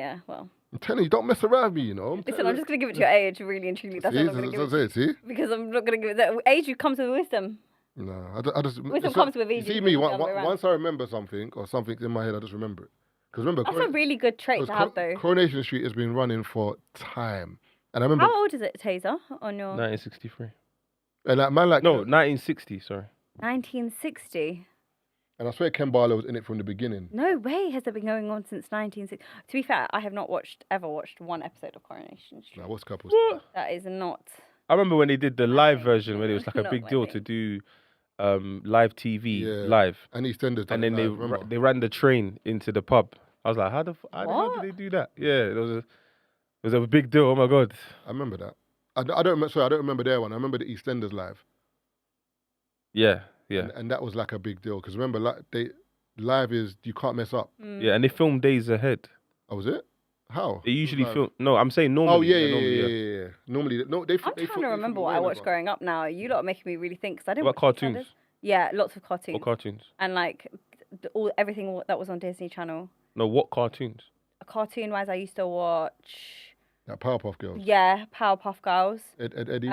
Yeah, well. I'm telling you, don't mess around with me, you know. Listen, I'm just going to give it to your age, really and truly. That's what I'm going to give it. See? Because I'm not going to give it. The age comes with wisdom. No, I just... Wisdom comes with age. You see me, once I remember something, or something's in my head, I just remember it. Because remember... That's a really good trait to have, though. Coronation Street has been running for time. And I remember... How old is it, Tazer, on your... 1963. And that man like... No, 1960, sorry. 1960. And I swear Ken Barlow was in it from the beginning. No way has it been going on since 1960. To be fair, I have not ever watched one episode of Coronation Street. Nah, what's couples? That is not... I remember when they did the live version, when it was like a big deal to do live TV live. And EastEnders. And then they ran the train into the pub. I was like, how the hell did they do that? Yeah, it was a big deal. Oh my God. I remember that. I don't remember their one. I remember the EastEnders live. Yeah, yeah. And that was like a big deal because remember, live is you can't mess up. Yeah, and they filmed days ahead. Oh, was it? How? They usually film. No, I'm saying normally. Oh yeah. Normally, no. I'm trying to remember what I watched growing up. Now you lot are making me really think because I didn't. What cartoons? Yeah, lots of cartoons. What cartoons? And like everything that was on Disney Channel. No, what cartoons? Cartoon-wise, I used to watch. That Powerpuff Girls. Yeah, Powerpuff Girls. Eddie.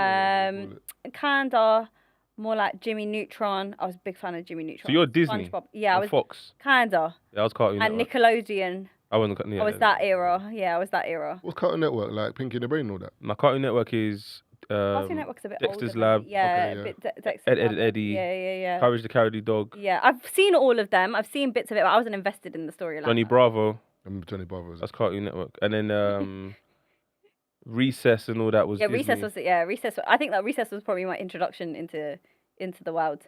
Kinda more like Jimmy Neutron. I was a big fan of Jimmy Neutron. So you're Disney. SpongeBob. Yeah, I was. Fox. Kinda. Yeah, I was Cartoon And Network. Nickelodeon. I wasn't. I was that era. Yeah, I was that era. What's Cartoon Network like? Pinky and the Brain and all that. My Cartoon Network is. Cartoon Network's a bit Dexter's older. Lab. Yeah, Okay, a bit Dexter's Lab. Eddie. Yeah. Courage the Cowardly Dog. Yeah, I've seen all of them. I've seen bits of it, but I wasn't invested in the storyline. Johnny Bravo. I remember Johnny Bravo. That's Cartoon Network. And then Recess and all that was Disney. Recess. I think that Recess was probably my introduction into the world.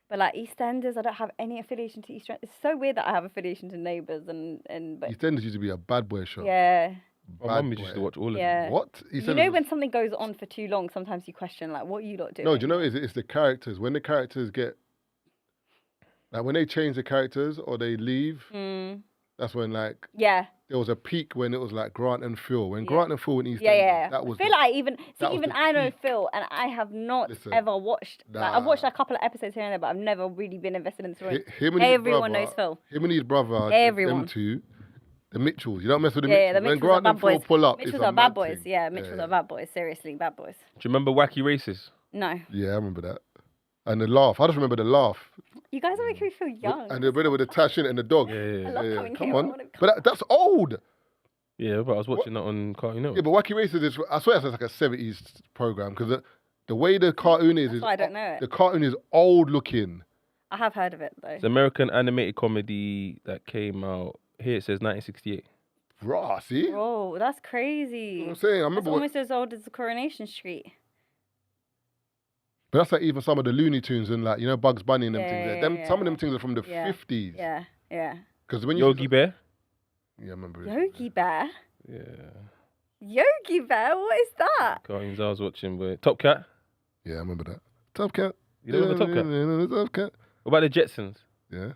But like EastEnders, I don't have any affiliation to EastEnders. It's so weird that I have affiliation to Neighbours and but EastEnders used to be a bad boy show. Yeah. My mum used to watch all of them. What? You know when something goes on for too long, sometimes you question like, what are you lot doing? No, do you know it's the characters. When the characters get like when they change the characters or they leave, that's when like there was a peak when it was like Grant and Phil. When Grant and Phil in EastEnders, that was. I feel like even I know Phil, and I have not ever watched. Like, I've watched a couple of episodes here and there, but I've never really been invested in the story. Everyone knows Phil. Him and his brother. Everyone. Them two. The Mitchells. You don't mess with the Mitchells. Yeah, the Mitchells when Grant are and bad boys. Phil pull up, Mitchells are bad boys. Yeah, Mitchells are bad boys. Seriously, bad boys. Do you remember Wacky Races? No. Yeah, I remember that. And the laugh. I just remember the laugh. You guys are making me feel young. And the brother with the tash in it and the dog. I love coming Come here. on. But that's old. Yeah, but I was watching that on Cartoon Network. Yeah, but Wacky Races is, I swear that's like a 70s program because the way the cartoon is I don't know it. The cartoon is old looking. I have heard of it though. It's an American animated comedy that came out, here it says 1968. Raw, see? Oh, that's crazy. You know what I'm saying? I remember That's almost as old as the Coronation Street. But that's like even some of the Looney Tunes and like, you know, Bugs Bunny and them things. Yeah. Some of them things are from the 50s. Yeah. Because when Yogi Bear? Yeah, I remember it. Yogi Bear? Yeah. Yogi Bear? What is that? Cartoons I was watching, but Top Cat? Yeah, I remember that. Top Cat. You don't remember Top Cat? Top Cat. What about the Jetsons? Yeah.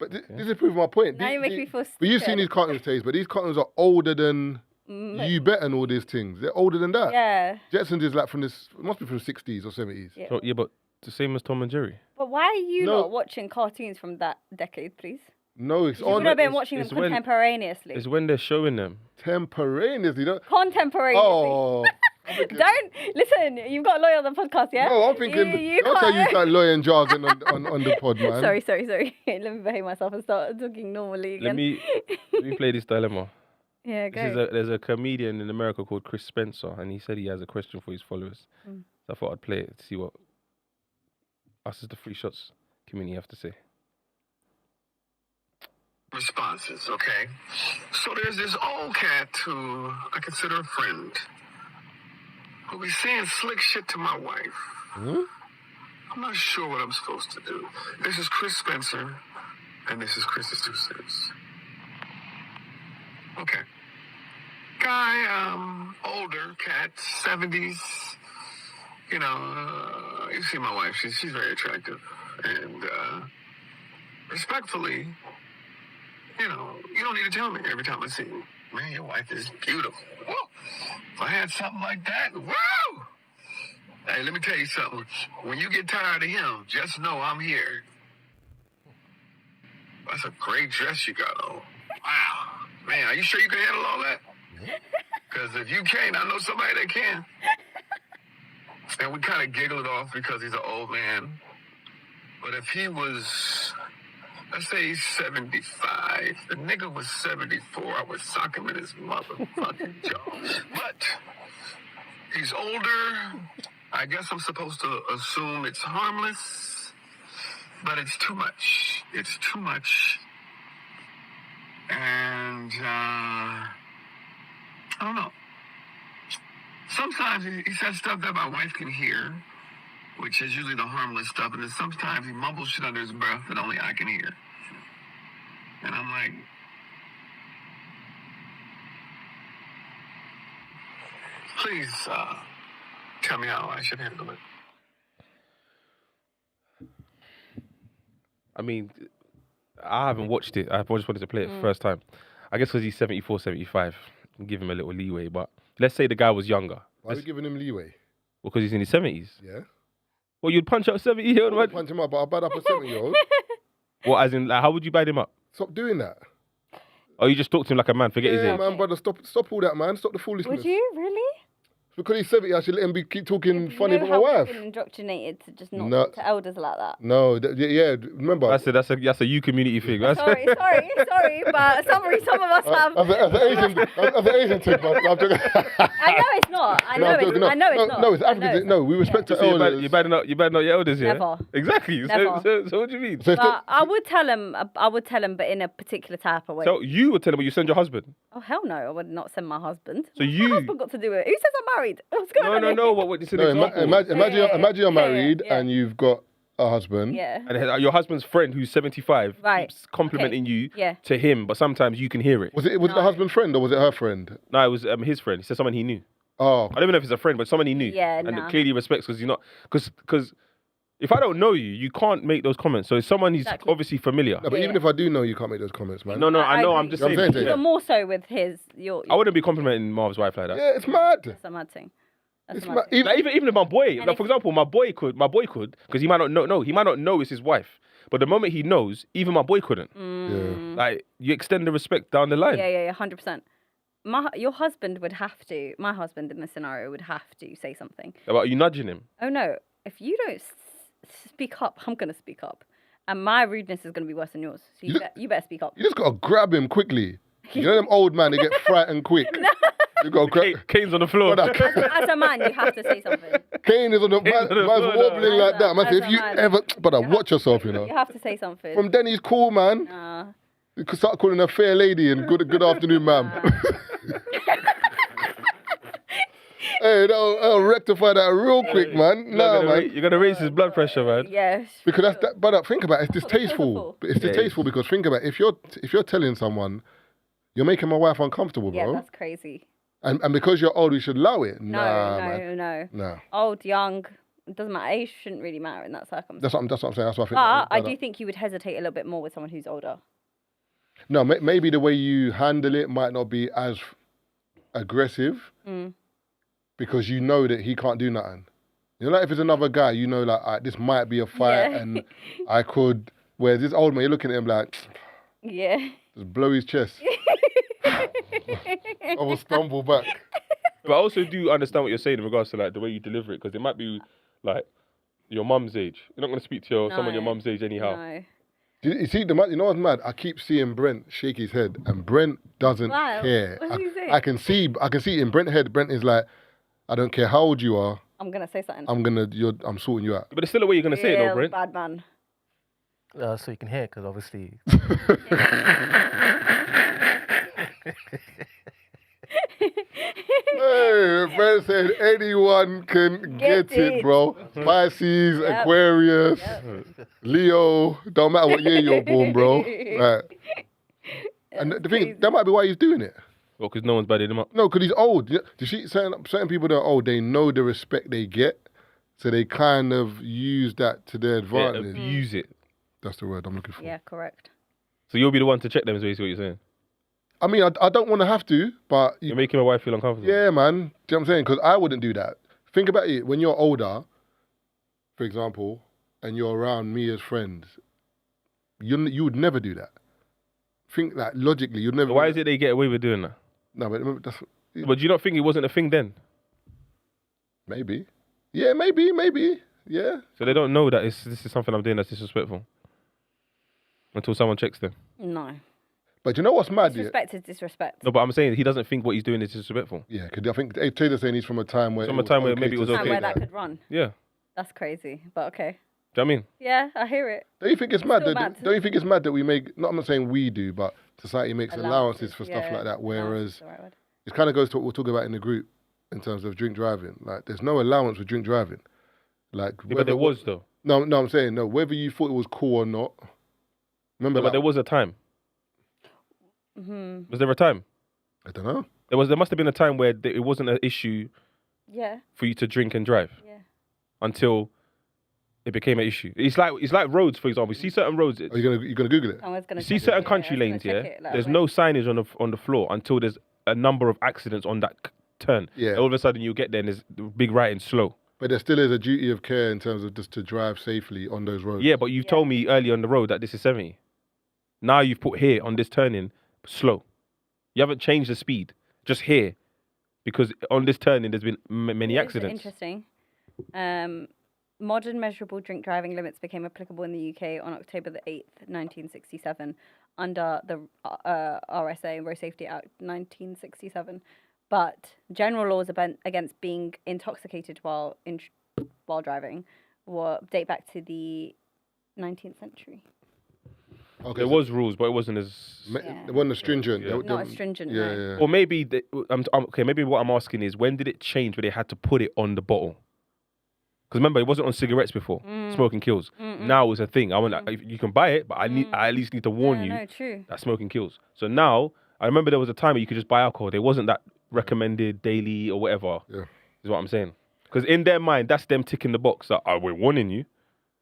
But this is proving my point. Now you make me feel scared. But you've seen these cartoons, Taze, but these cartoons are older than You Bet and all these things. They're older than that. Yeah. Jetsons is like it must be from the 60s or 70s. Yeah. So, but the same as Tom and Jerry. But why are you not watching cartoons from that decade, please? No, it's You've on. not been watching them contemporaneously. It's when they're showing them. Contemporaneously? Contemporaneously. Oh. Don't listen. You've got a lawyer on the podcast, yeah? No, I'm thinking. Don't tell you that lawyer and jargon on the pod, man. Sorry. Let me behave myself and start talking normally again. Let me play this dilemma. Yeah, go. There's a comedian in America called Chris Spencer, and he said he has a question for his followers. So I thought I'd play it to see what us as the Free Shots community have to say. Responses, okay? So there's this old cat who I consider a friend, who be saying slick shit to my wife. I'm not sure what I'm supposed to do. This is Chris Spencer, and this is Chris's 2 cents. Okay. Guy, older cat, 70s. You know, you see my wife, she's very attractive. And, respectfully, you know, you don't need to tell me every time I see you. Man, your wife is beautiful. Whoa. If I had something like that, whoa! Hey, let me tell you something. When you get tired of him, just know I'm here. That's a great dress you got on. Wow. Man, are you sure you can handle all that? Because if you can't, I know somebody that can. And we kind of giggle it off because he's an old man. But if he was, let's say he's 75, the nigga was 74, I would sock him in his motherfucking jaw. But he's older. I guess I'm supposed to assume it's harmless. But it's too much. It's too much. And, I don't know. Sometimes he says stuff that my wife can hear, which is usually the harmless stuff. And then sometimes he mumbles shit under his breath that only I can hear. And I'm like, please tell me how I should handle it. I mean, I haven't watched it. I just wanted to play it first time. I guess because he's 74, 75. Give him a little leeway. But let's say the guy was younger. Why are you giving him leeway? Because he's in his 70s. Yeah. Well, you'd punch out a 70-year-old man. Punch him up, but I'll bad up a 70-year-old. Well, as in, like, how would you bite him up? Stop doing that. Oh, you just talk to him like a man. Forget his age. Man, brother, stop all that, man. Stop the foolishness. Would you really? Because he's 70, I should let him keep talking You funny know about how my we've wife. been indoctrinated to just not No. talk to elders like that. No, remember. That's a you community thing. Sorry, but some of us have. As an Asian tip, I'm joking. I know it's not. I know it's not. No, it's African. No, we respect the So elders. you better not your elders, yeah? Never. Exactly. Never. So what do you mean? So if But I would tell him, but in a particular type of way. So you would tell him, but you send your husband. Oh hell no, I would not send my husband. So What's you- my husband got to do with it? Who says I'm married? What's going on? No. here? What? It's an no, example. imagine you're married yeah. and you've got a husband. Yeah. And your husband's friend, who's 75, Right. keeps complimenting Okay. you Yeah. to him, but sometimes you can hear it. Was it the husband's friend or was it her friend? No, it was his friend. He said someone he knew. Oh, I don't even know if it's a friend, but someone he knew. Yeah, and nah. clearly respects because you're not. Because if I don't know you, you can't make those comments. So it's someone he's Exactly. obviously familiar. no, but even Yeah. if I do know, you can't make those comments, man. No, I know. I'm agree. just You know what saying. I'm saying? Even more so with his your. I wouldn't be complimenting Marv's wife like that. Yeah, it's mad. That's a mad thing. That's It's a mad mad. thing. Like, even if my boy, And like, for example, my boy could, because he might not know. No, he might not know it's his wife. But the moment he knows, even my boy couldn't. Yeah. Like, you extend the respect down the line. Yeah, 100%. Your husband would have to. My husband in this scenario would have to say something. About you nudging him. Oh no! If you don't speak up, I'm gonna speak up, and my rudeness is gonna be worse than yours. So you better speak up. You just gotta grab him quickly. You know them old man, they get frightened quick. You gotta grab. Kane's on the floor. As a man, you have to say something. Kane is on the man's wobbling As like a- that. Man, as if a you man. ever, watch yourself, you know. You have to say something. From Denny's cool, man. Nah. You could start calling her fair lady and good afternoon, ma'am. Hey, that'll rectify that real quick, man. Nah, man. You're gonna raise his blood pressure, man. Yes. Because that's that. But think about it. It's distasteful. Beautiful. It's distasteful because think about it. If you're telling someone, you're making my wife uncomfortable, Yeah, bro. that's crazy. And because you're old, we should allow it. No, Nah, man. no. Nah. Old, young, it doesn't matter. Age shouldn't really matter in that circumstance. That's what I'm saying. That's what I think. But I Nah, do think you would hesitate a little bit more with someone who's older. No, maybe the way you handle it might not be as aggressive because you know that he can't do nothing. You know, like if it's another guy, you know, like this might be a fight Yeah. and I could. Whereas this old man, you're looking at him like, Yeah. just blow his chest. I will stumble back. But I also do understand what you're saying in regards to like the way you deliver it, because it might be like your mum's age. You're not gonna speak to someone your No. mum's age anyhow. No. You see, you know what's mad? I keep seeing Brent shake his head, and Brent doesn't Wow. care. What did he say? I can see in Brent's head. Brent is like, I don't care how old you are. I'm going to say something. I'm sorting you out. But there's still a way you're gonna say it, though, Real Brent. bad man. So you can hear, because obviously. Hey, Brent said anyone can get it, it. bro. Pisces, Yep. Aquarius, Leo. Don't matter what year you're born, bro. Right. And the thing, that might be why he's doing it. Well, because no one's badded him up. No, because he's old. You see, certain people that are old, they know the respect they get, so they kind of use that to their Yeah, advantage. abuse it. That's the word I'm looking for. Yeah, correct. So you'll be the one to check them, is basically what you're saying. I mean, I don't want to have to, but You're making my wife feel uncomfortable. yeah, man. Do you know what I'm saying? Because I wouldn't do that. Think about it. When you're older, for example, and you're around me as friends, you would never do that. think that logically you'd never. Why is it they get away with doing that? No, but that's But do you not think it wasn't a thing then? maybe. Yeah, maybe. Yeah. So they don't know that this is something I'm doing that's disrespectful until someone checks them. No. But you know what's mad? Disrespect is disrespect. No, but I'm saying he doesn't think what he's doing is disrespectful. Yeah, because I think Taylor's saying he's from a time where maybe it was Time okay. where that could run. Yeah. That's crazy, but okay. Do you know what I mean? Yeah, I hear it. Don't you think it's mad? still That, mad. don't you think it's mad that we make? Not I'm not saying we do, but society makes allowances for stuff Yeah, like that. allowances Whereas is the right word. it kind of goes to what we'll talk about in the group in terms of drink driving. Like, there's no allowance for drink driving. Like, Yeah, but there was though. No, I'm saying no. Whether you thought it was cool or not. Remember, But there was a time. Mm-hmm. Was there a time? I don't know. There must have been a time where it wasn't an issue Yeah. for you to drink and drive Yeah. until it became an issue. It's like roads, for example. You see certain roads. Are you gonna Google it? Someone's gonna You see check certain it, country someone's lanes, gonna yeah. check it, like, There's wait. no signage on the floor until there's a number of accidents on that turn. Yeah. All of a sudden you get there and there's big writing slow. But there still is a duty of care in terms of just to drive safely on those roads. Yeah, but you've told me earlier on the road that this is 70. Now you've put here on this turning slow. You haven't changed the speed, just here, because on this turning there's been many It is accidents. Interesting. Modern measurable drink driving limits became applicable in the UK on October the 8th, 1967, under the RSA, Road Safety Act 1967. But general laws against being intoxicated while driving date back to the 19th century. Okay, There was rules, but it wasn't as. It wasn't as stringent. Yeah. Not as stringent, Yeah, no. yeah. Or maybe okay. Maybe what I'm asking is, when did it change where they had to put it on the bottle? Because remember, it wasn't on cigarettes before. Smoking kills. Now it's a thing. You can buy it, but I at least need to warn you No, true. that smoking kills. So now I remember there was a time where you could just buy alcohol. There wasn't that recommended daily or whatever. Yeah. Is what I'm saying. Because in their mind, that's them ticking the box that we're warning you.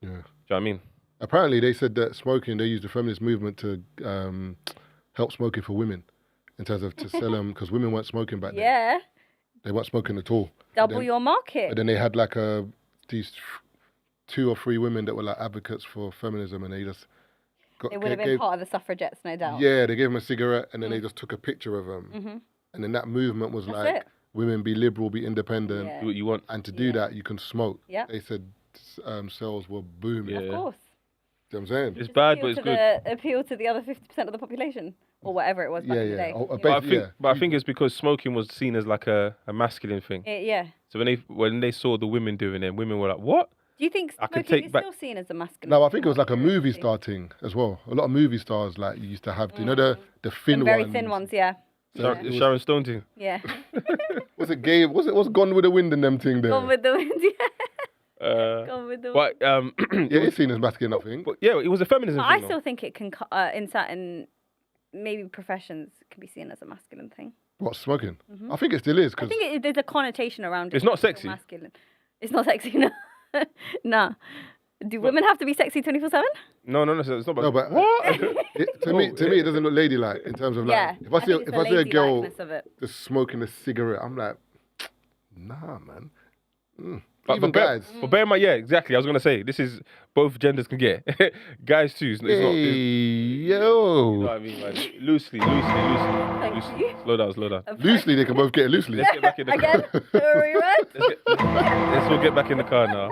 Yeah. Do you know what I mean? Apparently, they said that smoking, they used the feminist movement to help smoking for women in terms of to sell them, because women weren't smoking back then. Yeah. They weren't smoking at all. Double your market. But then they had like these 2 or 3 women that were like advocates for feminism, and they just It would have been part of the suffragettes, no doubt. Yeah, they gave them a cigarette, and then they just took a picture of them. And then that movement was That's like, it. women be liberal, be independent, Yeah. Do what you want. and to do that, you can smoke. Yep. They said sales were booming. Yeah. Of course. You know what I'm saying? It's bad, but Appeal it's to good. appeal to the other 50% of the population, or whatever it was back in the day. Oh, But I think it's because smoking was seen as like a masculine thing. Yeah. So when they saw the women doing it, women were like, "What?" Do you think I could smoking take is back- still seen as a masculine? No, I think it was like a movie star thing as well. A lot of movie stars like used to have, you know, the thin Some very ones. thin ones, yeah. Sharon Stone thing. Yeah. Was it gay? What's Gone with the Wind and them thing there? Gone with the wind, yeah. Gone with the wind. But Yeah, it's seen as masculine, I think. but yeah, it was a feminism I thing. though. still think it can, in certain maybe professions, can be seen as a masculine thing. What, smoking? I think it still is. I Cause think there's a connotation around it. It's not still sexy. Masculine. It's not sexy, no. Nah. Do women have to be sexy 24/7? No, it's not. About no, but what? to me, it doesn't look ladylike in terms of like. Yeah. If I see think it's the a girl ladylikeness of it. just smoking a cigarette, I'm like, nah, man. But Even bear guys. in mind, yeah, exactly. I was gonna say this is both genders can get. Guys too. It's not. Hey, You know yo. what I mean? Like, loosely. Thank you. Slow down. Loosely, they can both get it loosely. Let's get back in the car. Again? Let's all get back in the car now.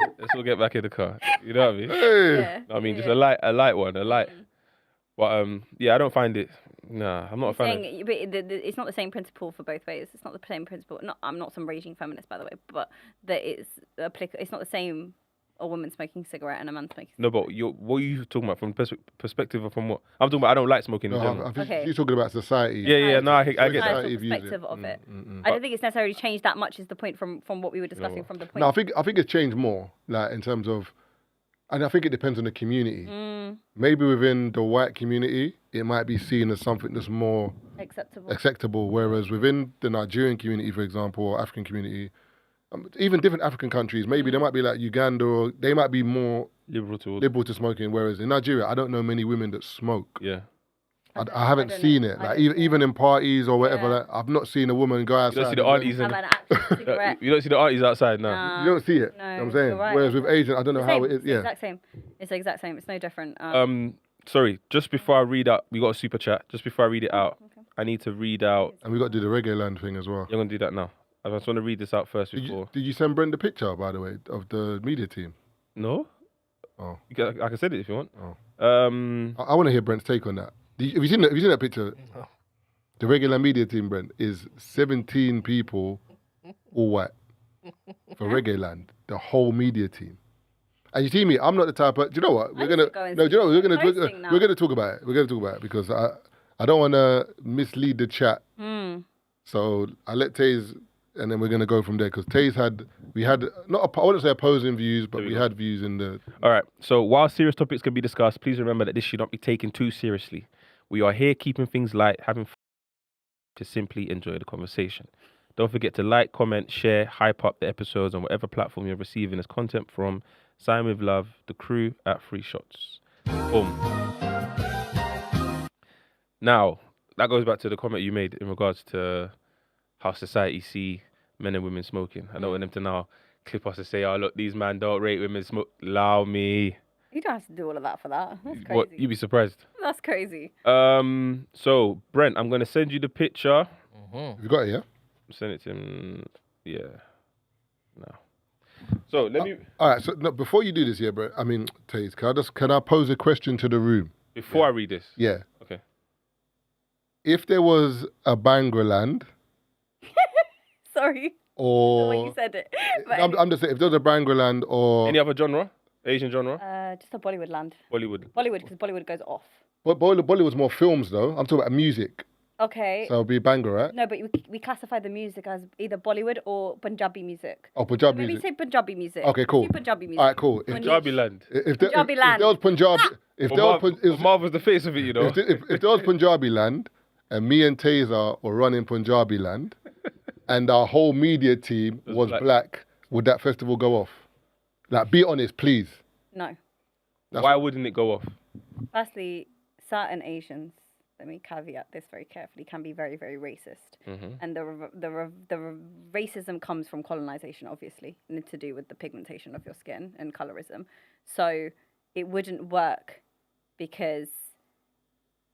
You know what I mean? Hey. I mean, just a light one. But yeah, I don't find it. Nah, I'm not a fan. Saying, but it's not the same principle for both ways. It's not the same principle. I'm not some raging feminist, by the way, but that it's applicable. It's not the same a woman smoking a cigarette and a man smoking. No, but what are you talking about from perspective of from what? I'm talking about. I don't like smoking in No, general. I think Okay. you're talking about society. Yeah. No, I get Society that. Societal views it. perspective of it. I don't think it's necessarily changed that much. Is the point from what we were discussing from the point? No, I think it's changed more, like in terms of, and I think it depends on the community. Maybe within the white community, it might be seen as something that's more acceptable. whereas within the Nigerian community, for example, or African community, even different African countries, maybe they might be like Uganda, or they might be more Liberal to smoking. Whereas in Nigeria, I don't know many women that smoke. Yeah. I haven't seen it. Like even in parties or whatever, Yeah. like, I've not seen a woman go outside. You don't see the aunties Have an actual cigarette. You don't see the aunties outside now. You don't see it. No, You know what I'm saying. you're right. Whereas with Asian, I don't know how it is. It's the Yeah. exact same. It's the exact same. It's no different. Sorry, just before I read out, we got a super chat. Just before I read it out, I need to read out. And we got to do the Reggae Land thing as well. You're going to do that now. I just want to read this out first before. Did you send Brent the picture, by the way, of the media team? No? Oh. I can send it if you want. Oh. I want to hear Brent's take on that. Have you seen that picture? No. The regular media team, Brent, is 17 people, all white, for Reggae Land. The whole media team. And you see me, I'm not the type of. Do you know what? We're gonna talk about it. We're gonna talk about it because I don't want to mislead the chat. So I let Taze, and then we're gonna go from there because Taze we had not I wouldn't say opposing views, but we had views in the. All right. So while serious topics can be discussed, please remember that this should not be taken too seriously. We are here keeping things light, having fun, to simply enjoy the conversation. Don't forget to like, comment, share, hype up the episodes on whatever platform you're receiving this content from. Sign with love, the crew at Free Shots. Boom. Now, that goes back to the comment you made in regards to how society see men and women smoking. I don't want them to now clip us and say, oh, look, these men don't rate women smoke. Allow me. You don't have to do all of that for that. That's crazy. What? You'd be surprised. That's crazy. So, Brent, I'm going to send you the picture. You got it, yeah? Send it to him. Yeah. No. So, let me... All right, so before you do this, Brent, I mean, Taze, can I pose a question to the room? Before I read this? Yeah. Okay. If there was a Bangraland... Sorry. Or... The way you said it. I'm just saying, if there was a Bangraland or... Any other genre? Asian genre? Just a Bollywood land. Bollywood, because Bollywood goes off. But Bollywood's more films, though. I'm talking about music. Okay. So it'll be Bhangra, right? No, but we classify the music as either Bollywood or Punjabi music. Oh, Punjabi Maybe music. say Punjabi music. Okay, cool. Do Punjabi music. All right, cool. Punjabi land. If Punjabi land. there was Punjabi... If there was... Marv was the face of it, you know. If there was Punjabi land and me and Tazer were running Punjabi land and our whole media team was black, would that festival go off? Like, be honest, please. No. Why wouldn't it go off? Firstly, certain Asians, let me caveat this very carefully, can be very, very racist. And the racism comes from colonization, obviously, and to do with the pigmentation of your skin and colorism. So it wouldn't work because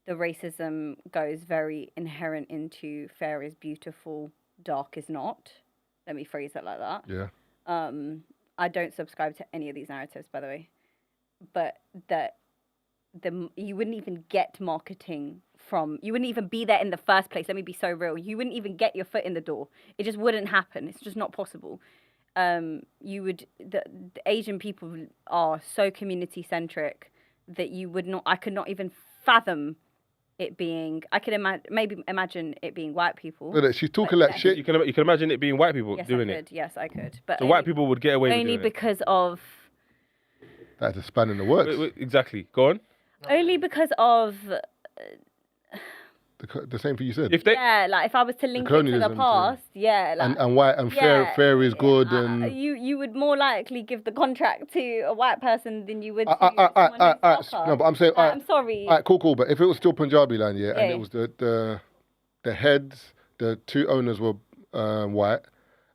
the racism goes very inherent into fair is beautiful, dark is not. Let me phrase it like that. Yeah. I don't subscribe to any of these narratives, by the way. But you wouldn't even get marketing from, you wouldn't even be there in the first place. Let me be so real. You wouldn't even get your foot in the door. It just wouldn't happen. It's just not possible. The Asian people are so community centric that I could not even fathom it being, I could imagine it being white people. Look, she's talking like shit. You can imagine it being white people doing it. Yes, I could. But so white people would get away with only doing because of... That's a span in the works. Wait, exactly. Go on. Only because of... The same thing you said. If I was to link it to the past, and white and fair is good, and you would more likely give the contract to a white person than you would to no, but I'm saying, I'm sorry. All right, cool. But if it was still Punjabi land, and it was the heads, the two owners were white,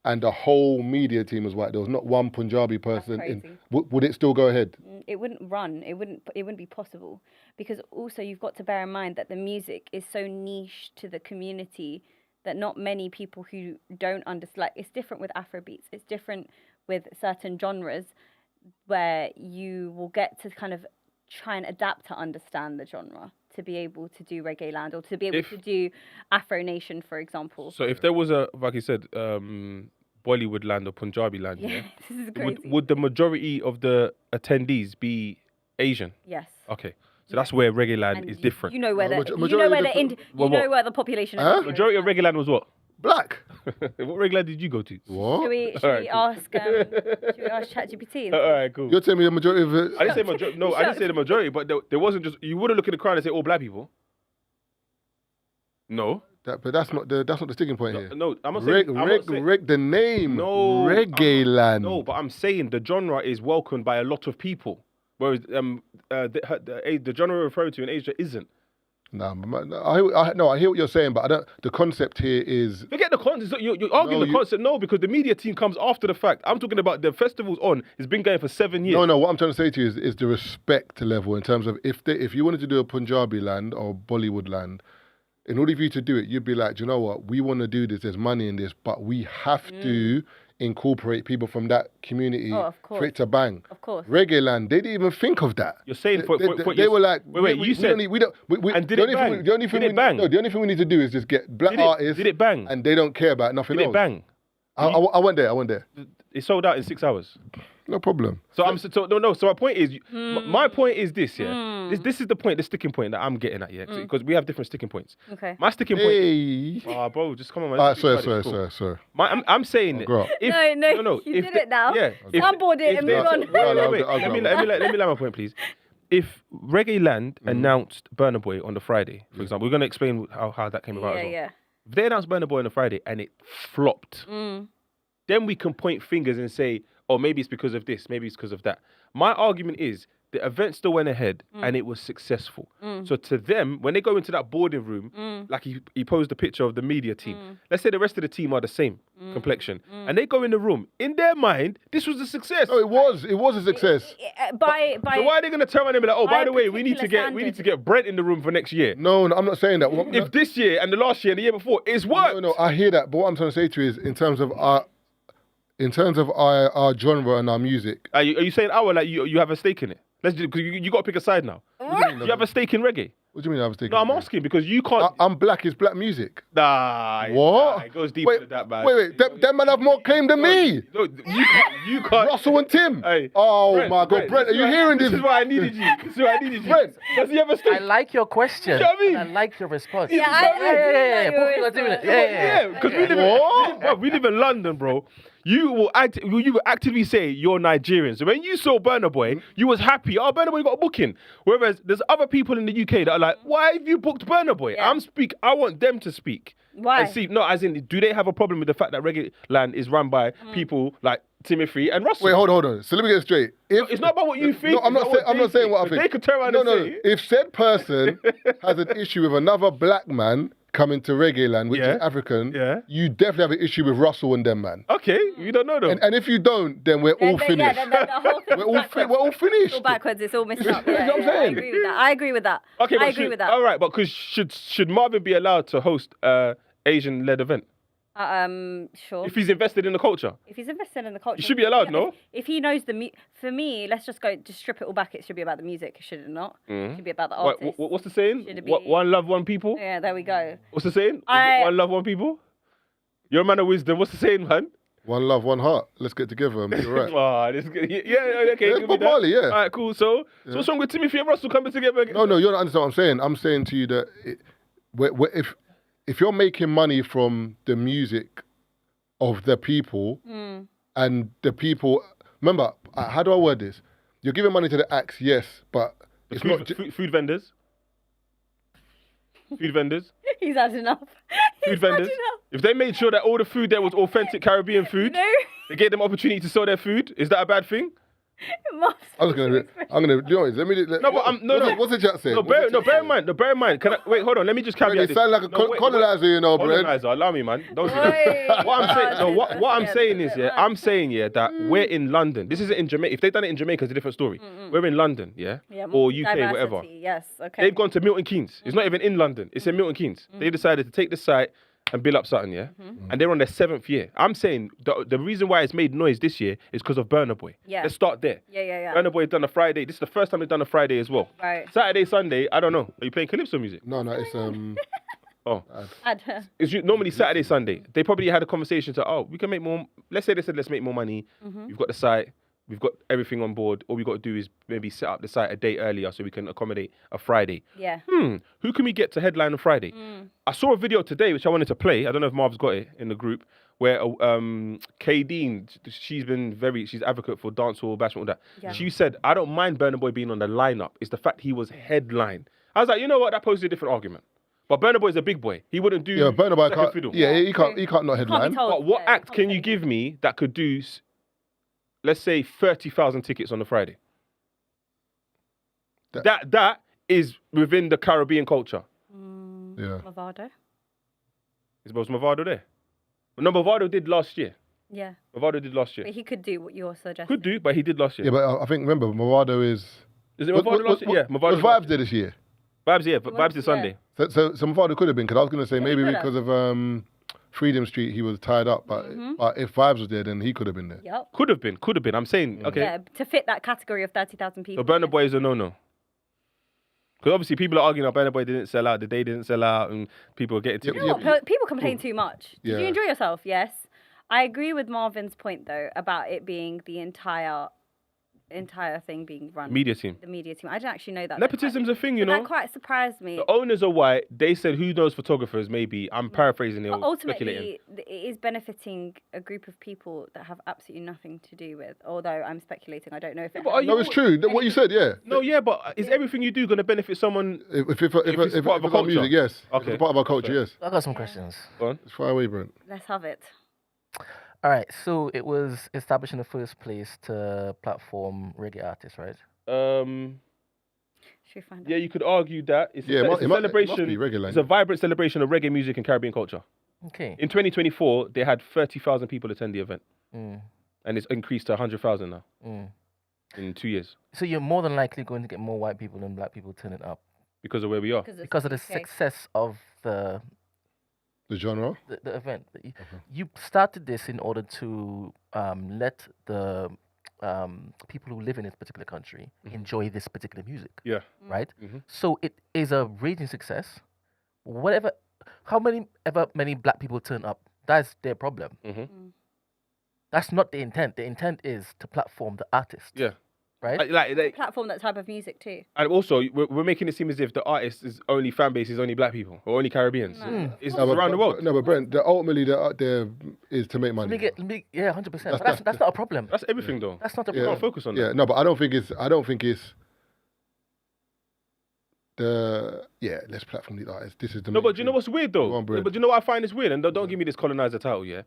and the whole media team was white. There was not one Punjabi person in. Would it still go ahead? It wouldn't run. It wouldn't be possible. Because also you've got to bear in mind that the music is so niche to the community that not many people who don't understand, like, it's different with Afrobeats, it's different with certain genres where you will get to kind of try and adapt to understand the genre to be able to do Reggae Land or to be able to do Afro Nation, for example. So if there was like you said, Bollywood land or Punjabi land, this is crazy. Would the majority of the attendees be Asian? Yes. Okay. So that's where Reggae Land is different. You know where the population is. Majority of Reggae Land was what? Black. What Reggae Land did you go to? What? Should we ask ChatGPT? All right, cool. You're telling me the majority of it? I didn't say majority. No, I didn't say the majority, but there wasn't just. You wouldn't look at the crowd and say all black people. No. But that's not the sticking point here. No, I'm not saying. The name. No. Reggae Land. No, but I'm saying the genre is welcomed by a lot of people. Whereas the genre we're referring to in Asia isn't. Nah, I hear what you're saying, but I don't. The concept here is Forget the concept. You're arguing the concept. No, because the media team comes after the fact. I'm talking about the festival's on. It's been going for 7 years. no. What I'm trying to say to you is the respect level in terms of if you wanted to do a Punjabi land or Bollywood land, in order for you to do it, you'd be like, do you know what? We want to do this. There's money in this, but we have to incorporate people from that community for it to bang. Of course. Reggae land, they didn't even think of that. You're saying they were like, wait. You said we don't. and did it bang? Did it bang? No, the only thing we need to do is just get black artists. Did it bang? And they don't care about nothing else. Did it bang? I went there. It sold out in 6 hours. No problem. So So my point is, my point is this. Yeah, this is the point, the sticking point that I'm getting at. Yeah, because we have different sticking points. Okay. My sticking point. Hey. Oh, bro, just come on, man. Sorry. I'm saying it. No. You did it now. Yeah. Onboard it and move on. Wait. Let me land my point, please. If Reggae Land announced Burna Boy on the Friday, for example, we're going to explain how that came about as well. Yeah. If they announced Burna Boy on the Friday and it flopped, then we can point fingers and say, oh, maybe it's because of this, maybe it's because of that. My argument is the event still went ahead and it was successful. So to them, when they go into that boarding room, like he posed a picture of the media team, let's say the rest of the team are the same complexion, and they go in the room, in their mind, this was a success. No, it was a success. So why are they going to turn around and be like, oh, by the way, we need to get Brent in the room for next year? No, I'm not saying that. If this year and the last year and the year before, it's worked. No, I hear that, but what I'm trying to say to you is in terms of our genre and our music. Are you saying like you have a stake in it? Let's because you got to pick a side now. Do you have a stake in reggae? What do you mean I have a stake? No, I'm asking because you can't. I'm black. It's black music. Nah. What? Nah, it goes deeper than that, man. Wait. Them man have more claim than me. No, you can't. Russell and Tim. Hey, oh my God, Brent, are you hearing this? This is why I needed you. Brent, does he have a stake? I like your question. You know what I mean? I like your response. Yeah. Because we live in London, bro. You will actively say you're Nigerian. So when you saw Burna Boy, you was happy. Oh, Burna Boy got a booking. Whereas there's other people in the UK that are like, why have you booked Burna Boy? Yeah. I want them to speak. Why? And see, no, as in, do they have a problem with the fact that Reggae Land is run by people like Timothy and Russell? Wait, hold on. So let me get it straight. It's not about what you think. No, I'm not saying what I think. They could turn around and say. If said person has an issue with another black man coming to Reggae Land, which is African, you definitely have an issue with Russell and them, man. Okay, you don't know them. And if you don't, then we're all finished. The whole thing we're all finished. It's all backwards. It's all messed up. That's what I'm saying. I agree with that. Okay, I agree with that. All right, but because should Marvin be allowed to host Asian-led event? Sure. If he's invested in the culture. If he's invested in the culture, he should be allowed, no? If he knows for me, let's just strip it all back. It should be about the music, should it not? It should be about the artist. What's the saying? Should it be... One love, one people? Yeah, there we go. What's the saying? One love, one people? You're a man of wisdom. What's the saying, man? One love, one heart. Let's get together and be right. Okay. Bob Marley, yeah. All right, cool. So what's wrong with Timothy and Russell coming together? No, you don't understand what I'm saying. I'm saying to you that if you're making money from the music of the people and the people, remember, how do I word this? You're giving money to the acts, yes, but it's food vendors. Food vendors. He's had enough. Food vendors. If they made sure that all the food there was authentic Caribbean food, they gave them opportunity to sell their food. Is that a bad thing? I'm gonna. What's the chat saying? Bear in mind. Can I wait? Hold on. Let me just caveat this. They sound like a colonizer, you know, bro. Colonizer, allow me, man. Don't do that. What I'm saying is, I'm saying that we're in London. This isn't in Jamaica. If they've done it in Jamaica, it's a different story. We're in London, or UK, whatever. Yes, okay. They've gone to Milton Keynes. It's not even in London. It's in Milton Keynes. They decided to take the site and build up something, and they're on their 7th year. I'm saying the reason why it's made noise this year is because of Burna Boy. Yeah. Let's start there. Yeah. Burna Boy done a Friday. This is the first time they've done a Friday as well. Right. Saturday, Sunday, I don't know. Are you playing calypso music? No, it's It's normally Saturday, Sunday. They probably had a conversation to, we can make more. Let's say they said, let's make more money. We've got the site. We've got everything on board. All we got to do is maybe set up the site a day earlier so we can accommodate a Friday. Yeah. Who can we get to headline on Friday? I saw a video today which I wanted to play. I don't know if Marv's got it in the group where K Dean, she's advocate for dancehall, bashment, all that. Yeah. She said, I don't mind Burna Boy being on the lineup. It's the fact he was headline. I was like, you know what? That poses a different argument. But Burna Boy is a big boy. He wouldn't do Burna Boy second fiddle. Yeah, he can't not headline. But what act can you give me that could do, let's say, 30,000 tickets on the Friday? That is within the Caribbean culture. Yeah. Movado. Was Movado there? No, Movado did last year. Yeah. Movado did last year. But he could do what you're suggesting. Could do, but he did last year. Yeah, but I think, remember, Movado is... Is it Movado last year? Yeah, Movado was Vibes there this year? Vibes, yeah. Vibes is Sunday. So Movado could have been, because I was going to say maybe could've. because of Freedom Street he was tied up, but if Vibes was there, then he could have been there. Yep. Could have been. I'm saying, okay. Yeah, to fit that category of 30,000 people. So Burna Boy is a no-no. Because obviously people are arguing that Burna Boy didn't sell out, the day didn't sell out, and people are getting to... You know what? People complain too much. Did Yeah. you enjoy yourself? Yes. I agree with Marvin's point, though, about it being the entire thing being run. Media team. The media team. I didn't actually know that. Nepotism's a thing, you know. That quite surprised me. The owners are white. They said, who knows photographers, maybe. I'm paraphrasing it. But Speculating. ultimately, it is benefiting a group of people that have absolutely nothing to do with. Although I'm speculating, I don't know if it. but are No, it's true. What you said, yeah. No, yeah, but is everything you do going to benefit someone? If it's part of a it's our culture. music, yes. Okay. If it's part of our culture, yes. I got some questions. Go on. It's far away, Brent. Let's have it. All right, so it was established in the first place to platform reggae artists, right? Should we find Yeah, out? you could argue that. It's Yeah, a, it it's a must celebration. be reggae It's a vibrant celebration of reggae music and Caribbean culture. Okay. In 2024, they had 30,000 people attend the event. Mm. And it's increased to 100,000 now Mm. in 2 years So you're more than likely going to get more white people than black people turning up because of where we are. because of the success of the genre? the event. You started this in order to let the people who live in this particular country enjoy this particular music, Yeah. right? Mhm. So it is a raging success. How many black people turn up, that's their problem. That's not the intent. The intent is to platform the artist. Yeah. Right? Like, Platform that type of music too. and also, we're making it seem as if the artist's only fan base is only black people or only Caribbeans. It's around the world. No, but Brent, ultimately, there is to make money. Let me get 100%. But that's not a problem. That's everything, though. That's not a We problem. can't focus on that. Yeah, no, but I don't think it's let's platform the artists. This is the No, but do you know what's weird, though? Go on, Brent. But do you know what I find is weird? And don't give me this colonizer title, yeah?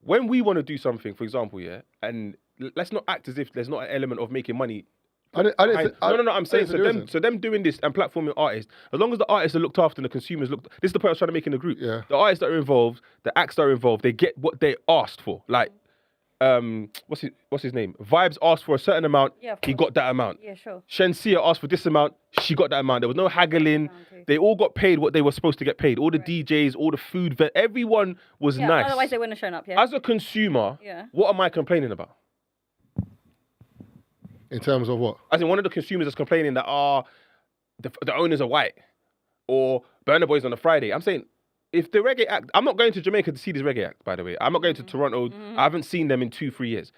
When we want to do something, for example, yeah, and let's not act as if there's not an element of making money. No, I'm saying so them doing this and platforming artists, as long as the artists are looked after and the consumers looked, this is the point I was trying to make in the group. Yeah. The artists that are involved, the acts that are involved, they get what they asked for. Like, what's his name? Vibes asked for a certain amount, Yeah, of he course. got that amount. Yeah, sure. Shensia asked for this amount, she got that amount. There was no haggling. They all got paid what they were supposed to get paid. All the DJs, all the food, everyone was Yeah, nice. otherwise they wouldn't have shown up. Yeah. As a consumer, Yeah. what am I complaining about? In terms of what? As in, one of the consumers is complaining that the owners are white, or Burna Boy's on a Friday. I'm saying, if the reggae act, I'm not going to Jamaica to see this reggae act, by the way. I'm not going to Toronto. I haven't seen them in 2-3 years.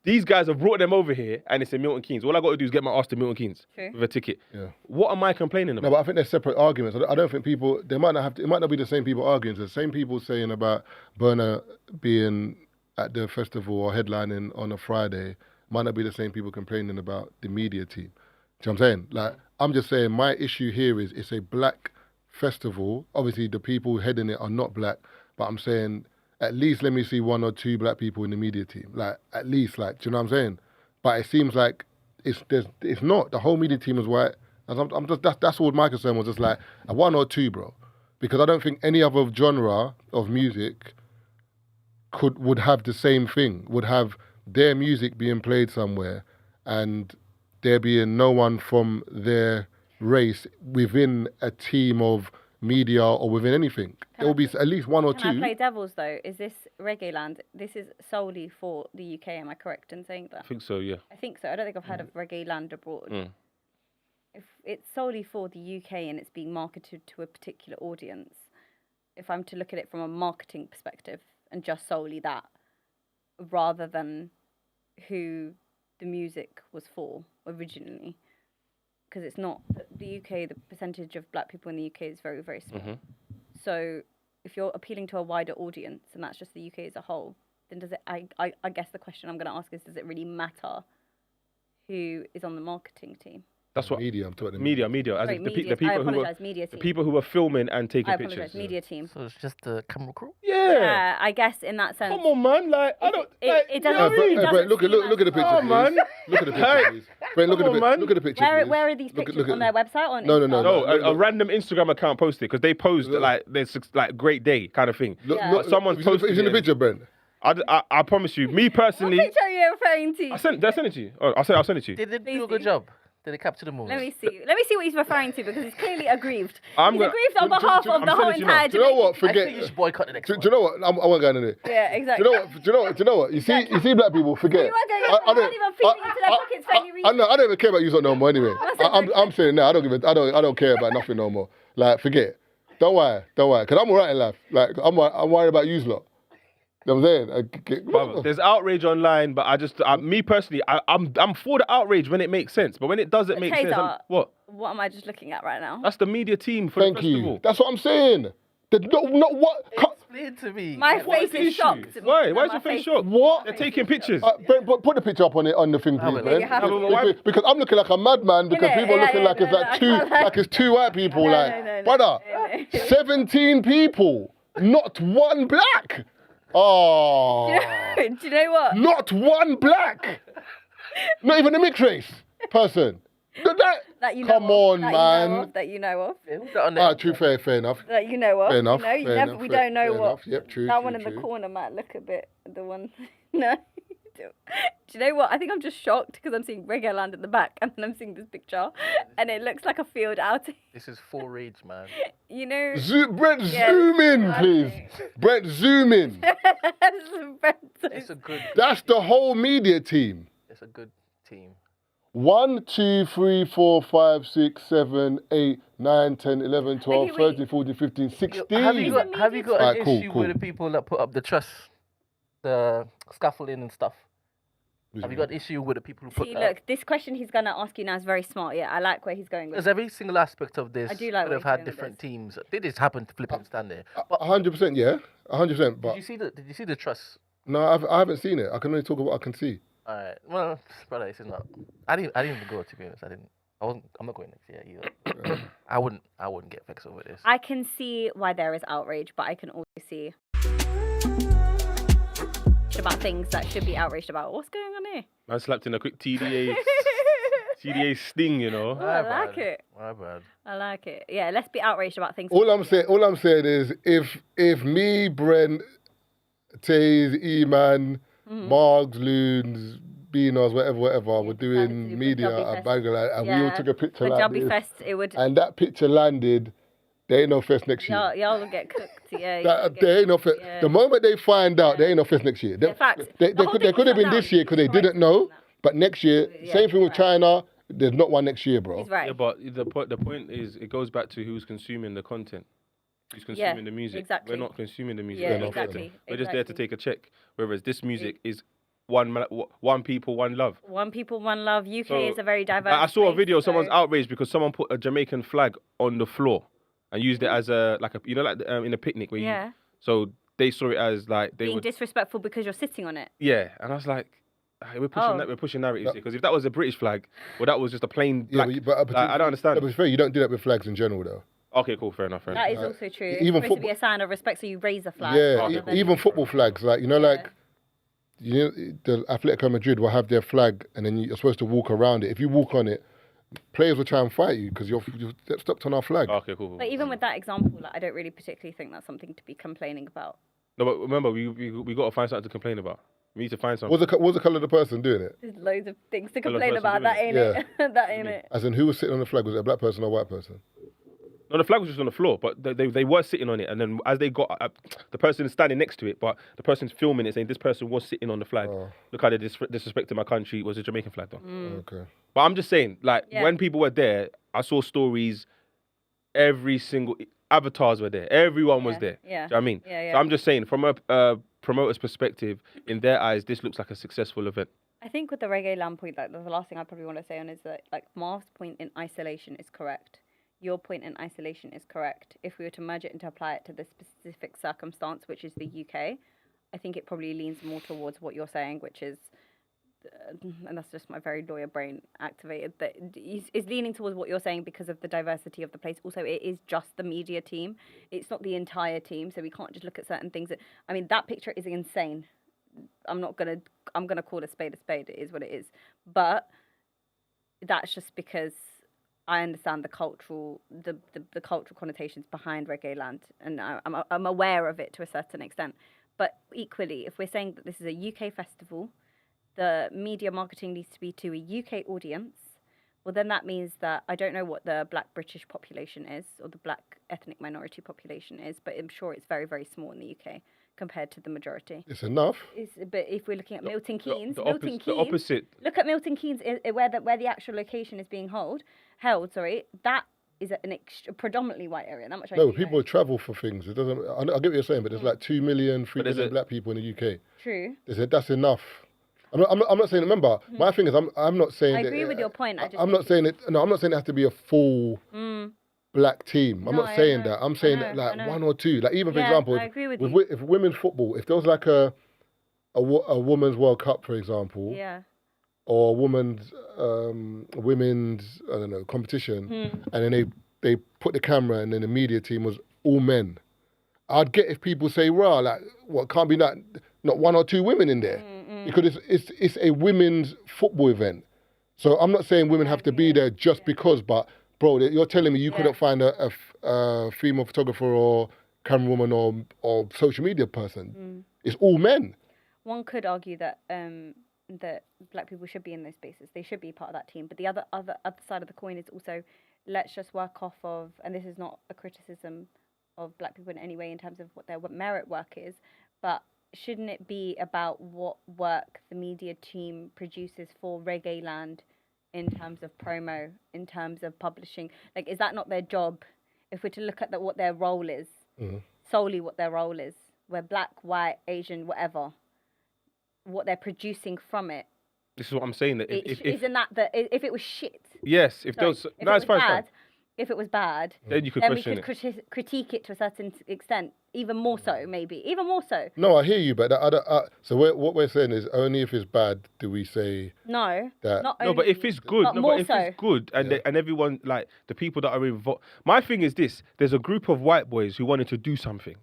These guys have brought them over here, and it's in Milton Keynes. All I got to do is get my ass to Milton Keynes with a ticket. Yeah. What am I complaining about? No, but I think they're separate arguments. I don't think people. It might not be the same people arguing. It's the same people saying about Burna being at the festival or headlining on a Friday. Might not be the same people complaining about the media team. Do you know what I'm saying? Like, I'm just saying my issue here is it's a black festival. Obviously, the people heading it are not black, but I'm saying at least let me see 1 or 2 black people in the media team. Like, at least, like, do you know what I'm saying? But it seems like it's not. The whole media team is white. And I'm just that's all my concern was, just like a 1 or 2, bro. Because I don't think any other genre of music would have the same thing. Would have their music being played somewhere and there being no one from their race within a team of media or within anything. There will be at least 1 or 2. Can I play devil's though? Is this Reggae Land? This is solely for the UK. Am I correct in saying that? I think so, yeah. I think so. I don't think I've heard of Reggae Land abroad. If it's solely for the UK and it's being marketed to a particular audience, if I'm to look at it from a marketing perspective and just solely that, rather than who the music was for originally, because it's not the UK. The percentage of black people in the UK is very, very small. So if you're appealing to a wider audience and that's just the UK as a whole, then does it? I guess the question I'm going to ask is, does it really matter who is on the marketing team? That's what media. I'm talking media. As Sorry, in media. the people I who apologise, were media team. the people who were filming and taking I pictures. apologise, media team. So it's just the camera crew? Yeah. I guess in that sense. Come on, man. Like, I don't. It doesn't. Look at the seem picture, Come on, please. man. Look at the picture, please. Brent, look at Come the on, man. look at the picture. Where, please. where are these Look pictures? On at- their website or on No, Instagram? No, a random Instagram account posted because they post like there's like great day kind of thing. Look, Yeah. look, But someone's it's in the- posted it's in the it. picture, Brent. I promise you, me What personally, picture are you referring to? did I send it to you? Oh, I'll send it to you. Did they Please do a good do. job? Did they capture the moment? Let me see. Let me see what he's referring to because he's clearly aggrieved. I'm He's gonna- aggrieved on Do- do- behalf do- of I'm the whole sending it to you now. entire Do you know what? I think you Forget. should boycott the next Do one. you know what? I won't go into it. Yeah, Do exactly. you know what? Do you know what? You see black people forget. You are going to not even feed it into their pockets for any reason. I know. I don't even care about you lot no more anyway. I'm saying now. I don't care about nothing no more. Like forget. Don't worry. Cause I'm alright in life. Like I'm worried about you lot. You know what I'm saying? Brother, there's outrage online, but me personally, I'm for the outrage when it makes sense, but when it doesn't make sense, Taser, what? What am I just looking at right now? That's the media team for Thank the festival. you. That's what I'm saying. Not what. Explain to me. My What face the is issue? shocked. Why? No, Why is my your face face- shocked? What? They're taking pictures. Brent, put the picture up on the thing, please, but Brent. you have to. Because I'm looking like a madman because Innit? people are looking Yeah, like yeah, it's no, like I two can't lie. like it's two white people. No, like no, brother, no. 17 people, not one black. Oh, Do you know what? not one black. Not even a mixed race person. That you know Come of, on, that man. You know of, that you know of. Yeah, who's that on there? Ah, true, fair enough. That you know of. Fair enough, You know, you fair never, enough, we fair- don't know fair what. enough. Yep, true, That true, one in the true. corner might look a bit. The one. No. Do you know what? I think I'm just shocked because I'm seeing Reggae Land at the back and then I'm seeing this picture and it looks like a field outing. This is full rage, man. You know. Brent, Yeah, zoom in, I please. see. Brent, zoom in. It's a good. That's the whole media team. It's a good team. 1, 2, 3, 4, 5, 6, 7, 8, 9, 10, 11, 12, Okay, wait. 13, 14, 15, 16. Have you got Alright, an cool, issue cool. with the people that put up the truss, the scaffolding and stuff? Have you got an issue with the people who put See, that up? look, this question he's going to ask you now is very smart. Yeah, I like where he's going with Because it. every single aspect of this I do like could where have he's had going with different this. teams. Did this happen to flipping stand there? But 100%, yeah. 100%. But did you see the truss? no, I haven't seen it. I can only talk about what I can see. All right. Well, brother, this is not. I didn't even go, to be honest. I'm not going next year either. I wouldn't get vexed over this. I can see why there is outrage, but I can also see about things that should be outraged about. What's going on here? Man slapped in a quick TDA sting, you know. Oh, I like it. My bad. I like it. Yeah, let's be outraged about things. All I'm saying is if me, Brent, Taze, E-Man, Margs, Loons, Beanos, whatever, were doing do media Punjabi at Fest. Bangla and we all took a picture like Punjabi this, Fest, it would. and that picture landed, there ain't no fest next year. Y'all will get cooked. Yeah. y'all will get There ain't no cooked, fest. yeah. The moment they find out, there ain't no fest next year. In fact, They the whole could thing have was been shut this down. year because they He's right didn't to know. say that. But next year, Yeah, same thing he's with right. China. There's not one next year, bro. He's right. Yeah, but the point is, it goes back to who's consuming the content, who's consuming the music. exactly. We're not consuming the music. Yeah, we're, exactly, we're just there to exactly. take a check. Whereas this music is one people, one love. One people, one love. UK So, is a very diverse. I saw a place, video. Someone's so- outraged because someone put a Jamaican flag on the floor and used it as a in a picnic where Yeah. So they saw it as like they Being were disrespectful because you're sitting on it. yeah, and I was like, "Hey, we're pushing Oh. we're pushing narratives because if that was a British flag, well, that was just a plain Yeah, black. but I don't understand. No, but it's fair, you don't do that with flags in general, though. Okay, cool, fair enough. That is also true. It's even supposed to be football- a sign of respect, so you raise a flag. Yeah, rather than- even football flags, like like the Atletico Madrid will have their flag, and then you're supposed to walk around it. If you walk on it, players will try and fight you because you've stepped on our flag. Okay, cool. But even with that example, like, I don't really particularly think that's something to be complaining about. No, but remember, we got to find something to complain about. We need to find something. What's the colour of the person doing it? There's loads of things to Colour complain person about. That doing ain't it. That ain't it. As in, who was sitting on the flag? Was it a black person or a white person? No, the flag was just on the floor, but they were sitting on it, and then as they got up, the person is standing next to it, but the person's filming it saying this person was sitting on the flag. Oh. Look how they disrespected my country. It was a Jamaican flag though. Okay. But I'm just saying, like Yeah. when people were there, I saw stories. Every single avatars were there. Everyone was there. Yeah. Do you know what I mean? Yeah, So I'm just saying, from a promoter's perspective, in their eyes, this looks like a successful event. I think with the Reggae Land point, like the last thing I probably want to say on is that like Marv's point in isolation is correct. Your point in isolation is correct. If we were to merge it and to apply it to the specific circumstance, which is the UK, I think it probably leans more towards what you're saying, which is, and that's just my very lawyer brain activated, that is leaning towards what you're saying because of the diversity of the place. Also, it is just the media team. It's not the entire team, so we can't just look at certain things. I mean, that picture is insane. I'm gonna call a spade a spade. It is what it is. But that's just because I understand the cultural connotations behind Reggae Land, and I'm aware of it to a certain extent. But equally, if we're saying that this is a UK festival, the media marketing needs to be to a UK audience. Well, then that means that I don't know what the Black British population is or the Black ethnic minority population is, but I'm sure it's very, very small in the UK compared to the majority. It's enough. But if we're looking at Milton Keynes, the opposite. Look at Milton Keynes, where the actual location is being held. That is a predominantly white area. That much I do people know. travel for things. It doesn't. I get what you're saying, but there's like 2 million, 3 million black people in the UK. True. They said that's enough. I'm not saying. Remember, my thing is, I'm not saying. I agree with your point. I'm not saying it. No, I'm not saying it has to be a full black team. I'm not saying that. I'm saying that like one or two. Like even for example, I agree with you. If women's football, if there was like a women's World Cup, for example, or women's I don't know competition, and then they put the camera, and then the media team was all men. I'd get if people say, "Rah, like what can't be not one or two women in there." Because it's a women's football event. So I'm not saying women have to be there just because, but bro, you're telling me you couldn't find a female photographer or camerawoman or social media person. It's all men. One could argue that that black people should be in those spaces. They should be part of that team. But the other side of the coin is also, let's just work off of, and this is not a criticism of black people in any way in terms of what their merit work is, but shouldn't it be about what work the media team produces for Reggae Land in terms of promo, in terms of publishing? Like, is that not their job? If we're to look at what their role is, solely what their role is, where black, white, Asian, whatever, what they're producing from it. This is what I'm saying. That if if it was shit. Yes, if those no, it's fine. If it was bad, then you could question it. Critique it to a certain extent, even more so, maybe. Even more so. No, I hear you, but so what we're saying is only if it's bad do we say no. That. Not only, but if it's good, it's good, and and everyone, like the people that are involved. My thing is this: there's a group of white boys who wanted to do something.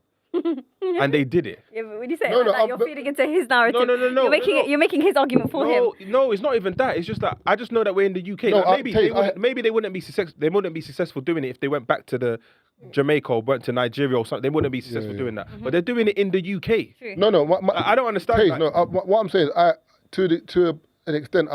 And they did it. Yeah, but when you say you're feeding into his narrative. No. You're making his argument for him. No, it's not even that. It's just that I just know that we're in the UK. No, like maybe they wouldn't be successful doing it if they went back to the Jamaica or went to Nigeria or something. They wouldn't be successful doing that. But they're doing it in the UK. True. No. I don't understand. What I'm saying is, to an extent,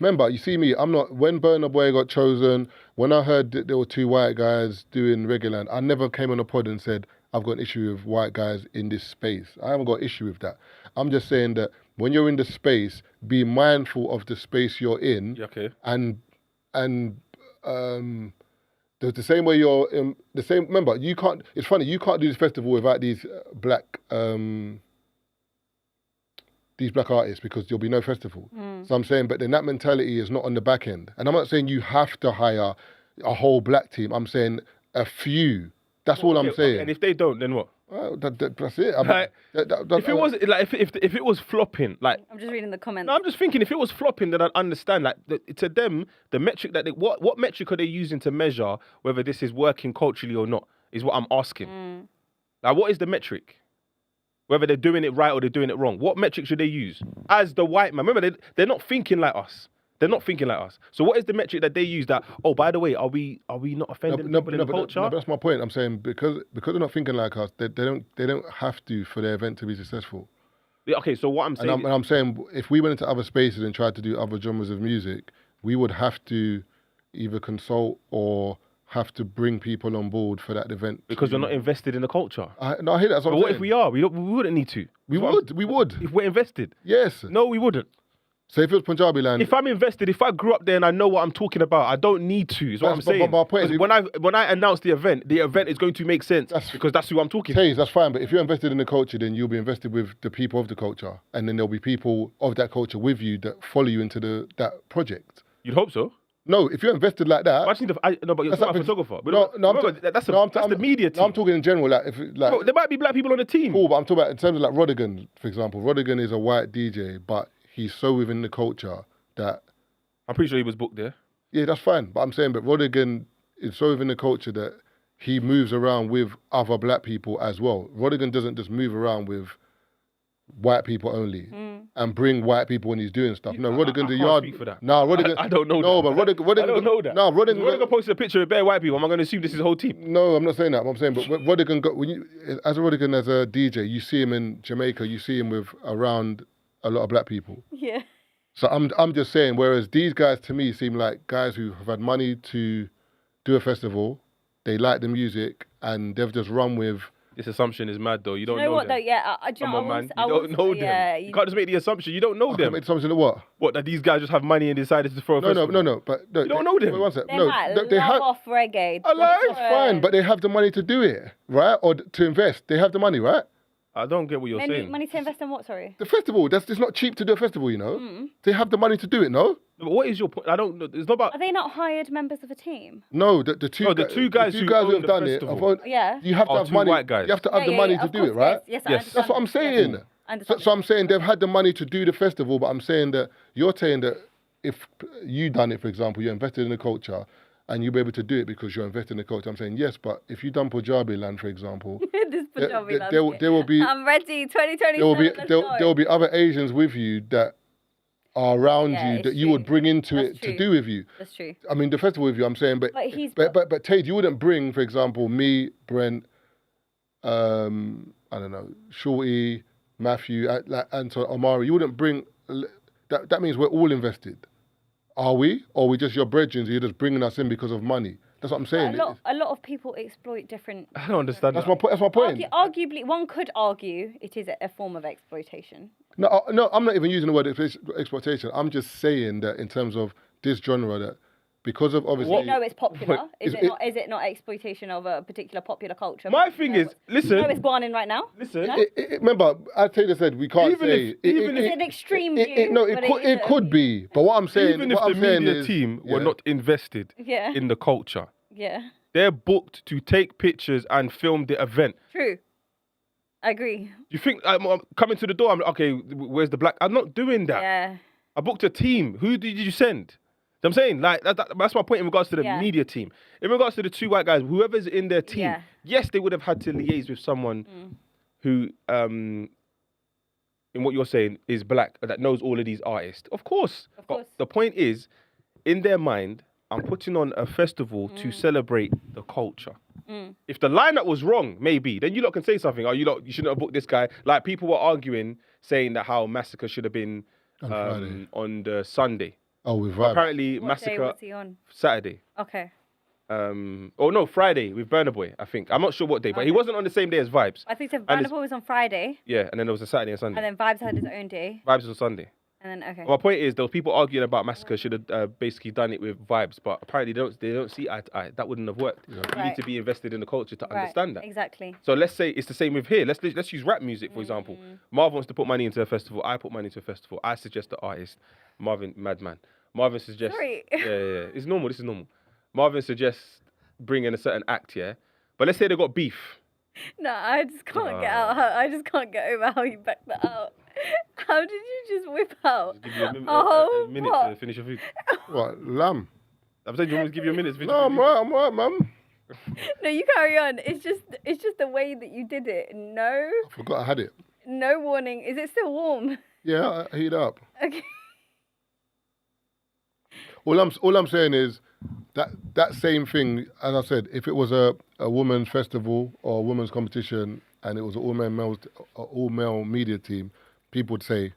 remember, you see me. I'm not. When Burna Boy got chosen, when I heard that there were two white guys doing Reggae Land, I never came on a pod and said, I've got an issue with white guys in this space. I haven't got an issue with that. I'm just saying that when you're in the space, be mindful of the space you're in. Okay. And the same way you're in the same. Remember, you can't. It's funny. You can't do this festival without these black artists because there'll be no festival. So I'm saying, but then that mentality is not on the back end. And I'm not saying you have to hire a whole black team. I'm saying a few. That's all I'm saying. And if they don't, then what? Well, that's it. If it was like if it was flopping, like I'm just reading the comments. No, I'm just thinking if it was flopping, then I'd understand. Like to them, the metric that what metric are they using to measure whether this is working culturally or not? Is what I'm asking. Like, what is the metric? Whether they're doing it right or they're doing it wrong. What metric should they use? As the white man, remember they're not thinking like us. They're not thinking like us. So what is the metric that they use that, oh, by the way, are we not offending people in the culture? No, that's my point. I'm saying because they're not thinking like us, they don't have to for their event to be successful. Yeah, okay, so what I'm saying... And I'm saying if we went into other spaces and tried to do other genres of music, we would have to either consult or have to bring people on board for that event. Because we're not invested in the culture. I hear that. But what if we are? We wouldn't need to. We would. If we're invested. Yes. No, we wouldn't. So if it was Punjabi land... If I'm invested, if I grew up there and I know what I'm talking about, I don't need to, is what I'm saying. But my point is... When I announce the event is going to make sense because that's who I'm talking to. That's fine, but if you're invested in the culture, then you'll be invested with the people of the culture. And then there'll be people of that culture with you that follow you into that project. You'd hope so. No, if you're invested like that... But you're not a photographer. That's the media team. No, I'm talking in general. There might be black people on the team. Cool, but I'm talking about in terms of like Rodigan, for example. Rodigan is a white DJ, but he's so within the culture that... I'm pretty sure he was booked there. Yeah, that's fine. But I'm saying, but Rodigan is so within the culture that he moves around with other black people as well. Rodigan doesn't just move around with white people only and bring white people when he's doing stuff. No, Rodigan's a I can't yard. speak for that. No, Rodigan. I don't know No, that. but Rodigan. I don't know that. No, Rodigan posted a picture of bare white people. Am I going to assume this is his whole team? No, I'm not saying that. I'm saying, but Rodigan got as a Rodigan as a DJ, you see him in Jamaica. You see him with around a lot of black people. Yeah. So I'm just saying. Whereas these guys to me seem like guys who have had money to do a festival. They like the music and they've just run with. This assumption is mad, though. You don't You know what, them. though? Yeah, Come on, man. You don't know them. Yeah, you can't just make the assumption. You don't know I them. make assumption of what? What, that these guys just have money and decided to throw a festival? No. But no, You don't know them. Wait, one sec. They No, might they love have. off reggae. It's fine, but they have the money to do it, right? Or to invest. They have the money, right? I don't get what you're saying. Money to invest in what, sorry? The festival, it's not cheap to do a festival, you know? They have the money to do it, no? But what is your point? I don't know. It's not about... Are they not hired members of a team? No, the two guys who own have the done festival. it, Yeah. you have to Are have two money. white guys. You have to have the money to of do course, it, right? Yes, I Yes. understand. That's what I'm saying. Yes. I So understand. I'm saying they've had the money to do the festival, but I'm saying that you're saying that if you done it, for example, you're invested in the culture and you'll be able to do it because you're invested in the culture. I'm saying yes, but if you done Punjabi land, for example, This Punjabi there will be I'm ready. 2027. there will be other Asians with you that are around Yeah, you it's that you true. would bring into That's it true. to do with you. That's true. I mean, the festival with you, I'm saying, but Tate, you wouldn't bring, for example, me, Brent, I don't know, Shorty, Matthew, Anton, Omari. You wouldn't bring. That means we're all invested. Are we? Or are we just your brethren? You're just bringing us in because of money. That's what I'm saying. A lot of people exploit different. I don't understand That's that. my point. Arguably, one could argue it is a form of exploitation. No, I'm not even using the word exploitation. I'm just saying that in terms of this genre, that because of obviously. You know it's popular. Is Is it not exploitation of a particular popular culture? My thing is, listen. You know it's going on right now. Listen. No? Remember, Taylor said we can't say. It's an extreme view. It could be. But what I'm saying, Even if the media team were not invested in the culture, they're booked to take pictures and film the event. True. I agree. You think I'm coming to the door? I'm like, okay, where's the black? I'm not doing that. Yeah. I booked a team. Who did you send? I'm saying, like, that's my point in regards to the media team. In regards to the two white guys, whoever's in their team, yes, they would have had to liaise with someone who, in what you're saying, is black, that knows all of these artists. Of course. But the point is, in their mind, I'm putting on a festival to celebrate the culture. If the lineup was wrong, maybe, then you lot can say something. You shouldn't have booked this guy. Like, people were arguing, saying that how Massacre should have been on the Sunday. Oh, with Vibes. Apparently, What Massacre. day was he on? Saturday. Okay. Friday with Burna Boy, I think. I'm not sure what day, but he wasn't on the same day as Vibes. I think so. Burna Boy was on Friday. Yeah, and then there was a Saturday and Sunday. And then Vibes had his own day. Vibes was on Sunday. And then, okay. My point is, there was people arguing about Massacre should have basically done it with Vibes, but apparently they don't see eye to eye. That wouldn't have worked. You need to be invested in the culture to understand that. Exactly. So let's say it's the same with here. Let's use rap music, for example. Marv wants to put money into a festival. I put money into a festival. I suggest the artist, Marvin, madman. Marvin suggests... Sorry. Yeah. It's normal. This is normal. Marvin suggests bringing a certain act, yeah? But let's say they got beef. No, I just can't get out. I just can't get over how you backed that out. How did you just whip out Just give you a a minute pot? to finish your food. What, lamb? I'm saying, you want me to give you a minute to finish No, your food? I'm right, man. No, you carry on. It's just the way that you did it. No I forgot I had it. warning. Is it still warm? Yeah, I heat it up. Okay. All I'm saying is that same thing, as I said, if it was a women's festival or a women's competition and it was an all male media team, people would say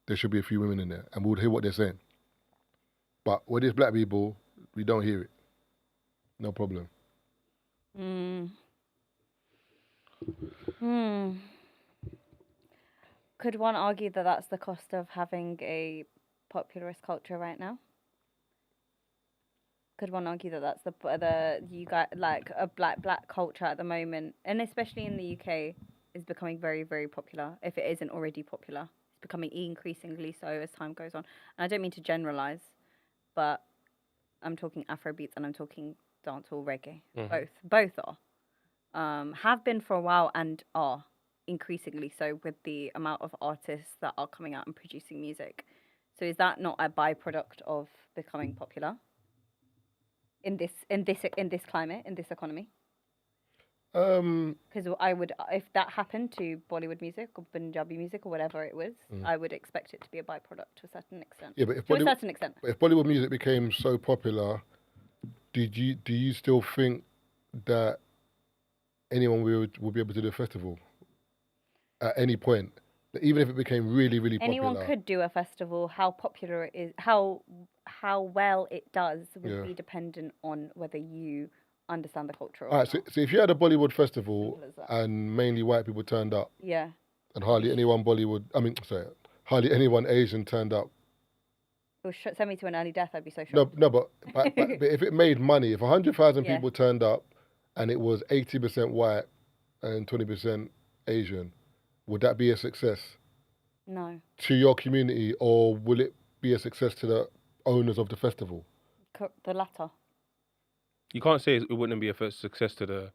there should be a few women in there and we would hear what they're saying. But with these black people, we don't hear it. No problem. Could one argue that that's the cost of having a popularist culture right now? Could one argue that that's you got like a black culture at the moment, and especially in the UK, is becoming very, very popular. If it isn't already popular, it's becoming increasingly so as time goes on. And I don't mean to generalize, but I'm talking Afrobeats and I'm talking dancehall reggae. Both are, have been for a while and are increasingly so with the amount of artists that are coming out and producing music. So is that not a byproduct of becoming popular? In this climate, in this economy? Because I would, if that happened to Bollywood music or Punjabi music or whatever it was, I would expect it to be a byproduct to a certain extent. Yeah, but if to a certain extent. But if Bollywood music became so popular, do you still think that anyone would be able to do a festival at any point? Even if it became really, really popular. Anyone could do a festival. How popular it is, how well it does would be dependent on whether you understand the culture or not. So if you had a Bollywood festival and mainly white people turned up, and hardly anyone Asian turned up, it would send me to an early death. I'd be so shocked. No, but if it made money, if 100,000 people turned up and it was 80% white and 20% Asian, would that be a success? No. To your community, or will it be a success to the owners of the festival? The latter. You can't say it wouldn't be a first success to the.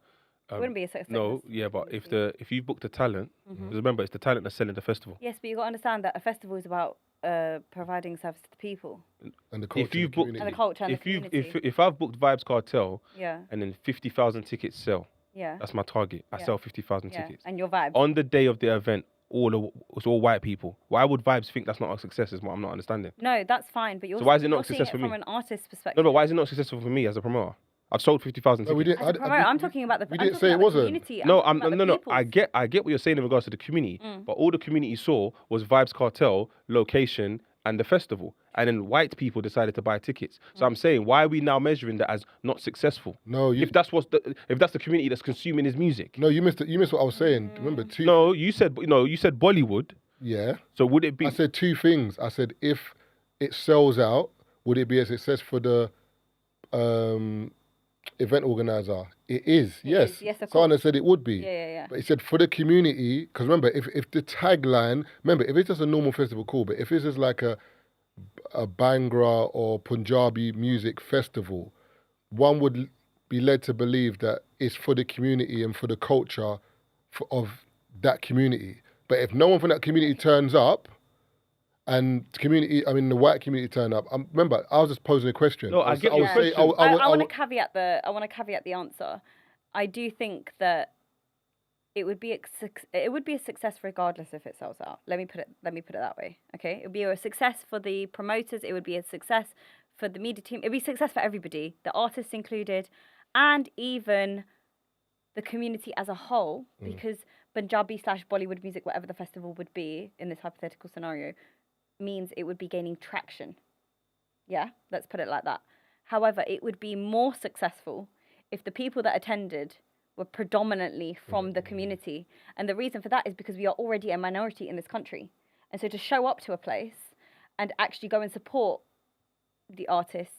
It wouldn't be a success. No, yeah, but if you book the talent, because remember it's the talent that's selling the festival. Yes, but you got to understand that a festival is about providing service to the people. And the culture. And the culture and the community. If I've booked Vibes Cartel, yeah, and then 50,000 tickets sell, yeah, that's my target. I sell 50,000 tickets. And your Vibes on the day of the event. It's all white people. Why would Vibes think that's not a success? Is what I'm not understanding. No, that's fine, but why is it not a success for me? From an artist's perspective. No, but why is it not successful for me as a promoter? I've sold 50,000 tickets. No, we didn't. As a promoter, I'm talking about the. We didn't say it wasn't. Community. No, no. I get what you're saying in regards to the community, but all the community saw was Vibes Cartel, location, and the festival, and then white people decided to buy tickets. So I'm saying, why are we now measuring that as not successful? No, if that's the community that's consuming his music. No, you missed it. You missed what I was saying. Remember, No, you said Bollywood. Yeah. So would it be? I said two things. I said if it sells out, would it be a success for the event organizer? It is. Yes. Yes, of course. Sana said it would be. Yeah. But he said for the community, because remember, if the tagline, if it's just a normal festival, cool. But if it's just like a Bhangra or Punjabi music festival, one would be led to believe that it's for the community and for the culture of that community. But if no one from that community turns up, and the white community turn up. Remember, I was just posing a question. No, I get your question. I want to caveat the answer. I do think that it would be a success regardless if it sells out. Let me put it that way. Okay, it would be a success for the promoters. It would be a success for the media team. It would be a success for everybody, the artists included, and even the community as a whole, because Punjabi / Bollywood music, whatever the festival would be in this hypothetical scenario, means it would be gaining traction. Yeah, let's put it like that. However, it would be more successful if the people that attended were predominantly from the community. And the reason for that is because we are already a minority in this country. And so to show up to a place and actually go and support the artists,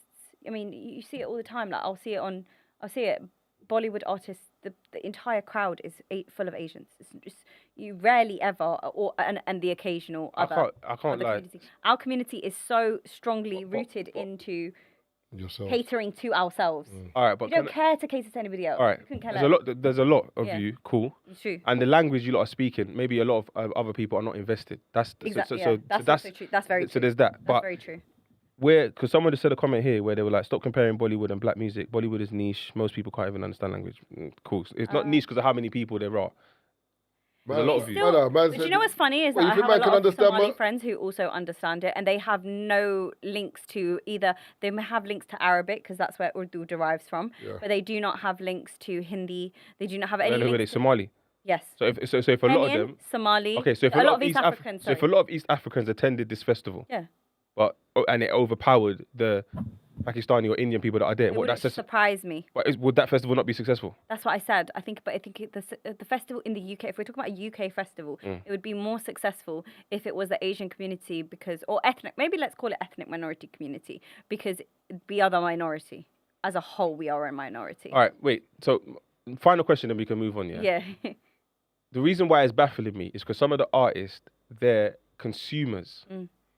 I mean, you see it all the time. Like I'll see it, Bollywood artists, the entire crowd is full of Asians. It's just, you rarely ever, and the occasional other. I can't lie. Community. Our community is so strongly rooted into yourself. catering to ourselves. All right, but you don't care to cater to anybody else. All right, there's a lot of you, cool. It's true. And the language you lot are speaking, maybe a lot of other people are not invested. That's exactly. That's true. That's very true. So there's that. That's very true. Because someone just said a comment here where they were like, stop comparing Bollywood and black music. Bollywood is niche. Most people can't even understand language. Cool. It's not niche because of how many people there are. There's a lot of you. But you know what's funny is that I have a lot of Somali friends who also understand it, and they have no links to either. They may have links to Arabic because that's where Urdu derives from, but they do not have links to Hindi. They do not have any links to Somali. Yes. So if a lot of them, Somali. Okay, so if a lot of East Africans, so if a lot of East Africans attended this festival, and it overpowered the Pakistani or Indian people that are there, It would surprise me. Would that festival not be successful? That's what I said. I think the festival in the UK, if we're talking about a UK festival, it would be more successful if it was the Asian community or ethnic. Maybe let's call it ethnic minority community because we are the minority. As a whole, we are a minority. All right, wait. So, final question, then we can move on. Yeah. The reason why it's baffling me is because some of the artists, their consumers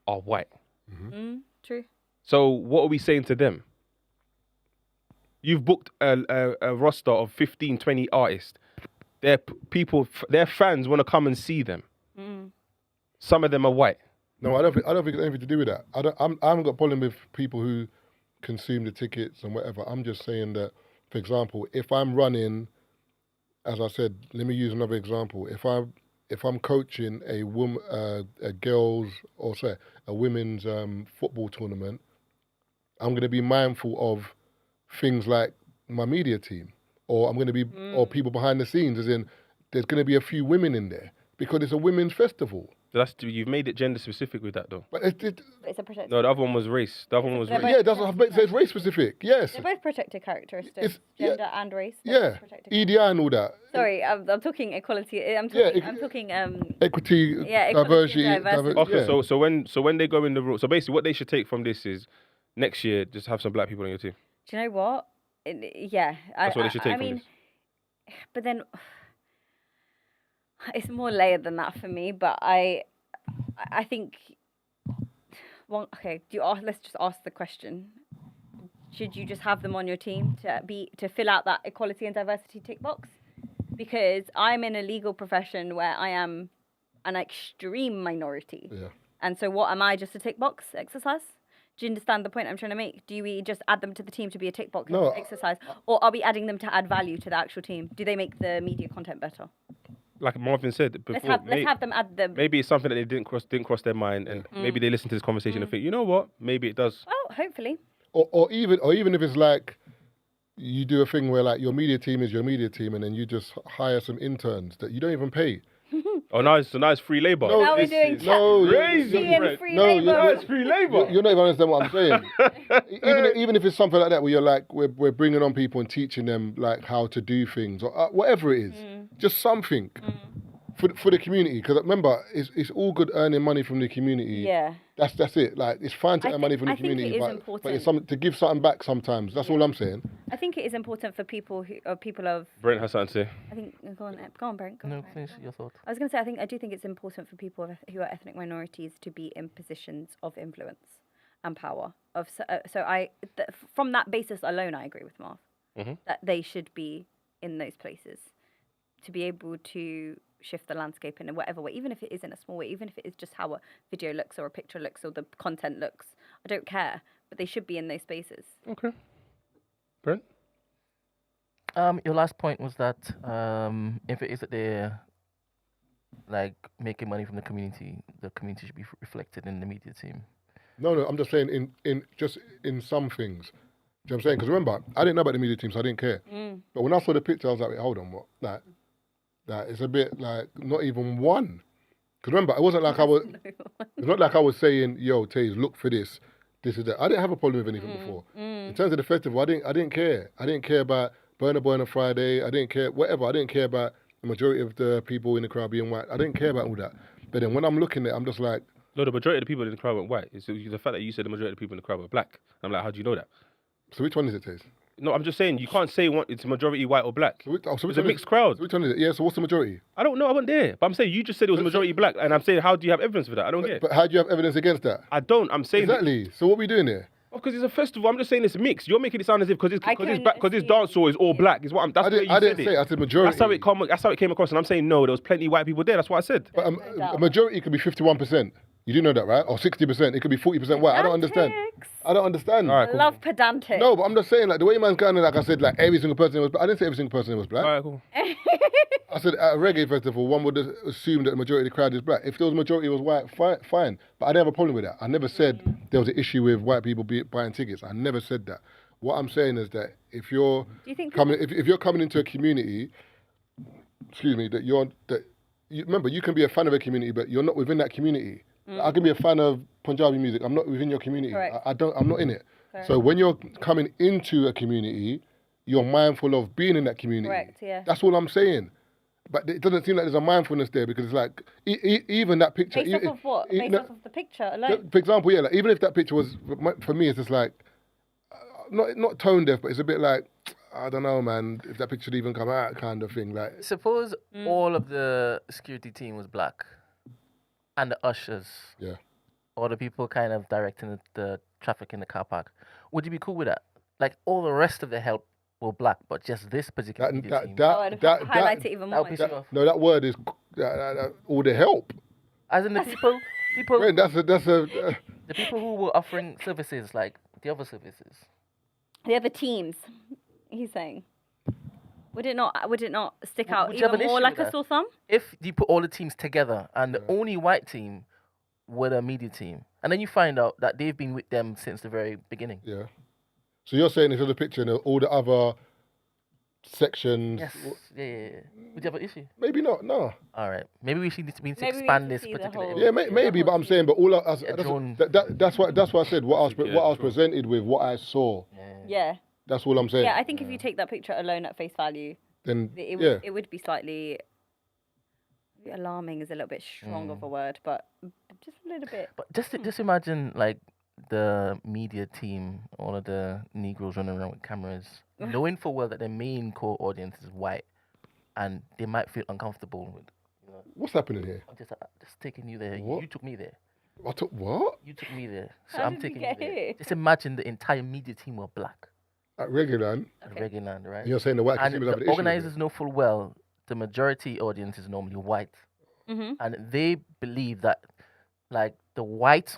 are white. True. So what are we saying to them? You've booked a roster of 15, 20 artists. Their fans want to come and see them. Some of them are white. No, I don't think it's anything to do with that. I haven't got a problem with people who consume the tickets and whatever. I'm just saying that, for example, if I'm running as I said, let me use another example. If I'm coaching a girls or say a women's football tournament, I'm going to be mindful of things like my media team, or I'm going to be or people behind the scenes, as in there's going to be a few women in there because it's a women's festival. You've made it gender specific with that though. But It's a protected. No, the other one was race. The other one was race. Yeah, that's what it says, race specific. Yes. They're both protected characteristics, gender and race. Yeah, EDI and all that. Sorry, I'm talking equality. I'm talking equity, yeah, diversity. Okay, so when they go in the rule, so basically what they should take from this is next year just have some black people on your team. Do you know what? That's what they should take from this. But then it's more layered than that for me. But I think. Well, okay. Let's just ask the question. Should you just have them on your team to fill out that equality and diversity tick box? Because I'm in a legal profession where I am an extreme minority. Yeah. And so what am I, just a tick box exercise? Do you understand the point I'm trying to make? Do we just add them to the team to be a tick box exercise? Or are we adding them to add value to the actual team? Do they make the media content better? Like Marvin said before, let's have them add them. Maybe it's something that they didn't cross their mind, and maybe they listen to this conversation and think, you know what, maybe it does. Oh, hopefully. Or even if it's like you do a thing where like your media team is your media team, and then you just hire some interns that you don't even pay. Oh, nice free labor. Now we're doing crazy and free labor. It's free labor. You're not even understanding what I'm saying. even if it's something like that, where you're like, we're bringing on people and teaching them like how to do things or whatever it is, just something for the community. Because remember, it's all good earning money from the community. Yeah. That's it. Like it's fine to earn money from the community, think it is important. but it's something to give something back sometimes. That's all I'm saying. I think it is important for people of. Brent has something to say. I think go on, Brent. No, finish your thought. I was going to say I do think it's important for people who are ethnic minorities to be in positions of influence and power. From that basis alone, I agree with Marv that they should be in those places to be able to shift the landscape in whatever way, even if it is in a small way, even if it is just how a video looks or a picture looks or the content looks. I don't care, but they should be in those spaces. Okay. Brent? Your last point was that if it is that they're like making money from the community should be reflected in the media team. No, I'm just saying in some things. Do you know what I'm saying? Because remember, I didn't know about the media team, so I didn't care. But when I saw the picture, I was like, wait, hold on, what? That it's a bit like not even one. Because remember, it wasn't like it's not like I was saying, yo, Taze, look for this is that. I didn't have a problem with anything before. In terms of the festival, I didn't care. I didn't care about Burna Boy on a Friday. I didn't care, whatever. I didn't care about the majority of the people in the crowd being white. I didn't care about all that. But then when I'm looking at it, I'm just like... No, the majority of the people in the crowd weren't white. It's the fact that you said the majority of the people in the crowd were black. I'm like, how do you know that? So which one is it, Taze? No, I'm just saying, you can't say it's a majority white or black. So it's a mixed crowd. So which one is it? Yeah, so what's the majority? I don't know, I wasn't there. But I'm saying, you just said it was a majority black, and I'm saying, how do you have evidence for that? I don't get it. But how do you have evidence against that? I don't, I'm saying... Exactly. So what are we doing here? Because it's a festival, I'm just saying it's mixed. You're making it sound as if because this dance hall is all black. Is what I'm. That's I didn't say it. I said majority. That's how it came across, and I'm saying no. There was plenty of white people there. That's what I said. But a majority could be 51%. You do know that, right? Or 60%. It could be 40% white. I don't understand. All right, cool. Love pedantic. No, but I'm just saying, like the way man's going, like I said, like every single person was black. I didn't say every single person was black. All right, cool. I said at a reggae festival, one would assume that the majority of the crowd is black. If there was a majority was white, fine. But I didn't have a problem with that. I never said there was an issue with white people buying tickets. I never said that. What I'm saying is that if you're coming into a community, remember you can be a fan of a community, but you're not within that community. I can be a fan of Punjabi music. I'm not within your community. I'm not in it. Correct. So when you're coming into a community, you're mindful of being in that community. Correct, yeah. That's all I'm saying. But it doesn't seem like there's a mindfulness there because it's like, even that picture... Based off of what? Based off of the picture alone? For example, yeah, like, even if that picture was... For me, it's just like... Not tone deaf, but it's a bit like... I don't know, man, if that picture would even come out kind of thing. Like, suppose all of the security team was black and the ushers... Yeah. Or the people kind of directing the traffic in the car park. Would you be cool with that? Like, all the rest of the help were black, but just this particular team. Highlight it even more. That word is all the help. As in the people. Wait, the people who were offering services, like the other services. The other teams, he's saying. Would it not stick out Would you have even an more issue like with a that? sore thumb? If you put all the teams together and the only white team were a media team, and then you find out that they've been with them since the very beginning. Yeah. So you're saying it's in the picture and all the other sections. Yes. Yeah. Would you have an issue? Maybe not. No. All right. Maybe we need to Maybe we need expand to this see the particular. whole- Yeah, maybe, but I'm saying, but all that's what I said. What I was presented with, what I saw. Yeah. That's all I'm saying. Yeah, I think if you take that picture alone at face value, Then it would be slightly alarming is a little bit strong of a word, but just a little bit. But just imagine like the media team, all of the Negroes running around with cameras, knowing full well that their main core audience is white, and they might feel uncomfortable with. What's happening here? I'm just taking you there. What? You took me there. I took what? You took me there. So How I'm did we taking get you there. here? Just imagine the entire media team were black. At Reggae Land. At Reggae Land, right? And you're saying the white And consumers have the an issue with organizers know full well the majority audience is normally white, Mm-hmm. and they believe that like the white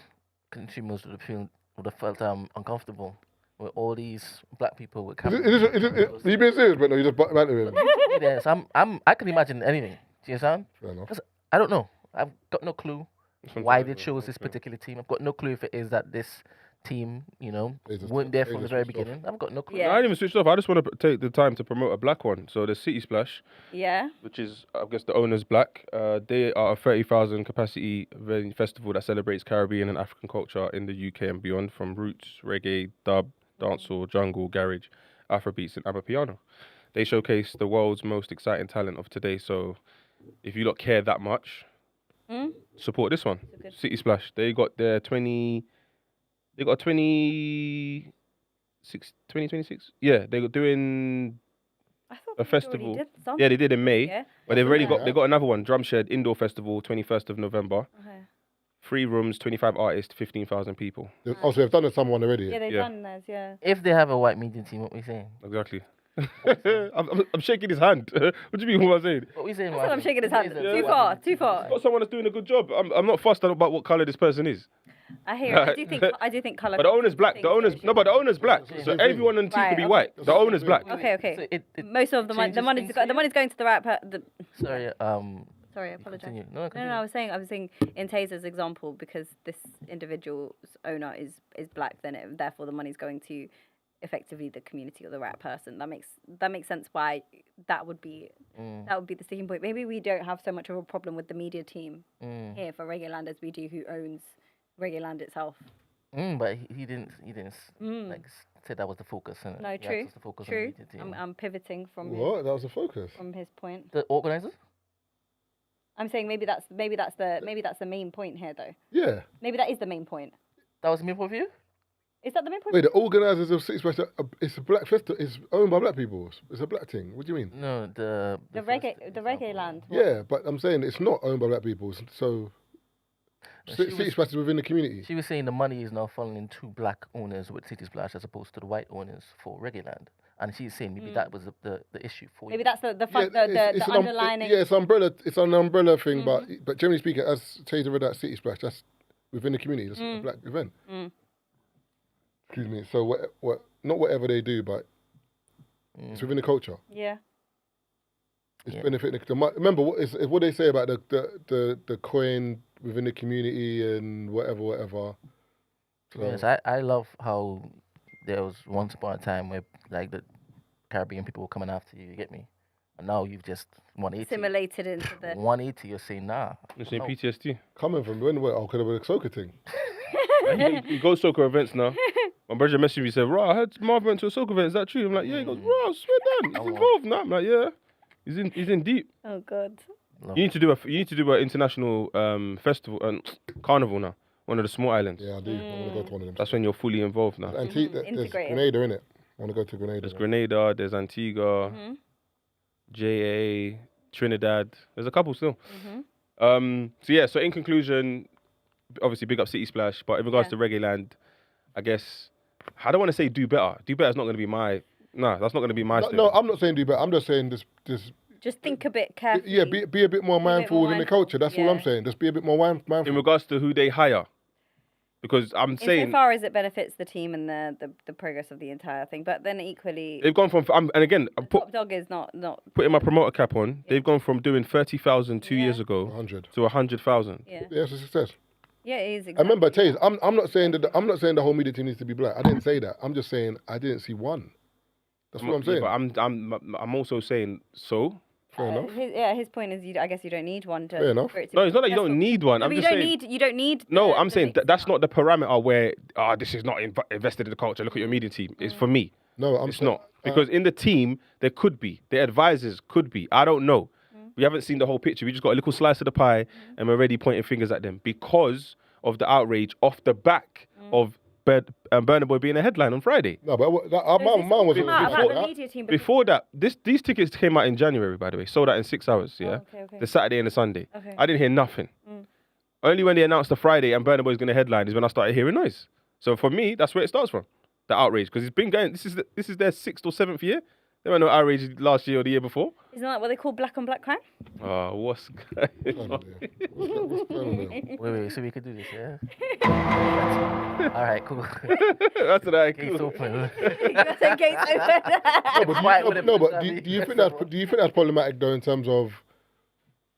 consumers would have felt uncomfortable with all these black people with cameras. Are you being serious, but no, you just bantering. Yes, I can imagine anything. Do you understand? Fair enough. I don't know. I've got no clue why they chose this particular team. I've got no clue if it is that this team, weren't there from the very beginning. I've got no clue. Yeah. No, I didn't even switch off. I just want to take the time to promote a black one. So the City Splash, Yeah. which is, I guess, the owner's black. They are a 30,000 capacity venue festival that celebrates Caribbean and African culture in the UK and beyond, from roots, reggae, dub, dancehall, jungle, garage, Afrobeats, and Amapiano. They showcase the world's most exciting talent of today. So if you lot care that much, support this one. City Splash. They got their 2026. Yeah, they were doing I thought a they already festival. did something. Yeah, they did in May. Yeah. But they've already Yeah. got another one, Drumshed Indoor Festival, 21st of November. Okay. 3 rooms, 25 artists, 15,000 people. Oh, so they've done someone already. Yeah, they've Yeah. done theirs. Yeah. If they have a white media team, what we saying? Exactly. I'm shaking his hand. What do you mean? What am I saying? What we saying? That's what I'm shaking his hand. Yeah. Too far. Too far. Got someone that's doing a good job. I'm not fussed about what color this person is. I hear it. I do think color. But the owner's black. The owner's black. So everyone on the team Right, could be okay. white. The owner's black. Okay. So it Most of the money, changes things for the you? money's going to the right. Sorry. Sorry, I apologize. Continue. No, No, continue. I was saying in Tazer's example, because this individual's owner is black, then therefore the money's going to effectively the community or the right person. That makes sense why that would be the sticking point. Maybe we don't have so much of a problem with the media team here for Reggae Land as we do who owns Reggae Land itself. But he didn't like say that was the focus. No, He true. asked us to focus on the True. media team. I'm pivoting from What? That was the focus. his point. The organizers? I'm saying maybe that's the main point here though. Yeah. Maybe that is the main point. That was me point of view? Is that the main point? Wait, the organisers of City Splash, it's a black festival. It's owned by black people. It's a black thing. What do you mean? No, the Reggae Land. Yeah, but I'm saying it's not owned by black people. So City Splash is within the community. She was saying the money is now funneling to black owners with City Splash as opposed to the white owners for Reggae Land. And she's saying maybe that was the issue for Maybe you. that's the it's an underlining. it's umbrella. It's an umbrella thing, but generally speaking, as Tazer read that City Splash, that's within the community. That's a black event. Excuse me. So what? Not whatever they do, but it's within the culture. Yeah. It's benefiting. Remember what they say about the coin within the community and whatever. So, Yes, I love how there was once upon a time where like the Caribbean people were coming after you get me? And now you've just 180. Assimilated into the. 180, you're saying, nah. You're saying no. PTSD. coming from when? Oh, could have been a soccer thing. He goes soccer events now. My brother messaged me and said, "Raw, I heard Marvin went to a soccer event. Is that true?" I'm like, "Yeah." He goes, "Raw, swear down. He's involved now." I'm like, "Yeah." He's in deep. Oh God. Love You need to do an international festival and carnival now. One of the small islands. Yeah, I do. I want to go to one of them. That's when you're fully involved now. There's Integrated. Grenada in it. I want to go to Grenada. There's Grenada, there's Antigua, JA, Trinidad. There's a couple still. So in conclusion, obviously big up City Splash, but in regards to Reggae Land, I guess I don't want to say do better. Do better is not going to be my. Nah, that's not going to be my. No, I'm not saying do better. I'm just saying this. Just think a bit carefully. Yeah, be a bit more mindful within the culture. That's all I'm saying. Just be a bit more mindful. In regards to who they hire. Because I'm saying, insofar as it benefits the team and the progress of the entire thing, but then equally, they've gone from and again, top dog is not putting my promoter cap on. They've gone from doing 30,000 2 years ago 100 to 100,000. Yeah, it's a success. Yeah, it is. Exactly. I remember, Taze, I'm not saying the whole media team needs to be black. I didn't say that. I'm just saying I didn't see one. That's what I'm saying. But I'm also saying so. Fair enough. His point is, I guess you don't need one to. Fair enough. No, it's not that you don't need one. No, I'm but just saying. you don't need. No, I'm saying that's not the parameter where this is not invested in the culture. Look at your media team. It's for me. No, it's not because in the team there could be the advisors could be. I don't know. We haven't seen the whole picture. We just got a little slice of the pie, and we're already pointing fingers at them because of the outrage off the back of Burna Boy being a headline on Friday. No, but mine was before that. These tickets came out in January, by the way. Sold out in 6 hours. Yeah, okay. The Saturday and the Sunday. Okay. I didn't hear nothing. Only when they announced the Friday and Burna Boy's going to headline is when I started hearing noise. So for me, that's where it starts from. The outrage, because it's been going. This is their 6th or 7th year. There were no outrage last year or the year before. Isn't that what they call black on black crime? Oh, what's going on? Wait, so we could do this, yeah? All right, cool. That's what I Gates open. But do you think that's problematic though in terms of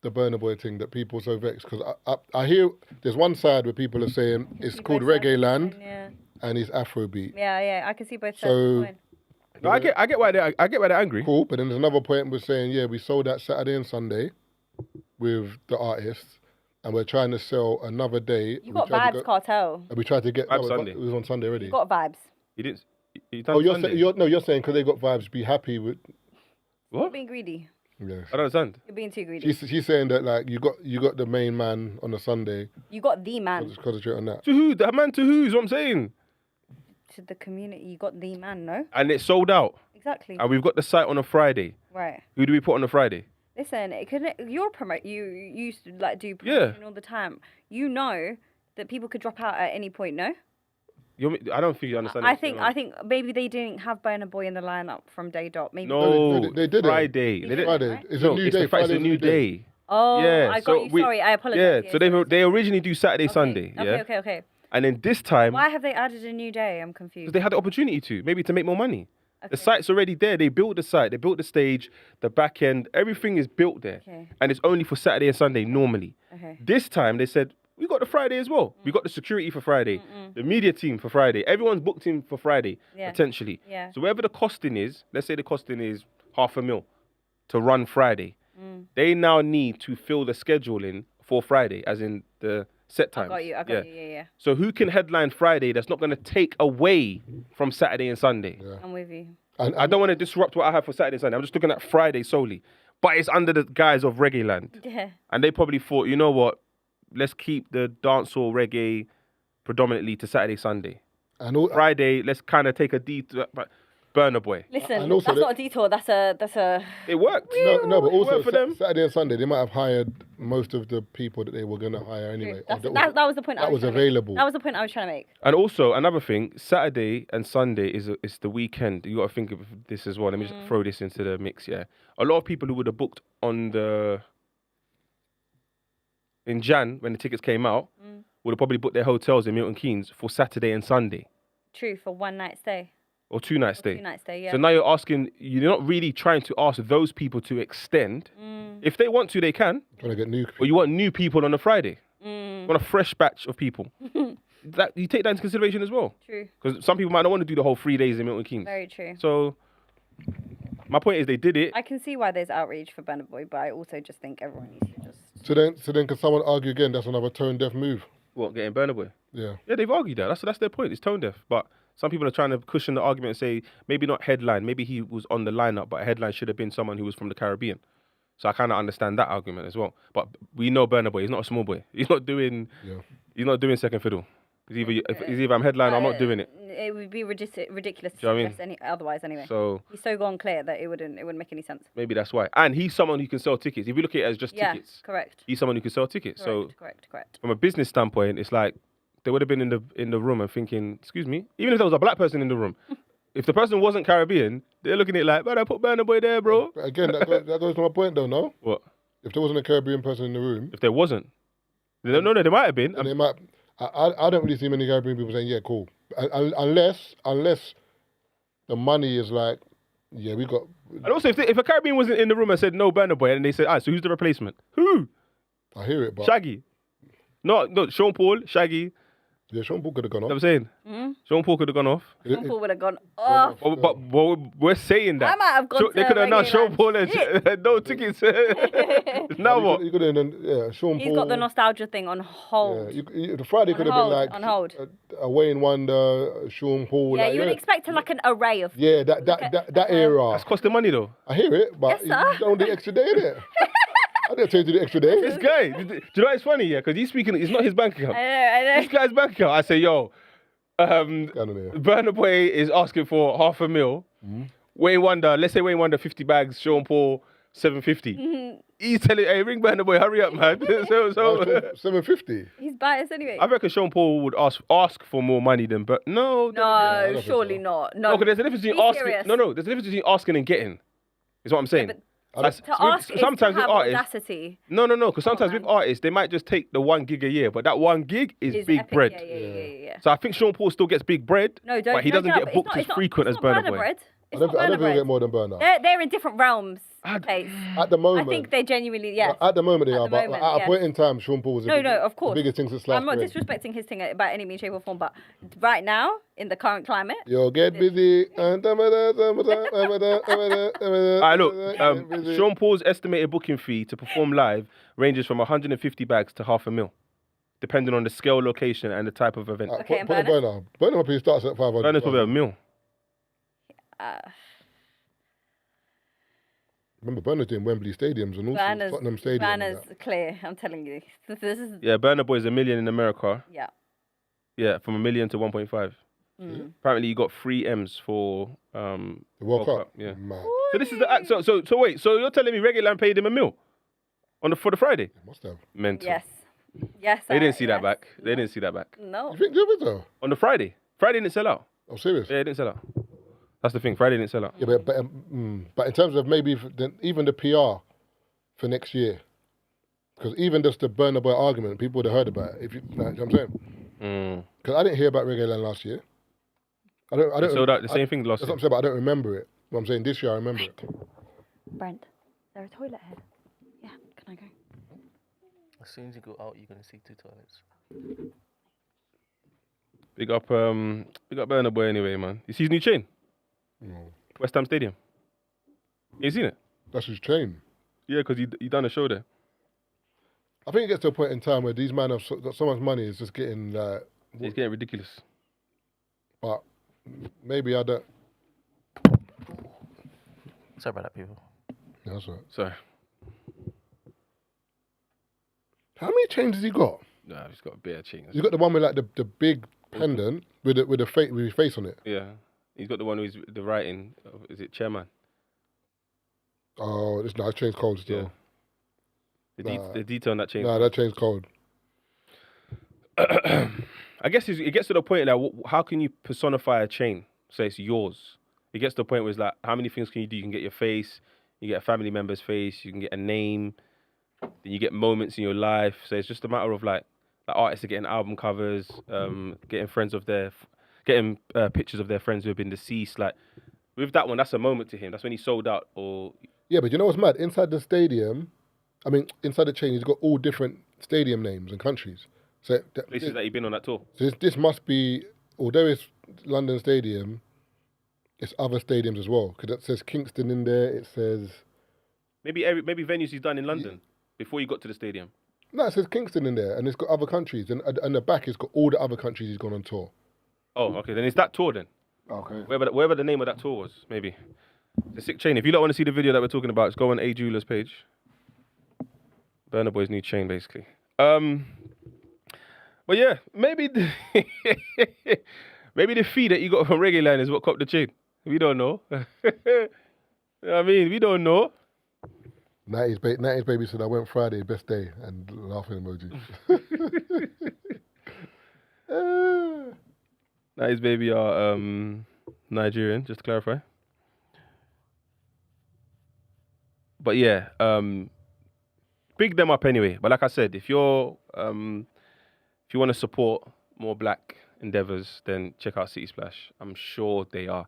the Burna Boy thing that people are so vexed? Because I hear there's one side where people are saying it's called Reggae Land and it's Afrobeat. Yeah, I can see both sides. No, I get why they're angry. Cool, but then there's another point we're saying, we sold that Saturday and Sunday with the artists, and we're trying to sell another day. You got Vibes Cartel. And we tried to get Sunday. It was on Sunday already. You got Vibes. You didn't. You're saying because they got Vibes, be happy with. What? You're being greedy. Yes. I don't understand. You're being too greedy. She's saying that like you got the main man on a Sunday. You got the man. Just concentrate on that. To who? The man to who is what I'm saying. To the community, you got the man, no? And it's sold out. Exactly. And we've got the site on a Friday. Right. Who do we put on a Friday? Listen, you're you used to like do promotion all the time. You know that people could drop out at any point, no? I don't think you understand. I think maybe they didn't have Burna Boy in the lineup from day dot. Maybe they did Friday. They did Friday. Right? It's a new day. It's a new day. Oh, yeah, I got you. Sorry, I apologize. Yeah, so they originally do Saturday, Sunday. Yeah. Okay. And then this time, why have they added a new day? I'm confused. Because they had the opportunity to, maybe to make more money. Okay. The site's already there. They built the site. They built the stage, the back end. Everything is built there. Okay. And it's only for Saturday and Sunday normally. Okay. This time they said, we got the Friday as well. We got the security for Friday, the media team for Friday. Everyone's booked in for Friday, potentially. Yeah. So whatever the costing is, let's say the costing is $500,000 to run Friday. They now need to fill the schedule in for Friday, as in the set times. I got you, yeah. So who can headline Friday that's not going to take away from Saturday and Sunday? Yeah. I'm with you. And I don't want to disrupt what I have for Saturday and Sunday. I'm just looking at Friday solely. But it's under the guise of Reggae Land. Yeah. And they probably thought, you know what? Let's keep the dancehall reggae predominantly to Saturday, Sunday. Friday, let's kind of take a detour. Burna Boy. Listen, that's not a detour. That's a. It worked. No, but also for them. Saturday and Sunday, they might have hired most of the people that they were going to hire anyway. That was the point. That was available. That was the point I was trying to make. And also another thing, Saturday and Sunday is the weekend. You got to think of this as well. Let me just throw this into the mix. Yeah, a lot of people who would have booked in Jan when the tickets came out would have probably booked their hotels in Milton Keynes for Saturday and Sunday. True, for one night stay. Or 2 night stay. 2 night stay, yeah. So now you're not really trying to ask those people to extend. If they want to, they can. Trying to get new people. Or you want new people on a Friday. You want a fresh batch of people. You take that into consideration as well. True. Because some people might not want to do the whole 3 days in Milton Keynes. Very true. So my point is they did it. I can see why there's outrage for Burna Boy, but I also just think everyone needs to just... So then can someone argue again that's another tone-deaf move? What, getting Burna Boy? Yeah. Yeah, they've argued that. That's their point. It's tone deaf. But some people are trying to cushion the argument and say maybe not headline. Maybe he was on the lineup, but a headline should have been someone who was from the Caribbean. So I kind of understand that argument as well. But we know Burna Boy. He's not a small boy. He's not doing. Yeah. He's not doing second fiddle. It's either I'm headline or I'm not doing it. It would be ridiculous to suggest otherwise anyway. So he's so gone clear that it wouldn't make any sense. Maybe that's why. And he's someone who can sell tickets. If you look at it as just tickets, correct. He's someone who can sell tickets. Correct. From a business standpoint, it's like they would have been in the room and thinking, excuse me, even if there was a black person in the room, if the person wasn't Caribbean, they're looking at it like, but I put Burna Boy there, bro. But again, that goes to my point though, no? What? If there wasn't a Caribbean person in the room. If there wasn't. No, there might have been. And they might. I don't really see many Caribbean people saying, yeah, cool. Unless the money is like, yeah, we got. And also, if a Caribbean wasn't in the room and said no Burna Boy, and they said, so who's the replacement? Who? I hear it, but Shaggy. No, Sean Paul, Shaggy. yeah, Sean Paul could have gone You know off. what I'm saying? Sean Paul could have gone off. Sean Paul would have gone off. But we're saying that. I might have gone They to could have announced Sean Reggae Paul Land. and no tickets. Now what? You could have done, yeah, Sean He's Paul. got the nostalgia thing on hold. Yeah, the Friday could have been like on hold. a Wayne Wonder, Sean Paul. Yeah, like, you would expect like an array of. Yeah, that era. That's costing money though. I hear it, but Yes, sir. you don't do the extra day, innit? I didn't tell you to do the extra day. This guy, do you know what's funny? Yeah, because he's speaking. It's not his bank account. I know. This guy's bank account. I say, yo, Burna Boy is asking for $500,000. Wayne Wonder, let's say Wayne Wonder 50 bags. Sean Paul 750. He's telling, hey, ring Burna Boy, hurry up, man. so 750. He's biased anyway. I reckon Sean Paul would ask for more money than, but no, No, surely not. No, because there's a difference between Be asking. serious. No, there's a difference between asking and getting. Is what I'm saying. but That's- to ask is sometimes to have with artists, audacity. no, because sometimes man. with artists they might just take the 1 gig a year, but that 1 gig is Is big epic. bread. Yeah. So I think Sean Paul still gets big bread, No, don't. but he doesn't get booked as frequent as Burna Boy. Bread. I It's don't not think Burna they get Bread. more than Burna. They're in different realms. Pace. At the moment. I think they genuinely, yes. At the moment they At are, the but moment, at a yes. point in time, Sean Paul was No, of course. the biggest thing since last I'm not year. disrespecting his thing by any means, shape, or form, but right now, in the current climate, Yo, get busy. Alright, look, Sean Paul's estimated booking fee to perform live ranges from 150 bags to $500,000, depending on the scale, location, and the type of event. Okay, and Burna. Burna probably starts at 500. Burna's probably $1 million. Remember, Burna's doing Wembley stadiums and also Tottenham Stadium. and Burna's that. clear, I'm telling you. This is, Yeah, Burna Boy is $1 million in America. yeah. Yeah, from $1 million to 1.5. Apparently, you got 3 M's for The World Cup. Yeah. Man, So this is the act. So wait. So you're telling me Reggae Land paid him $1 million for the Friday? must have. Mental. Yes. They didn't see yes. that back. They didn't see that back No. You think there is though? on the Friday. Friday didn't sell out. I'm serious. Yeah, it didn't sell out. That's the thing. Friday didn't sell out. Yeah, but in terms of maybe even the PR for next year, because even just the Burna Boy argument, people would have heard about it. If you know what I'm saying, because I didn't hear about Reggae Land last year. I don't. Sold out the same thing last That's what year. I'm saying, but I don't remember it. What I'm saying, this year I remember it. Brent, is there a toilet here? Yeah, can I go? As soon as you go out, you're gonna see 2 toilets. Big up Burna Boy anyway, man. You see his new chain? No. West Ham Stadium. You seen it? That's his chain. Yeah, because he done a show there. I think it gets to a point in time where these men have got so much money, it's just getting like. It's getting ridiculous. But maybe I don't. Sorry about that, people. Yeah, that's right. Sorry. How many chains has he got? Nah, he's got a better chain. He's got the one with like the big pendant with his face on it. Yeah. He's got the one who's the writing. Is it Chairman? Oh, that chain's cold still. Yeah. The detail on that chain. Nah, that chain's cold. I guess it gets to the point like, how can you personify a chain? Say it's yours. It gets to the point where it's like, how many things can you do? You can get your face, you get a family member's face, you can get a name, then you get moments in your life. So it's just a matter of like artists are getting album covers, getting getting pictures of their friends who have been deceased. Like with that one, that's a moment to him. That's when he sold out. Or Yeah, but you know what's mad? Inside the stadium, inside the chain, he's got all different stadium names and countries. So places that he's been on that tour. So this must be, although it's London Stadium, it's other stadiums as well. Because it says Kingston in there. It says maybe venues he's done in London before he got to the stadium. No, it says Kingston in there, and it's got other countries, and the back it's got all the other countries he's gone on tour. Oh, okay. Then it's that tour then. Okay. Wherever the name of that tour was, maybe. It's a sick chain. If you don't want to see the video that we're talking about, just go on A Jeweler's page. Burna Boy's new chain, basically. But yeah, maybe maybe the fee that you got from Reggae Land is what copped the chain. We don't know. I mean, we don't know. 90s baby said I went Friday, best day, and laughing emoji. 90s baby are Nigerian, just to clarify. But yeah, big them up anyway. But like I said, if you're if you want to support more black endeavors, then check out City Splash. I'm sure they're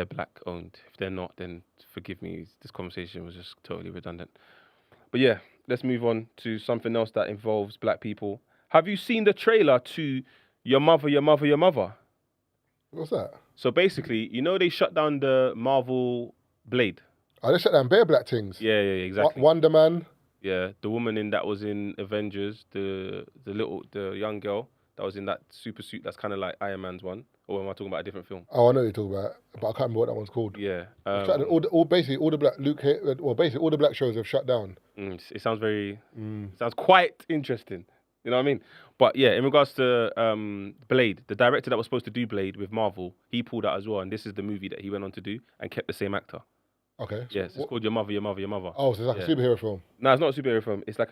black owned. If they're not, then forgive me. This conversation was just totally redundant. But yeah, let's move on to something else that involves black people. Have you seen the trailer to Your Mother, Your Mother, Your Mother? What's that? So basically, you know they shut down the Marvel Blade. Oh, they shut down bare black things. Yeah, exactly. Wonder Man. Yeah, the woman in that was in Avengers, the young girl that was in that super suit that's kind of like Iron Man's one. Or am I talking about a different film? Oh, I know what you're talking about, but I can't remember what that one's called. Yeah. Basically all the black all the black shows have shut down. It sounds sounds quite interesting. You know what I mean? But yeah, in regards to Blade, the director that was supposed to do Blade with Marvel, he pulled out as well, and this is the movie that he went on to do and kept the same actor. Okay. Yes, it's called Your Mother, Your Mother, Your Mother. Oh, so it's like a superhero film. No, it's not a superhero film. It's like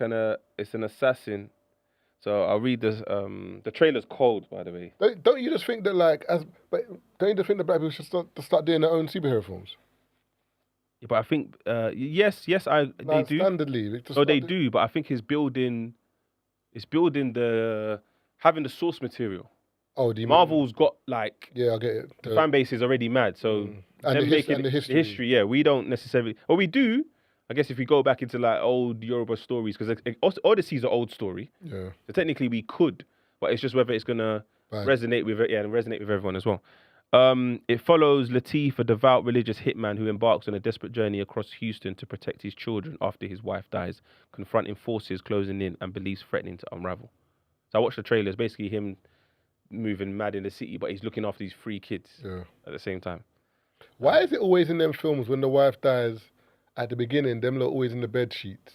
it's an assassin. So I'll read this. The trailer's cold, by the way. Don't you just think that don't you just think that black people should start doing their own superhero films? Yeah, but I think yes, they do. Standardly, They do. But I think it's building having the source material. Oh, do you Marvel's got like yeah, I get it. The fan base is already mad, so and the history. Yeah, we don't necessarily. Well, we do. I guess if we go back into like old Yoruba stories, because Odyssey's an old story. Yeah. So technically we could, but it's just whether it's gonna resonate with and resonate with everyone as well. It follows Latif, a devout religious hitman who embarks on a desperate journey across Houston to protect his children after his wife dies, confronting forces closing in and beliefs threatening to unravel. So I watched the trailer. It's basically him moving mad in the city, but he's looking after these 3 kids at the same time. Why is it always in them films when the wife dies at the beginning, them lot always in the bed sheets?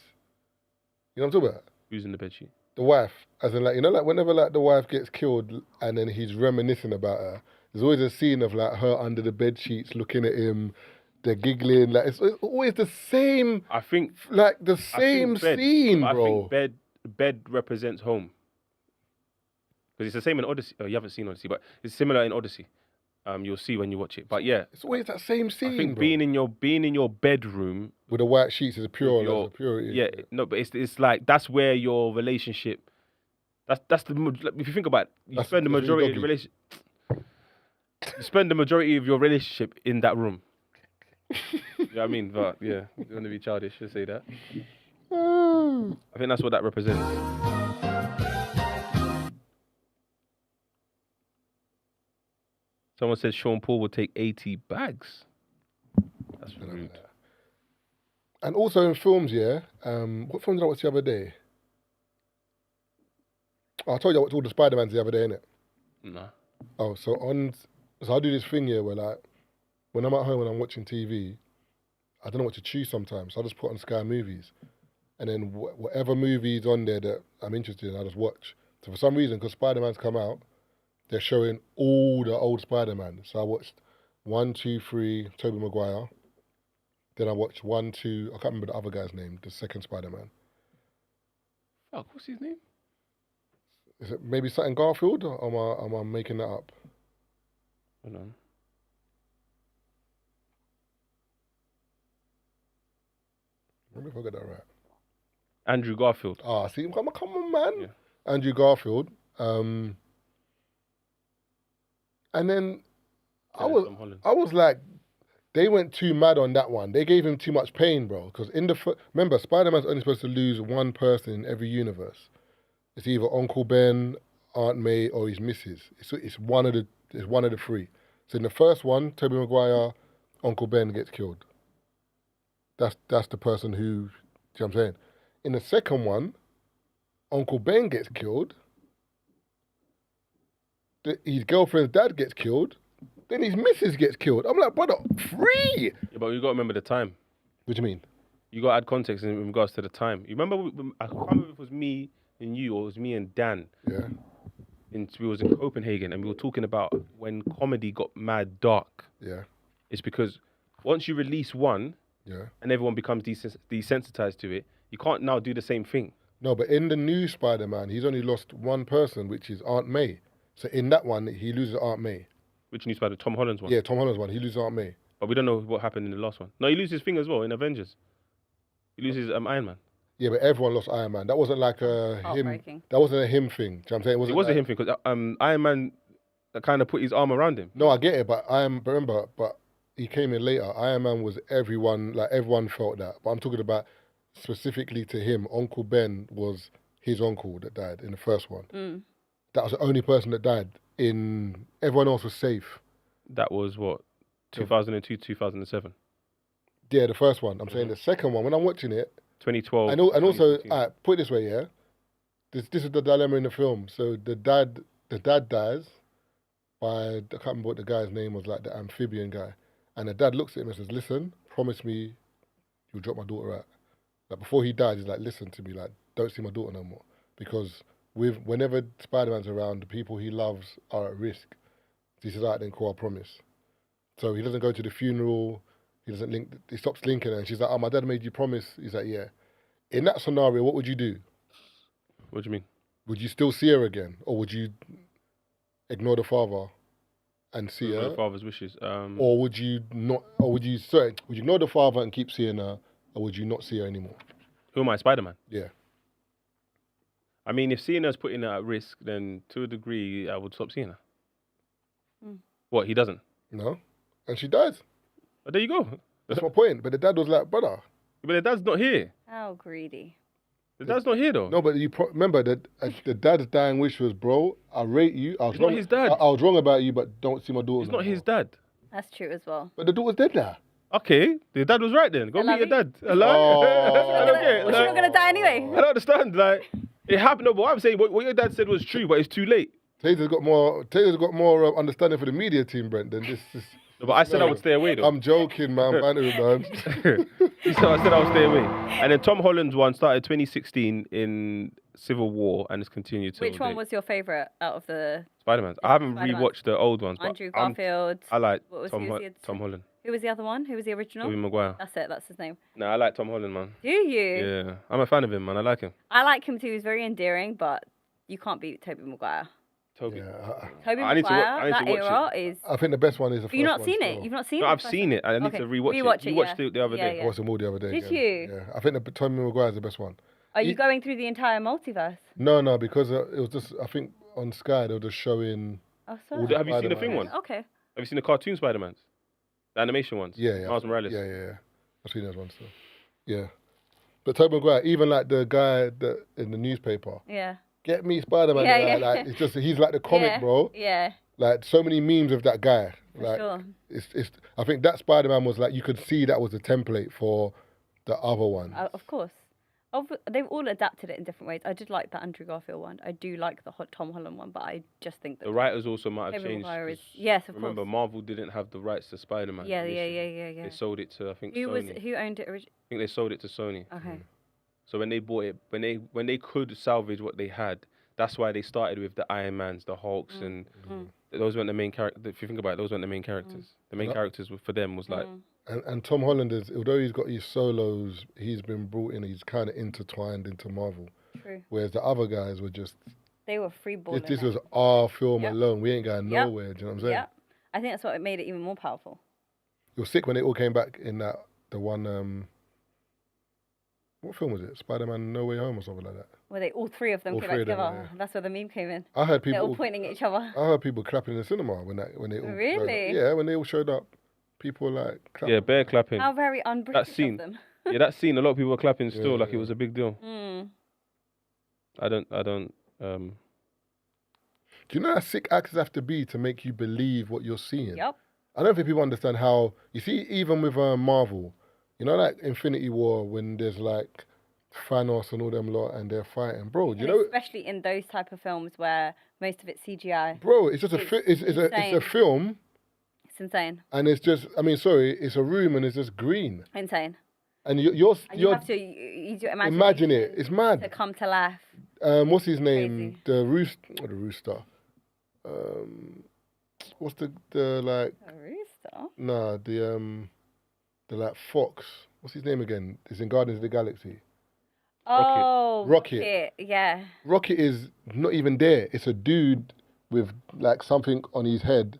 You know what I'm talking about? Who's in the bed sheet? The wife. As in, like, you know, like whenever like the wife gets killed and then he's reminiscing about her, there's always a scene of like her under the bed sheets looking at him, they're giggling. Like it's always the same. I think like the same scene, bro. I think bed represents home. Because it's the same in Odyssey. Oh, you haven't seen Odyssey, but it's similar in Odyssey. You'll see when you watch it. But yeah, it's always that same scene. I think bro. being in your bedroom with the white sheets is purity. Yeah, no, but it's like that's where your relationship. That's the if you think about it, you spend the majority of the relationship. You spend the majority of your relationship in that room. You know what I mean? But yeah, you want to be childish to say that. I think that's what that represents. Someone said Sean Paul would take 80 bags. That's rude. And also in films, yeah. What film did I watch the other day? Oh, I told you I watched all the Spider-Mans the other day, innit? No. Oh, so I do this thing here where like, when I'm at home and I'm watching TV, I don't know what to choose sometimes. So I just put on Sky Movies. And then whatever movie's on there that I'm interested in, I just watch. So for some reason, because Spider-Man's come out, they're showing all the old Spider-Man. So I watched 1, 2, 3, Tobey Maguire. Then I watched 1, 2, I can't remember the other guy's name, the second Spider-Man. Oh, what's his name? Is it maybe something Garfield, or am I making that up? Hold on. Let me forget that right. Andrew Garfield. Ah, see, come on, man. Yeah. Andrew Garfield. And then I was like, they went too mad on that one. They gave him too much pain, bro. Because remember, Spider-Man's only supposed to lose one person in every universe. It's either Uncle Ben, Aunt May, or his missus. It's one of the 3. So in the first one, Tobey Maguire, Uncle Ben gets killed. That's the person who, you know what I'm saying? In the second one, Uncle Ben gets killed. His girlfriend's dad gets killed. Then his missus gets killed. I'm like, brother, 3! Yeah, but you got to remember the time. What do you mean? You got to add context in regards to the time. You remember, I can't remember if it was me and you or it was me and Dan. Yeah. We was in Copenhagen and we were talking about when comedy got mad dark. Yeah. It's because once you release one and everyone becomes desensitized to it, you can't now do the same thing. No, but in the new Spider-Man, he's only lost one person, which is Aunt May. So in that one, he loses Aunt May. Which new Spider? Tom Holland's one? Yeah, Tom Holland's one. He loses Aunt May. But we don't know what happened in the last one. No, he loses his thing as well in Avengers. He loses Iron Man. Yeah, but everyone lost Iron Man. That wasn't like a him. Heartbreaking. That wasn't a him thing. Do you know what I'm saying? It wasn't was a like- him thing because Iron Man kind of put his arm around him. No, I get it, but he came in later. Iron Man was everyone, like everyone felt that. But I'm talking about specifically to him. Uncle Ben was his uncle that died in the first one. That was the only person that died. Everyone else was safe. That was what, 2002, 2007. Yeah, the first one. I'm saying the second one. When I'm watching it, 2012. and also, put it this way, yeah. This is the dilemma in the film. So the dad dies by, I can't remember what the guy's name was, like the amphibian guy. And the dad looks at him and says, "Listen, promise me you'll drop my daughter out." Like before he dies, he's like, "Listen to me, like don't see my daughter no more." Because whenever Spider-Man's around, the people he loves are at risk. He says, "All right, then cool, I promise." So he doesn't go to the funeral. He doesn't link. He stops linking her, and she's like, "Oh, my dad made you promise." He's like, "Yeah." In that scenario, what would you do? What do you mean? Would you still see her again, or would you ignore the father and see her? The father's wishes. Or would you not? Or would you ignore the father and keep seeing her, or would you not see her anymore? Who am I, Spider-Man? Yeah. I mean, if seeing her's putting her at risk, then to a degree, I would stop seeing her. What, he doesn't? No. And she dies. But there you go. That's my point. But the dad was like, "Brother." But the dad's not here. How greedy. The dad's not here, though. No, but you remember that the dad's dying wish was, "Bro, I rate you. I was It's wrong. not his dad. I was wrong about you, but don't see my daughter." It's no not his more." dad. That's true as well. But the daughter's dead now. Okay, the dad was right then. Go meet your dad. Hello? Oh. I don't get it. Was she not gonna die anyway? I don't understand. Like, it happened. No, but what I'm saying, what your dad said was true, but it's too late. Tazer's got more understanding for the media team, Brent, than this. No, but I said I would stay away, though. I'm joking, man. I'm bantering, man. I said I would stay away. And then Tom Holland's one started 2016 in Civil War and has continued to. Which one was your favourite out of the Spider-Man's? I haven't Spider-Man's. rewatched the old ones, but Andrew Garfield? I like What was- Tom who was the- Holland. Who was the other one? Who was the original? Tobey Maguire. That's it. That's his name. No, I like Tom Holland, man. Do you? Yeah, I'm a fan of him, man. I like him. I like him too. He's very endearing, but you can't beat Tobey Maguire. Toby. Yeah, Tobey I need to Maguire, watch that era is. I think the best one is the first Have you not one seen it? still. You've not seen No, it? I've seen it. I need to rewatch Rewatch it. it, You watched yeah. it the other day. Yeah, I watched them all the other day. Did again. you? Yeah. I think the Tobey Maguire is the best one. Are you going through the entire multiverse? No, because it was just, I think on Sky they were just showing. Oh, all sorry. Have you seen the Spider-Man. thing one? Okay. Have you seen the cartoon Spider-Mans? The animation ones? Yeah. Miles Morales. Yeah. I've seen those ones too. Yeah. But Tobey Maguire, even like the guy that in the newspaper, Yeah. get me Spider-Man. Yeah, guy. Like it's just he's like the comic, Yeah. bro. Yeah. Like so many memes of that guy. For Like sure. it's. I think that Spider-Man was like you could see that was a template for the other one. Of course. They've all adapted it in different ways. I did like the Andrew Garfield one. I do like the Tom Holland one, but I just think that The writers also might have Tobey changed. Maguire is 'cause yes, of remember, course. Marvel didn't have the rights to Spider-Man. Yeah. initially. They sold it to, I think, Sony. Who owned it originally? I think they sold it to Sony. Okay. So when they bought it, when they could salvage what they had, that's why they started with the Iron Mans, the Hulks, and those weren't the main characters. If you think about it, those weren't the main characters. The main characters for them was like And Tom Holland is, although he's got his solos, he's been brought in. He's kind of intertwined into Marvel. True. Whereas the other guys were just. They were freeballing. This was our film Yep. alone. We ain't going Yep. nowhere. Do you know what I'm saying? Yeah. I think that's what made it even more powerful. It was sick when they all came back in the one. What film was it? Spider-Man: No Way Home or something like that. Where all three of them All came back three of them, together. yeah. That's where the meme came in. I heard They're people. all pointing at each other. I heard people clapping in the cinema when they all. showed Really? up. Yeah, when they all showed up, people were like clapping. yeah, bear clapping. How very un-British That scene. of them. Yeah, that scene. A lot of people were clapping still, like it Yeah. was a big deal. I don't. Do you know how sick actors have to be to make you believe what you're seeing? Yep. I don't think people understand how. You see, even with Marvel, you know, like Infinity War, when there's like Thanos and all them lot, and they're fighting, bro. You And know, especially in those type of films where most of it's CGI. bro, it's just It's it's a insane. film, It's insane. and it's just. I mean, sorry, it's a room, and it's just green, Insane. and you're And you have to use your imagination imagine it. It's to mad. come to life. What's his name? Crazy. The rooster. What's the like? A rooster? Nah, the like fox. What's his name again? It's in Guardians of the Galaxy. Oh, Rocket. Yeah. Rocket is not even there. It's a dude with like something on his head.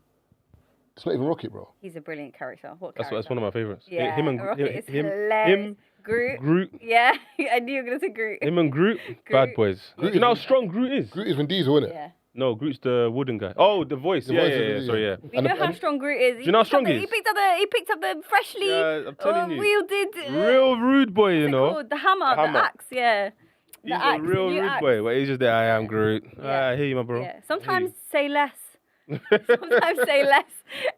It's not even Rocket, bro. He's a brilliant character. What That's character? one of my favorites. Yeah, him and Rocket is him, hilarious. Groot. Groot. Yeah, I knew you were gonna say Groot. Him and Groot, bad boys. Groot Do you know how is- strong Groot is? Groot is Vin Diesel, isn't it? Yeah. No, Groot's the wooden guy. Oh, the voice. The Yeah, voice yeah, of yeah. Vin Sorry, yeah. Diesel. We know how strong Groot is. Do you know how strong he He is? picked up the freshly Yeah, I'm telling you. wielded. Real rude boy, you what's it know. called? The hammer, the hammer. axe. Yeah. He's a real new rude axe. boy, but he's just there. I am Groot. Yeah. I hear you, my bro. Yeah. Sometimes say less. Sometimes say less.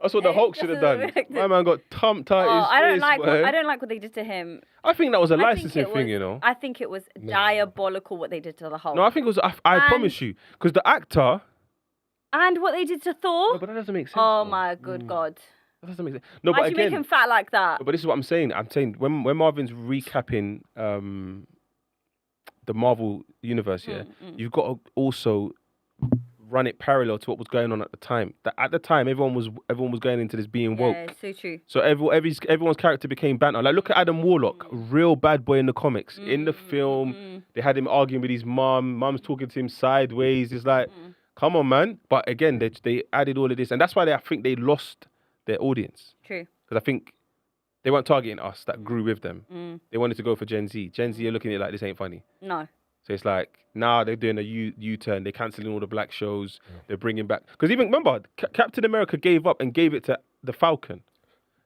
That's what the Hulk should have done. My man got tumped out his I don't face, like. boy. I don't like what they did to him. I think that was a I think licensing it thing, was- you know. I think it was diabolical what they did to the Hulk. No, I think it was. I promise you, because the actor. And what they did to Thor. No, but that doesn't make sense. Oh though. my good God. That doesn't make sense. No, Why'd but you make again, him fat like that? but this is what I'm saying. I'm saying when Marvin's recapping the Marvel universe, you've got to also run it parallel to what was going on at the time. That at the time, everyone was going into this being woke. Yeah, it's so true. So everyone's character became banter. Like look at Adam Warlock, real bad boy in the comics. In the film, they had him arguing with his mom. Mom's talking to him sideways. It's like, come on, man. But again, they added all of this, and that's why I think they lost their audience. True. Because I think they weren't targeting us that grew with them. They wanted to go for Gen Z. Gen Z are looking at it like this ain't funny. No. So it's like now they're doing a U-turn. They're cancelling all the black shows. They're bringing back because even remember Captain America gave up and gave it to the Falcon.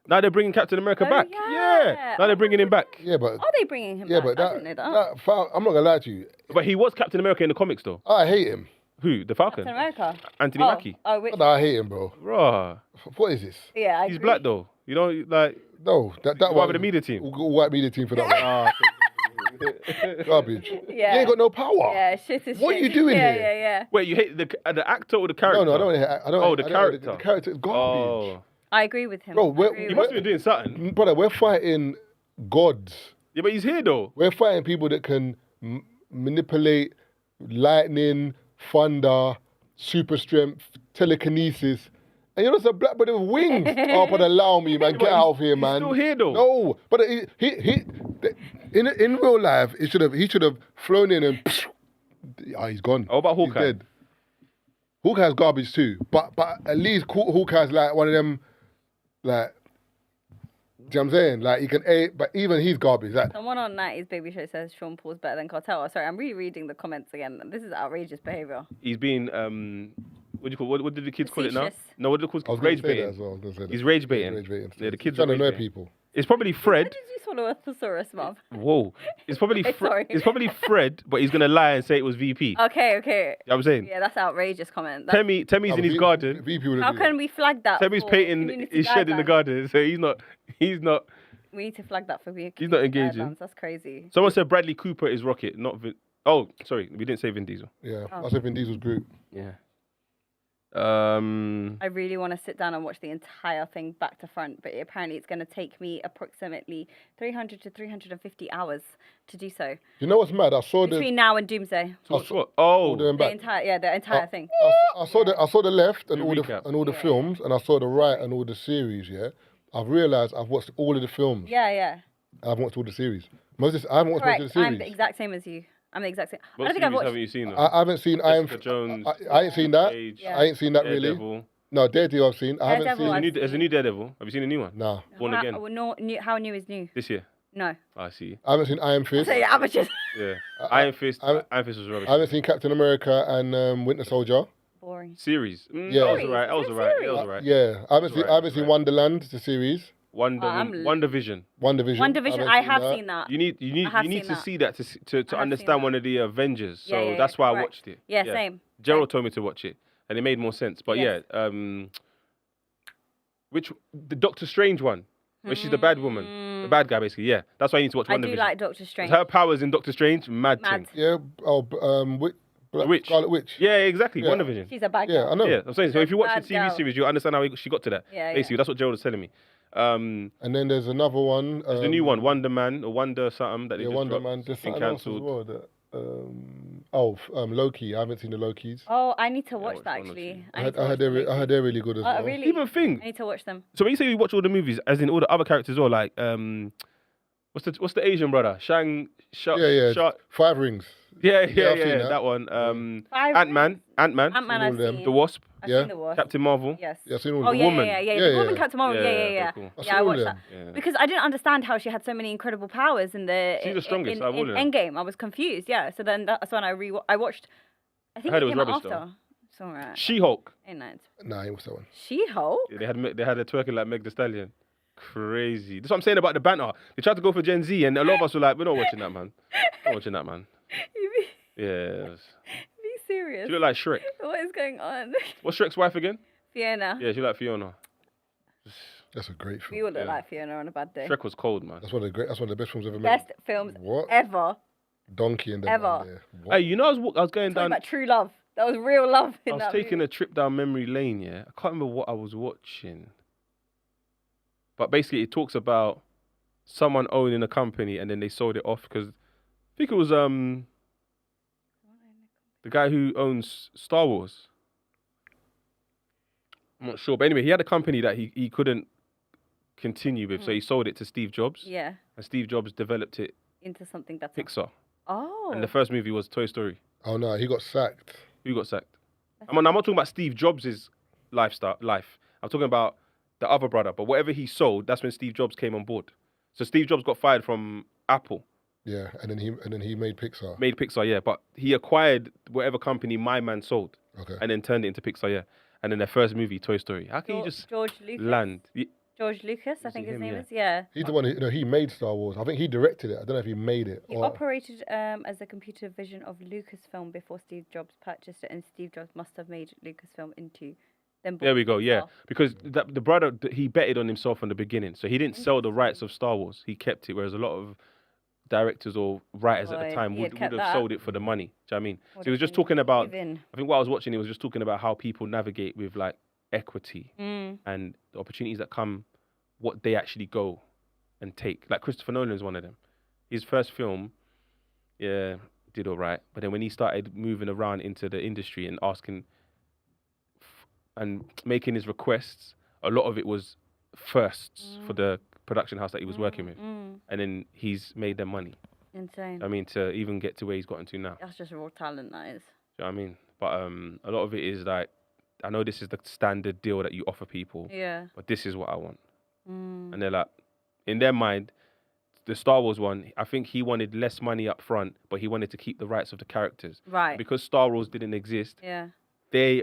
Now they're bringing Captain America back. yeah. Now they're bringing him back. Yeah, but Are they bringing him yeah, back? but I didn't know that. I'm not gonna lie to you. But he was Captain America in the comics though. I hate him. Who? The Falcon? Captain America. Anthony Mackie. Oh, which? No, I hate him, bro. Bruh. What is this? Yeah, I He's agree. black though. You know, like No, that What one. with the media team? White media team for that one. ah, Garbage. Yeah. You ain't got no power. Yeah, shit is What shit. are you doing yeah, here? Yeah, yeah. wait, you hate the actor or the character? No, I don't. I don't. Oh, the I don't- character. The character is garbage. Oh, I agree with him. Bro, I we're- agree he with must him. have been doing something. Brother, we're fighting gods. Yeah, but he's here though. We're fighting people that can manipulate lightning, thunder, super strength, telekinesis. And you're just a black boy with wings. Oh, but allow me, man. Get out of here, man. still here, though. No, but in real life, he should have flown in and he's gone. How about He's Hawkeye? dead. Hawkeye's garbage too, but at least Hawkeye's like one of them, like. Do you know what I'm saying? Like, he can but even he's garbage. Like, Someone on 90s Baby Show says Sean Paul's better than Cartel. Oh, sorry, I'm rereading the comments again. This is outrageous behavior. He's been what do you call? What did the kids call it now? Facetious. No, what do they call I was it? going Rage to say that baiting. as well. I was gonna say that. He's rage baiting. Rage baiting. Yeah, the kids trying are to know rage baiting. people. It's probably How Fred. did you swallow a thesaurus, Marv? Whoa. It's probably Sorry. It's probably Fred, but he's gonna lie and say it was VP. Okay. You know what I'm saying? Yeah, that's outrageous comment. That's, Temmy's in his garden. VP would how can we flag that? Temmy's for painting community his shed in the guidelines? garden, so he's not. We need to flag that for community He's not engaging. guidelines. That's crazy. Someone said Bradley Cooper is Rocket, not Vin. Oh, sorry, we didn't say Vin Diesel. Yeah, Oh. I said Vin Diesel's Groot. Yeah. I really want to sit down and watch the entire thing back to front, but apparently it's going to take me approximately 300 to 350 hours to do so You know what's mad? I saw the between now and Doomsday. What's what? Oh, them The back. entire thing. I saw the left and The all recap. the films, and I saw the right and all the series. Yeah, I've realised I've watched all of the films. Yeah. I haven't watched all the series. I haven't watched Correct. most of the I'm the series. exact same as you. I'm the exact same. I what don't think I've series watched. haven't you seen? Though? I haven't seen Iron. Jessica Jones. I ain't seen that. Cage, Yeah. I ain't seen that really. Daredevil. No, Daredevil I've seen. I haven't Daredevil, seen. I've There's a new Daredevil. Have you seen a new one? Nah, Born How- Again. how new is new? This year. No. I see. I haven't seen Iron Fist. So you're amateurs. Yeah. I- Iron Fist. I- Iron Fist was rubbish. I haven't seen Captain America and Winter Soldier. Boring. Series. Yeah. That was alright. That was It's a alright. That was series. alright. Yeah, I haven't Right, seen right. Wonderland, the series. Wonder Vision. One Division. One Division. I have seen that. You need have to seen that. see that to I have understand seen one of the Avengers. So Yeah, that's why I correct. watched it. Yeah, same. Gerald told me to watch it, and it made more sense. But Yes. yeah, the Doctor Strange one, where she's the bad woman, the bad guy basically. Yeah, that's why you need to watch I Wonder do Vision. like Doctor Strange. Her powers in Doctor Strange, mad Mad. thing. Yeah. Oh, Witch. Scarlet Witch. Yeah, exactly. Yeah. Wonder Vision. She's a bad Yeah, girl. I know. Yeah, I'm saying. So if you watch the Bad TV girl. series, you understand how she got to that. Yeah, Basically, that's what Gerald was telling me. And then there's another one. There's the new one, Wonder Man or Wonder something that they Yeah, just Wonder dropped. Man. There's It's been something else as cancelled. well. Loki. I haven't seen the Lokis. Oh, I need to watch watch that one or actually. two. I heard they're really good as well. Really? Even thing. I need to watch them. So when you say you watch all the movies, as in all the other characters, or like, what's What's the Asian brother? Yeah. 5 Rings. Yeah, I've seen that one. Ant-Man. Ant-Man, Ant-Man I've them. seen. the Wasp, I've Yeah. seen the Wasp. Captain Marvel. Yes. Yeah, I've seen all Oh of yeah, them. Woman. yeah. Yeah, The woman yeah. Captain Marvel. Yeah. Cool. I've Yeah, seen I all watched of that. them. Yeah. Because I didn't understand how she had so many incredible powers in the She's the strongest out of all in of them. Endgame. I was confused. Yeah, so then that's when I watched. I think heard it it was came out rubbish, after. though. It's alright. She-Hulk. Ain't nice. Nah, it was that one. She-Hulk. Yeah, they had her twerking like Meg Thee Stallion. Crazy. That's what I'm saying about the banter. They tried to go for Gen Z, and a lot of us were like, we're not watching that, man. Not watching that, man. Yeah. Be serious. She looked like Shrek. What is going on? What's Shrek's wife again? Fiona. Yeah, she looked like Fiona. That's a great film. We all look Yeah. like Fiona on a bad day. Shrek was cold, man. That's one of the best films ever made. Best films What? ever. Donkey and them. Ever. man there. What? Hey, you know, I was going Talking down. about true love. That was real love I in was that taking movie. a trip down memory lane, yeah. I can't remember what I was watching. But basically, it talks about someone owning a company and then they sold it off because I think it was the guy who owns Star Wars. I'm not sure. But anyway, he had a company that he couldn't continue with, so he sold it to Steve Jobs. Yeah. And Steve Jobs developed it Into something better. Pixar. Oh. And the first movie was Toy Story. Oh no, he got sacked. Who got sacked? I'm not talking about Steve Jobs' life. I'm talking about the other brother. But whatever he sold, that's when Steve Jobs came on board. So Steve Jobs got fired from Apple. Yeah, and then he made Pixar. Made Pixar, yeah. But he acquired whatever company my man sold. Okay. And then turned it into Pixar, yeah. And then their first movie, Toy Story. How can you just George Lucas. land? George Lucas, I Is think it his him? name Yeah. is. Yeah. He's the one who he made Star Wars. I think he directed it. I don't know if he made it. He or... operated as a computer vision of Lucasfilm before Steve Jobs purchased it, and Steve Jobs must have made Lucasfilm into. Then There we go, yeah. Pixar. Because the brother, he betted on himself from the beginning. So he didn't sell the rights of Star Wars. He kept it, whereas a lot of directors or writers at the Boy, time he would had kept have that. sold it for the money. Do you know what I mean? Would So he was have just been talking about, given. I think what I was watching, he was just talking about how people navigate with like equity Mm. and the opportunities that come, what they actually go and take. Like Christopher Nolan is one of them. His first film, yeah, did all right. But then when he started moving around into the industry and asking and making his requests, a lot of it was firsts for the production house that he was working with. And then he's made them money. Insane. I mean, to even get to where he's gotten to now. That's just raw talent, that is. Do you know what I mean? But a lot of it is like, I know this is the standard deal that you offer people, Yeah. but this is what I want. Mm. And they're like, in their mind, the Star Wars one, I think he wanted less money up front, but he wanted to keep the rights of the characters. Right. Because Star Wars didn't exist, Yeah. the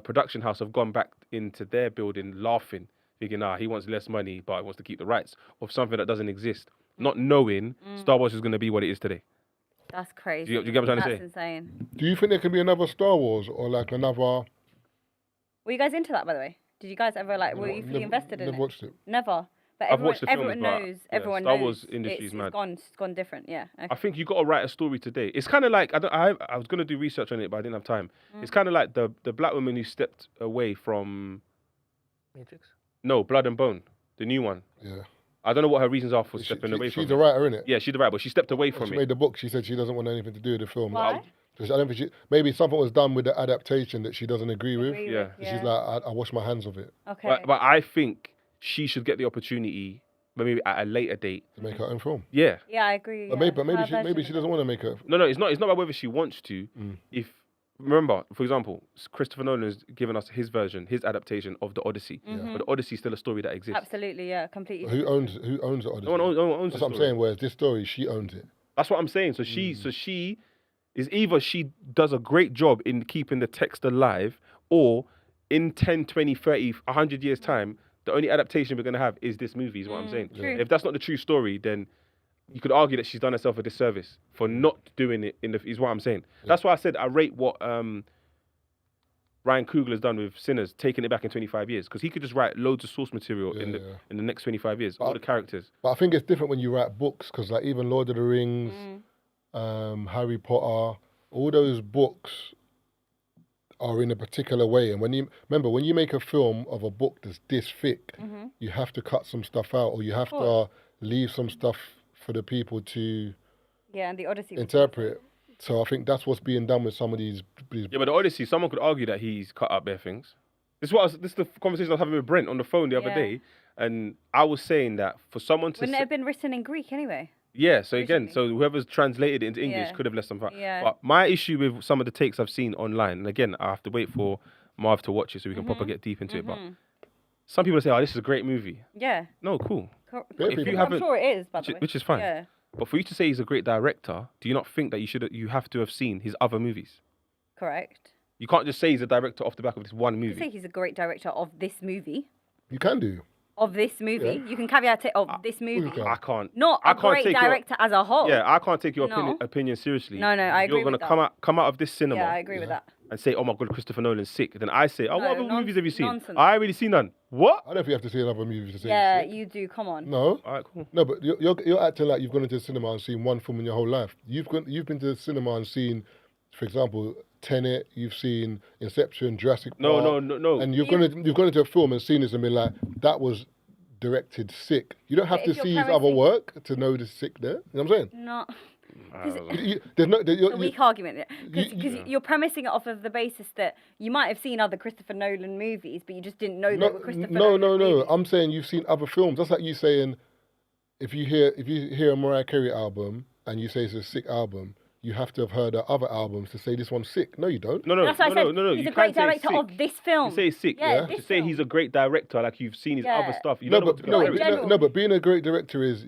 production house have gone back into their building laughing, thinking, he wants less money, but he wants to keep the rights of something that doesn't exist. Not knowing Star Wars is going to be what it is today. That's crazy. Do you get what I'm trying to That's say? insane. Do you think there can be another Star Wars or like another? Were you guys into that, by the way? Did you guys ever were you fully invested in never it? watched it. Never. But I've watched the films, everyone but, knows. yeah, Everyone Star knows. Wars industry is mad. It's gone different. Yeah. Okay. I think you got to write a story today. It's kind of like I was gonna do research on it, but I didn't have time. It's kind of like the black woman who stepped away from Matrix. Blood and Bone, the new one. Yeah. I don't know what her reasons are for stepping away from She's it. a writer, innit? Yeah, she's the writer, but she stepped away from She it. made the book. She said she doesn't want anything to do with the film. Why? Because I don't think maybe something was done with the adaptation that she doesn't agree with. Yeah. She's like, I wash my hands of it Okay. But I think she should get the opportunity, maybe at a later date. to make her own film. Yeah. Yeah, I agree. But yeah. maybe Her she version of doesn't want to make her. No, it's not about whether she wants to. If remember, for example, Christopher Nolan has given us his version, his adaptation of the Odyssey. But the Odyssey is still a story that exists. Absolutely, yeah, completely. Who owns the Odyssey? No one owns That's the what I'm story. saying. Whereas this story, she owns it. That's what I'm saying. So she is either she does a great job in keeping the text alive, or in 10, 20, 30, 100 years time, the only adaptation we're going to have is this movie, is what I'm saying. True. If that's not the true story, then you could argue that she's done herself a disservice for not doing it is what I'm saying. That's why I said I rate what Ryan Coogler has done with Sinners, taking it back in 25 years, because he could just write loads of source material in the next 25 years, all the characters. But I think it's different when you write books, because like even Lord of the Rings, Harry Potter, all those books are in a particular way. And when you make a film of a book that's this thick, you have to cut some stuff out, or you have to leave some stuff for the people to And the Odyssey. was interpret. So I think that's what's being done with some of these. Yeah, but the Odyssey, someone could argue that he's cut out bare things. This is the conversation I was having with Brent on the phone the other day, And I was saying that for someone to... Wouldn't it have been written in Greek anyway? Yeah, so again, so whoever's translated it into English could have left some... But my issue with some of the takes I've seen online, and again, I have to wait for Marv to watch it so we can proper get deep into it, but some people say, oh, this is a great movie. Yeah. No, cool. If you haven't, I'm sure it is, by the way. Which is fine. Yeah. But for you to say he's a great director, do you not think that you have to have seen his other movies? Correct. You can't just say he's a director off the back of this one movie. You say he's a great director of this movie. You can do. Of this movie. Yeah. You can caveat it of this movie. I can't. Not a great director as a whole. Yeah, I can't take your opinion seriously. No, I agree with that. You're going to come out of this cinema. Yeah, I agree with that. And say, oh my God, Christopher Nolan's sick. Then I say, oh, what other movies have you seen? Nonsense. I ain't really seen none. What? I don't think you have to see another movie to say yeah, you do. Come on. No. All right, cool. No, but you're acting like you've gone into the cinema and seen one film in your whole life. You've been to the cinema and seen, for example, Tenet. You've seen Inception, Jurassic Park. No. And you've gone into a film and seen this and been like, that was directed sick. You don't have to see his other work to know the sick there. You know what I'm saying? No. There's a weak argument because you're premising it off of the basis that you might have seen other Christopher Nolan movies, but you just didn't know they were Christopher Nolan movies. I'm saying you've seen other films. That's like you saying if you hear a Mariah Carey album and you say it's a sick album, you have to have heard her other albums to say this one's sick. No, you don't. No. That's what I said. He's a great director of this film. You say sick. Yeah. To say he's a great director, like you've seen his other stuff. But being a great director is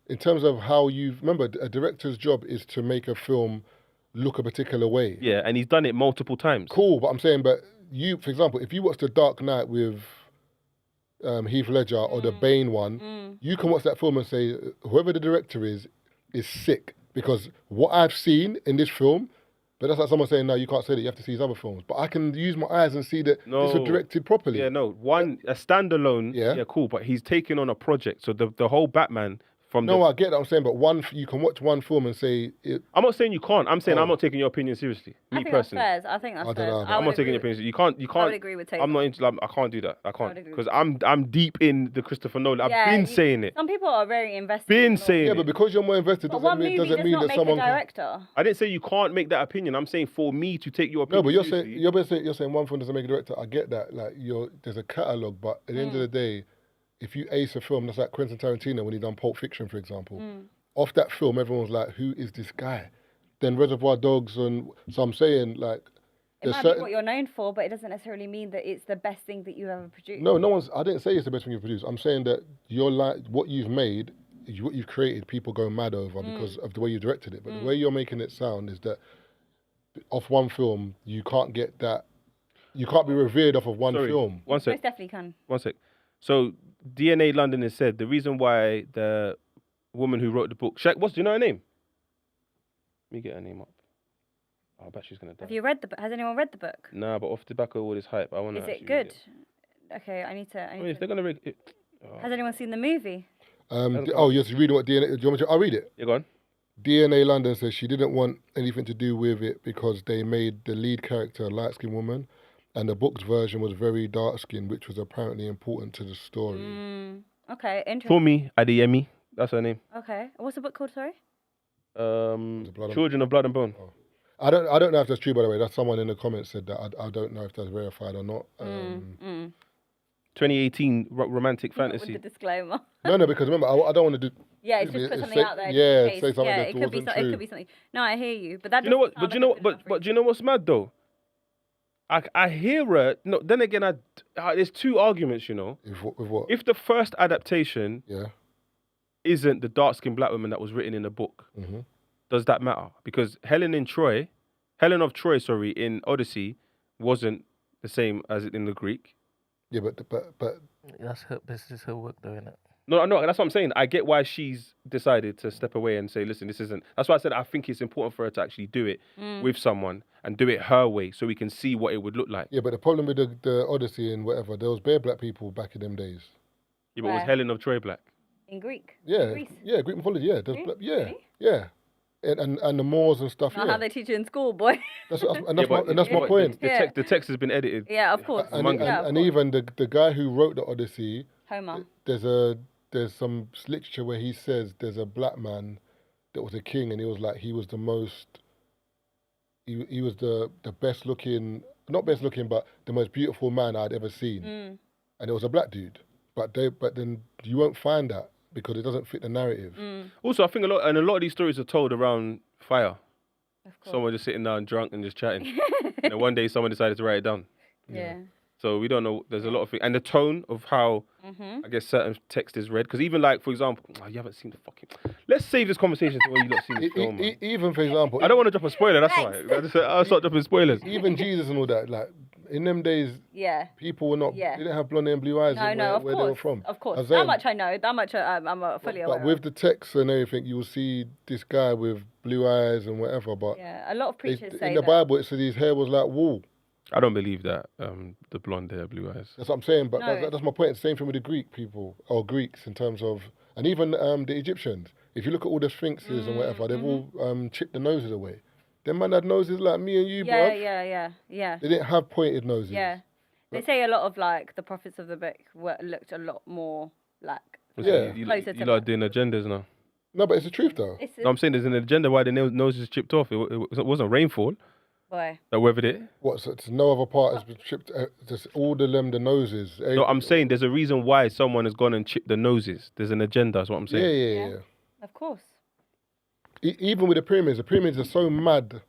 in terms of how remember, a director's job is to make a film look a particular way. Yeah, and he's done it multiple times. Cool, but I'm saying, for example, if you watch The Dark Knight with Heath Ledger or the Bane one, you can watch that film and say, whoever the director is sick. Because what I've seen in this film, but that's like someone saying, no, you can't say that, you have to see his other films. But I can use my eyes and see that this was directed properly. Yeah, no. A standalone, yeah, cool, but he's taking on a project. So the whole Batman... I get that. I'm saying, but you can watch one film and say... I'm not saying you can't. I'm saying I'm not taking your opinion seriously. Me personally. I think that's fair. I'm not taking your opinion seriously. You can't... I would agree with Tazer. I'm not into... I can't do that. I can't. Because I'm deep in the Christopher Nolan. I've been saying it. Some people are very invested. Saying it. Yeah, but because you're more invested doesn't mean that someone... director. I didn't say you can't make that opinion. I'm saying for me to take your opinion seriously. No, but you're saying one film doesn't make a director. I get that. Like, there's a catalogue, but at the end of the day... If you ace a film, that's like Quentin Tarantino when he done Pulp Fiction, for example. Off that film, everyone was like, who is this guy? Then Reservoir Dogs, so I'm saying, like... It might be what you're known for, but it doesn't necessarily mean that it's the best thing that you've ever produced. No I didn't say it's the best thing you've produced. I'm saying that what you've made, what you've created, people go mad over because of the way you directed it. But the way you're making it sound is that off one film, you can't get that... You can't be revered off of one film. One sec. Most definitely can. One sec. So... DNA London has said the reason why the woman who wrote the book, do you know her name? Let me get her name up. Oh, I bet she's gonna die. Have you read the book? Has anyone read the book? Nah, but off the back of all this hype, I want to. Is it good? Okay, I need to. If they're gonna read it. Has anyone seen the movie? You're reading what DNA. Do you want me to? I'll read it. Yeah, go on. DNA London says she didn't want anything to do with it because they made the lead character a light-skinned woman. And the book's version was very dark-skinned, which was apparently important to the story. Okay, interesting. For me, Adeyemi, that's her name. Okay, what's the book called? Sorry. Children of Blood and Bone. Oh. I don't know if that's true, by the way. That's someone in the comments said that. I don't know if that's verified or not. 2018 romantic fantasy. With the disclaimer. No, because remember, I don't want to do. Yeah, it's just put something out there. Yeah, say something that it could be wasn't true. It could be something. No, I hear you, but that. You know what? But do you know what's mad though? I hear her. No, then again, there's two arguments, you know. With what? If the first adaptation isn't the dark-skinned black woman that was written in the book, does that matter? Because Helen of Troy, in Odyssey, wasn't the same as in the Greek. Yeah, but this is her work, though, isn't it? No, that's what I'm saying. I get why she's decided to step away and say, listen, this isn't... That's why I said I think it's important for her to actually do it with someone and do it her way so we can see what it would look like. Yeah, but the problem with the Odyssey and whatever, there was bare black people back in them days. Yeah, but was Helen of Troy black? In Greek? Yeah, Greece? Yeah, Greek mythology, yeah. Really? Yeah. And the Moors and stuff, Not how they teach you in school, boy. That's my point. The text has been edited. Yeah, of course. And even the guy who wrote the Odyssey... Homer. There's some literature where he says there's a black man that was a king and he was the most, he was the best looking, not best looking, but the most beautiful man I'd ever seen. And it was a black dude. but then you won't find that because it doesn't fit the narrative. Also, I think a lot of these stories are told around fire. Of course. Someone just sitting down drunk and just chatting. And then one day someone decided to write it down. Yeah. So we don't know. There's a lot of things. And the tone of how, I guess, certain text is read. Because even like, for example, you haven't seen the fucking... Let's save this conversation to when you've not seen the film, man. Even, for example... I don't want to drop a spoiler, that's why. I'll start dropping spoilers. Even Jesus and all that, like, in them days, people were not... They didn't have blonde hair and blue eyes where they were from. Of course. That much I know. That much I'm fully aware But with the text and everything, you will see this guy with blue eyes and whatever, but... Yeah, a lot of preachers say in the Bible, it says his hair was like wool. I don't believe that, the blonde hair, blue eyes. That's what I'm saying, but that's my point. It's the same thing with the Greek people, or Greeks in terms of... And even the Egyptians. If you look at all the sphinxes and whatever, they've all chipped the noses away. Them man had noses like me and you, bruv. Yeah. They didn't have pointed noses. Yeah. They say a lot of, like, the prophets of the book looked a lot more, like, closer to... You lot are doing agendas now. No, but it's the truth, though. No, I'm saying there's an agenda why the nose is chipped off. It wasn't rainfall. Why? That weathered it. What? So no other part has been chipped. Just all the noses. No, I'm saying there's a reason why someone has gone and chipped the noses. There's an agenda. That's what I'm saying. Yeah. Of course. Even with the pyramids are so mad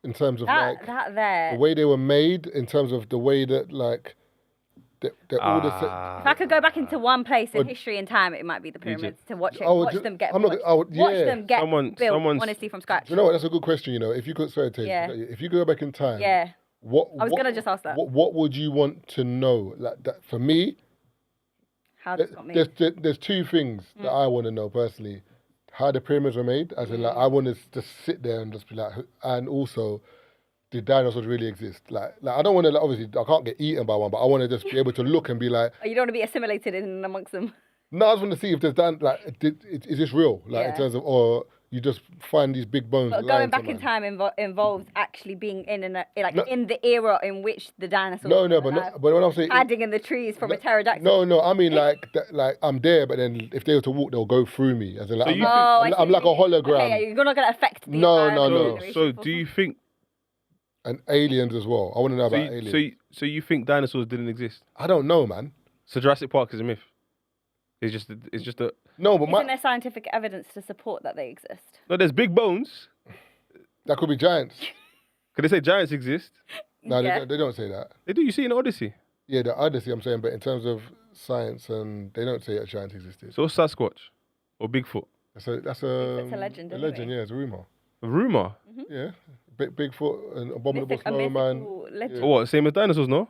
in terms of the way they were made. In terms of the way that all the. If I could go back into one place in history and time, it might be the pyramids to watch them get built, honestly, from scratch. You know what? That's a good question. You know, if you could, if you go back in time, I was gonna just ask that. What would you want to know? Like that for me. How does it got me? There's two things that I want to know personally: how the pyramids were made, as in I want to just sit there and just be like, and also. Did dinosaurs really exist? Like I don't want to. Obviously, I can't get eaten by one, but I want to just be able to look and be like. You don't want to be assimilated in amongst them. No, I just want to see if there's is this real? Like in terms of, or you just find these big bones. But going back in time involves actually being in in the era in which the dinosaurs. But when I'm saying hiding in the trees from a pterodactyl. No, I mean like I'm there, but then if they were to walk, they'll go through me. As in, like, I'm like a hologram. Okay, you're not gonna affect the No. So do you think? And aliens as well. I want to know about aliens. So you think dinosaurs didn't exist? I don't know, man. So Jurassic Park is a myth. It's just a no. But isn't there scientific evidence to support that they exist? No, there's big bones. That could be giants. Could they say giants exist? No, they don't say that. They do. You see in the Odyssey. Yeah, the Odyssey. I'm saying, but in terms of science, and they don't say that giants existed. So Sasquatch or Bigfoot. That's a legend. A legend, yeah. It's a rumor. A rumor. Yeah. Bigfoot and abominable snowman. What? Same as dinosaurs, no?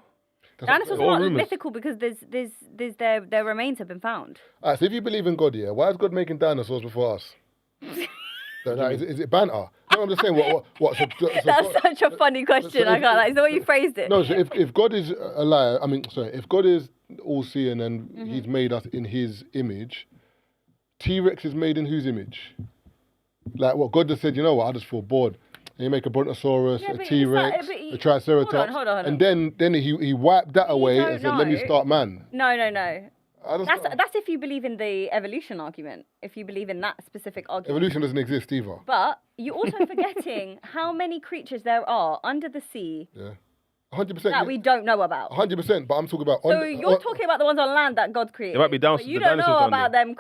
Dinosaurs are not mythical because there's their remains have been found. Alright, so if you believe in God, why is God making dinosaurs before us? Is it banter? No, I'm just saying. What? That's such a funny question. I can't. Is that way you phrased it? No. So if God is a liar, if God is all-seeing and He's made us in His image, T-Rex is made in whose image? Like what? God just said, you know what? I just feel bored. And you make a brontosaurus, a T-Rex, a Triceratops, hold on. and then he wiped that away and said, "Let me start man." No. That's if you believe in the evolution argument. If you believe in that specific argument. Evolution doesn't exist either. But you're also forgetting how many creatures there are under the sea. Yeah. 100%. That we don't know about. 100%, but I'm talking about... So you're talking about the ones on land that God created. It might be down. You don't know about them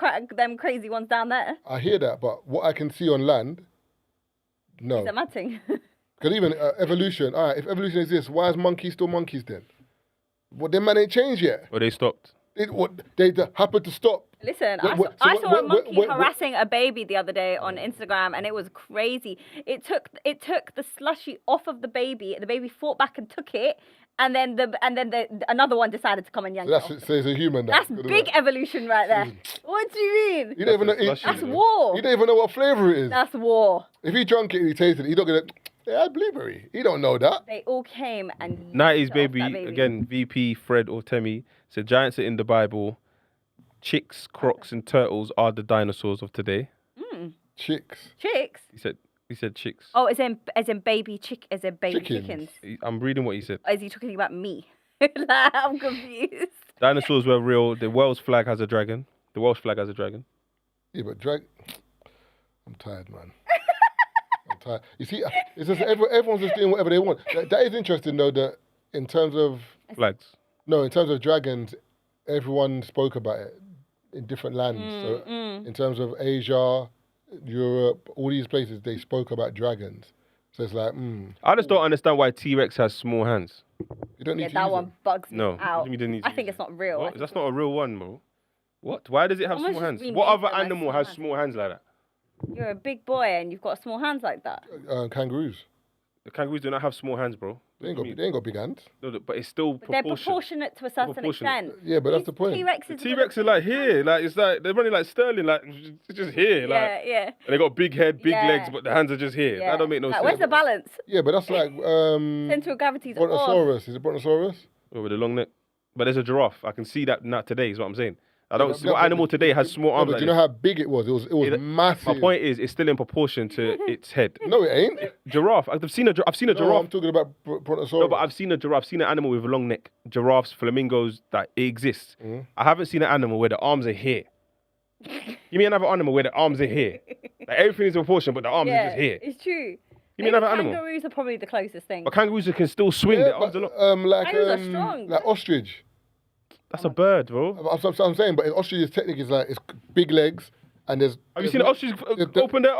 crazy ones down there. I hear that, but what I can see on land, no. Is that matting? Because even evolution, all right, if evolution exists, why is monkeys still monkeys then? Well, them man ain't changed yet. Well, they stopped. They happened to stop. Listen, I saw a monkey harassing a baby the other day on Instagram, and it was crazy. It took the slushy off of the baby. The baby fought back and took it, and then another one decided to come and yank it off. So it's a human. That's big evolution right there. What do you mean? You don't even know. That's war. You don't even know what flavour it is. That's war. If he drunk it and he tasted it, he's not gonna. Yeah, blueberry. He don't know that. They all came and 90s baby again. VP Fred or Temi said giants are in the Bible. Chicks, crocs, and turtles are the dinosaurs of today. Chicks. He said chicks. Oh, as in baby chickens. I'm reading what he said. Is he talking about me? I'm confused. Dinosaurs were real. The Welsh flag has a dragon. Yeah, but I'm tired, man. I'm tired. You see, it's just everyone's just doing whatever they want. That is interesting, though, that in terms of... Flags. No, in terms of dragons, everyone spoke about it in different lands. So in terms of Asia, Europe, all these places, they spoke about dragons. So it's like, I just don't understand why T-Rex has small hands. you don't need to that use one them. bugs me No, what do out. you mean you didn't need to I think use it's not real. What? That's not a real one, bro. What? Why does it have Someone's small just hands? What remade other them as animal small has hands. small hands like that? You're a big boy and you've got small hands like that. Kangaroos. The kangaroos do not have small hands, bro. They ain't got big hands. No, but it's still But they're proportionate to a certain Proportionate. extent. Yeah, but that's the point. T-Rex The is T-Rex are like here, like it's like they're running like Sterling, like it's just here, like. Yeah. And they got big head, big Yeah. legs, but the hands are just here. Yeah. That don't make no Like, sense. where's the balance? Yeah, but that's like Central gravity's off. Brontosaurus. Is it Brontosaurus? Oh, with a long neck. But there's a giraffe. I can see that not today. Is what I'm saying. I don't but- see what but- animal today has small No, arms but like do you know this. how big it was? It was massive. My point is, it's still in proportion to its head. No, it ain't. Giraffe. I've seen a No, giraffe. I'm talking about Brontosaurus. No, but I've seen a giraffe. I've seen an animal with a long neck. Giraffes, flamingos, that it exists. Mm-hmm. I haven't seen an animal where the arms are here. Give me another animal where the arms are here. Like everything is in proportion, but the arms are just here. It's true. Give me another animal. Kangaroos are probably the closest thing. But kangaroos can still swing Yeah, their arms but, a lot. like Kangaroos are strong. like ostrich. That's a bird, bro. I'm saying, but an ostrich's technique is like it's big legs and there's. Have you seen an ostrich open their?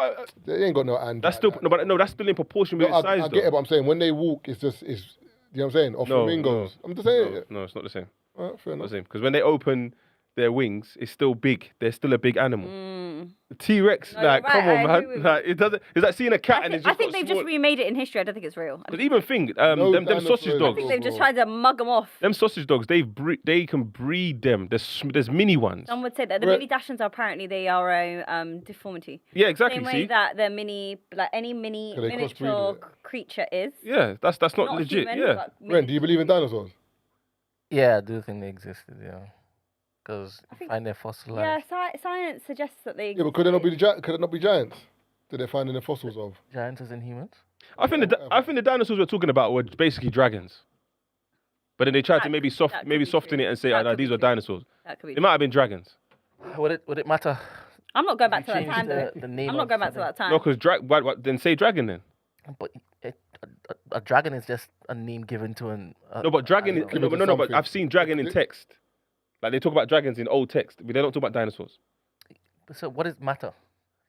They ain't got no hand. That's like still that. no, that's still in proportion with No, its size, I though. get it, but I'm saying when they walk, it's you know what I'm saying? Or flamingos. I'm just saying. No, it's not the same. Alright, fair Not the enough. same. Because when they open their wings, it's still big. They're still a big animal. The T-Rex, No, you're like, right, come I on, agree man. with Like, it doesn't. It's like seeing a cat and it's I just think got they've small. just remade it in history. I don't think it's real. Because even think, No them sausage dinosaurs. dogs. I think they've just bro. tried to mug them off. Them sausage dogs, they can breed them. There's mini ones. Some would say that the Right. mini Dachshunds are apparently they are a deformity. Yeah, exactly. Same way See, that the mini, like any mini So they miniature crossbreed it. creature is. yeah, that's not legit. human, Yeah, but Ren, do you believe in dinosaurs? Yeah, I do think they existed. Yeah, because I think- find their fossilized. Yeah, science suggests that they. Yeah, but could it not be could it not be giants that they're finding the fossils of? Giants as in humans. I think the dinosaurs we're talking about were basically dragons. But then they tried to That maybe could be soften true. it and say, That oh, no, could these be were true. dinosaurs. That could be They might have been dragons. Would it matter? I'm not going back to that Change time though. the name I'm not of going back to something. that time. No, because then say dragon then. But a dragon is just a name given to an. No, but dragon is Given to no, but something. I've seen dragon in text. Like they talk about dragons in old text, but they don't talk about dinosaurs. So what does matter?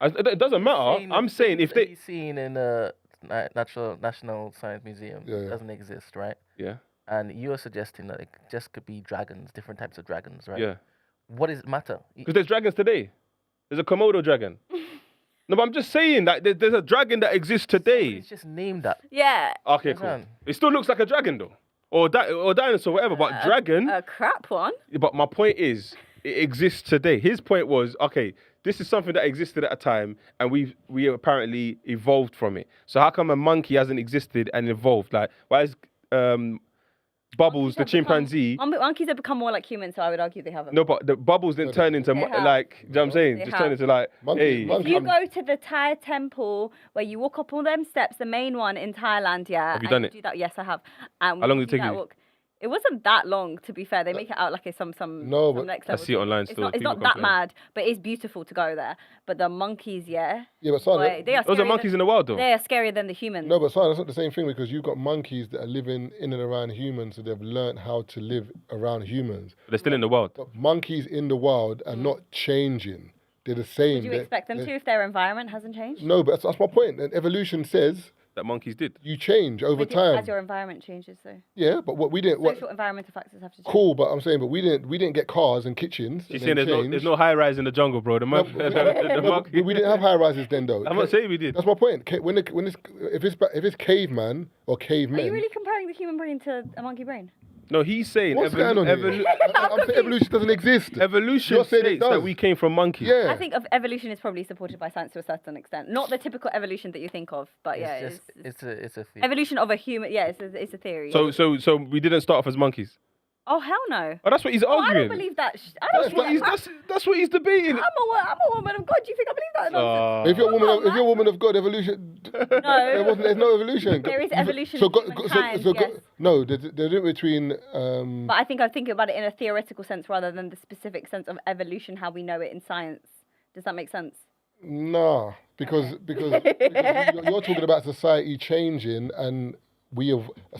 It doesn't matter. Saying I'm the saying things if that they he's seen in the National Science Museum Yeah. doesn't exist, right? yeah And you're suggesting that it just could be dragons, different types of dragons, right? yeah What does it matter? because there's dragons today. There's a Komodo dragon. No, but I'm just saying that there's a dragon that exists today. It's just named that. Yeah. Okay, That's cool. right. It still looks like a dragon though, or dinosaur, whatever. But dragon. A crap one. But my point is, it exists today. His point was, okay, this is something that existed at a time, and we apparently evolved from it. So how come a monkey hasn't existed and evolved? Like, why is Bubbles, the chimpanzee? Monkeys have become more like humans, so I would argue they haven't. No, but the Bubbles didn't turn into They have. like, you know what I'm saying? They Just turn have. into like, Monkey- hey, monkey- If you go to the Thai temple where you walk up all them steps, the main one in Thailand, yeah. Have you and done it? Do that. Yes, I have. How long did it take you? It wasn't that long, to be fair. They make it out like it's some No, some but- next I level see it thing. online It's still. not, it's People not that complain. mad, but it's beautiful to go there. But the monkeys, yeah. Yeah, but son, Boy, they are those are scarier monkeys than, in the wild though. They are scarier than the humans. no, but son, that's not the same thing because you've got monkeys that are living in and around humans, so they've learned how to live around humans. They're still in the wild. But monkeys in the wild are not changing. They're the same. Would you They're- expect them they're- to if their environment hasn't changed? No, but that's my point. And evolution says That monkeys did. you change over As time. your environment changes, though. Yeah, but what we didn't. What, Social environmental factors have to change. cool, but I'm saying, but we didn't get cars and kitchens. She's and saying then there's no high rise in the jungle, bro. The No, monkey. we didn't have high rises then, though. I'm not saying we did. That's my point. If it's caveman or cavemen, Are you really comparing the human brain to a monkey brain? No, he's saying what's going on here? I'm saying evolution doesn't exist. evolution You're saying it states that does. we came from monkeys. Yeah. I think of evolution is probably supported by science to a certain extent. Not the typical evolution that you think of, but yeah, it's a theory. evolution of a human. Yeah, it's a theory. So we didn't start off as monkeys. Oh hell no! Oh, that's what he's Oh, I arguing. don't believe that. I don't believe that. That's what he's debating. I'm a woman of God. Do you think I believe that? nonsense? If you're a woman of God, evolution. There's no evolution. There is evolution So, in humankind, yes. no, there's a difference between. But I think I'm thinking about it in a theoretical sense rather than the specific sense of evolution, how we know it in science. Does that make sense? Nah, because you're talking about society changing and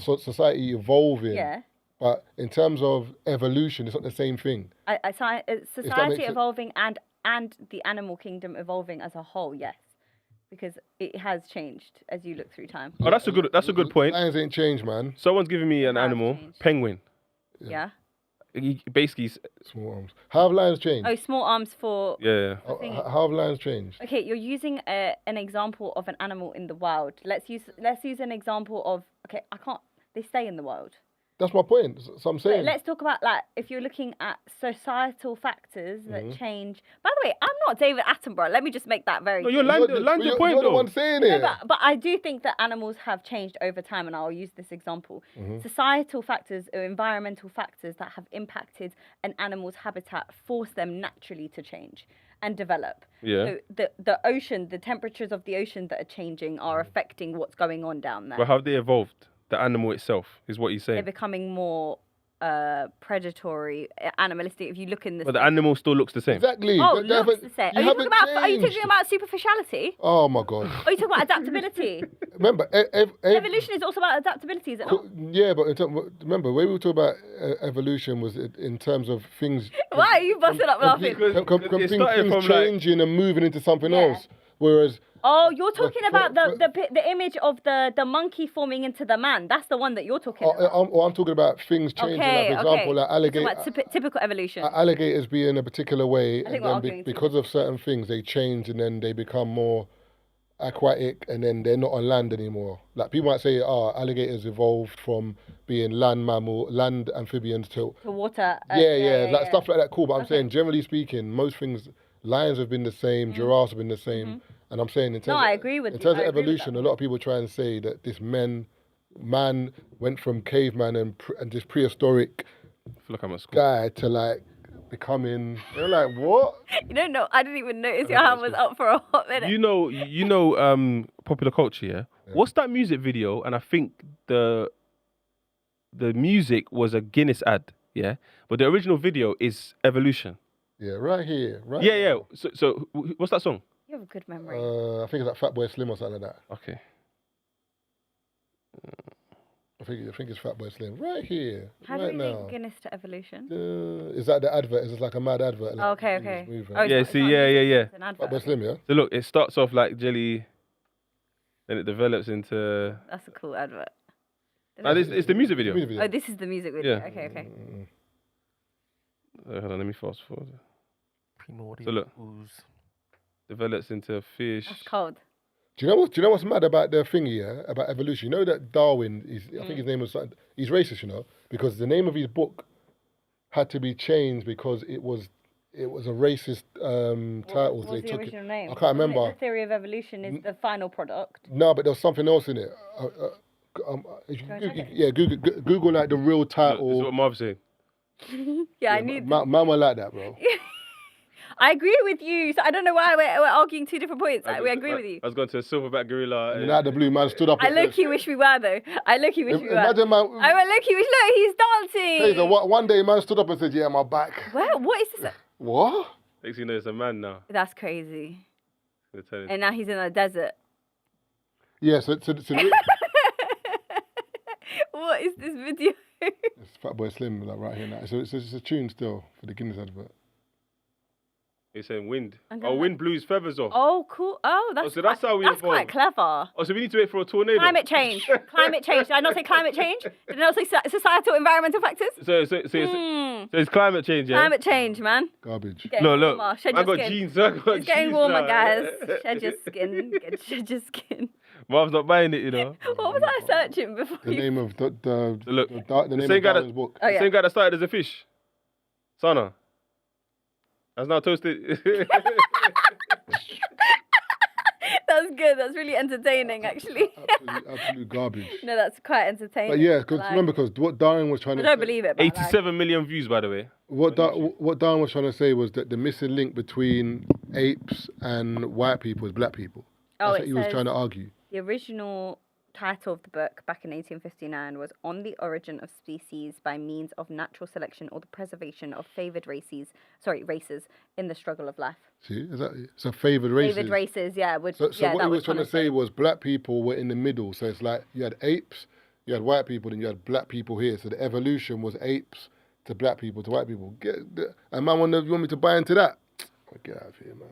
society evolving. Yeah. But in terms of evolution, it's not the same thing. Society evolving and the animal kingdom evolving as a whole, yes. Because it has changed as you look through time. Oh, that's a good point. Lions ain't changed, man. Someone's giving me an animal, changed. penguin. Yeah. Basically, small arms. How have lions changed? Oh, small arms for. Yeah. How have lions changed? Okay, you're using an example of an animal in the wild. Let's use an example of. Okay, I can't. They stay in the wild. That's my point. So I'm saying. Let's talk about if you're looking at societal factors that change. By the way, I'm not David Attenborough. Let me just make that very. No, clear. land your point. You're the one saying it. But I do think that animals have changed over time, and I'll use this example. Societal factors or environmental factors that have impacted an animal's habitat force them naturally to change and develop. Yeah. So the ocean, the temperatures of the ocean that are changing are affecting what's going on down there. Well, how have they evolved? The animal itself is what he's saying. They're becoming more predatory, animalistic. If you look in the. But the animal still looks the same. Exactly. Oh, looks the same. Are you talking about superficiality? Oh my God. Are you talking about adaptability? Remember, evolution is also about adaptability, is it not? Yeah, but remember, when we were talking about evolution was in terms of things. Why are you busting up laughing? Things changing and moving into something else. Whereas. Oh, you're talking about the image of the monkey forming into the man. That's the one that you're talking about. I'm talking about things changing. Okay, like, for example, like alligator. Typical evolution. Alligators be in a particular way, I think and then because of certain things, they change, and then they become more aquatic, and then they're not on land anymore. Like people might say, alligators evolved from being land amphibians to water. Stuff like that. Cool, but I'm saying generally speaking, most things, lions have been the same, giraffes have been the same. And I'm saying in terms I agree with in terms of evolution, a lot of people try and say that this man went from caveman and this prehistoric guy to like becoming. They're like, what? You don't know. I didn't even notice your hand was up for a hot minute. You know, popular culture. Yeah? What's that music video? And I think the music was a Guinness ad. Yeah, but the original video is Evolution. Yeah, right here. Right. Yeah. So what's that song? You have a good memory. I think it's like Fatboy Slim or something like that. Okay. I think it's Fatboy Slim. Right here. How do we link Guinness to evolution? Is that the advert? Is it like a mad advert? Like, okay. Oh, yeah, yeah. Fatboy Slim, yeah? So look, it starts off like jelly, then it develops into... That's a cool advert. It's the music video. Oh, this is the music video. Yeah. Okay. Hold on, let me fast forward. Primordial So look. ooze. Develops into a fish. That's cold. Do you know what's mad about the thingy, about evolution? You know that Darwin I think his name was something, he's racist, because the name of his book had to be changed because it was a racist title. What was the original name? I can't remember. The theory of evolution is the final product. No, but there was something else in it. Google like the real title. This is what Marv's saying. Yeah, I knew. Man were like that, bro. I agree with you. So I don't know why we're arguing two different points. We agree with you. I was going to a silverback gorilla. And out the blue, man stood up. I low-key wish we were, though. Imagine, man. I went low-key wish. Look, he's dancing. Tazer, one day, man stood up and said, "Yeah, my back." What is this? What? Next thing you know, it's a man now. That's crazy. And now he's in a desert. Yeah, so what is this video? It's Fatboy Slim, like right here now. So it's a tune still for the Guinness advert. He's saying wind. Wind blew his feathers off. Oh, cool. Oh, that's how we that's evolved. quite clever. Oh, so we need to wait for a tornado. Climate change. Did I not say climate change? Did I not say societal environmental factors? So it's climate change, yeah? Climate change, man. Garbage. Look. I got jeans. It's getting warmer, guys. Shed your skin. Shed your skin. Marv's not buying it, What was I searching before? The name of the name of Darwin's book. Oh, yeah. The same guy that started as a fish. Sana. That's now toasted. That's good. That's really entertaining, actually. Absolute garbage. No, that's quite entertaining. But yeah, because what Darwin was trying to say... I don't believe it. 87 million views, by the way. What Darwin was trying to say was that the missing link between apes and white people is black people. That's what he was trying to argue. The original title of the book back in 1859 was On the Origin of Species by Means of Natural Selection or the Preservation of Favoured Races in the Struggle of Life. See, so favoured races. Favoured races, yeah. So what he was trying to say was black people were in the middle. So it's like you had apes, You had white people, then you had black people here. So the evolution was apes to black people to white people. And man, you want me to buy into that? Get out of here, man.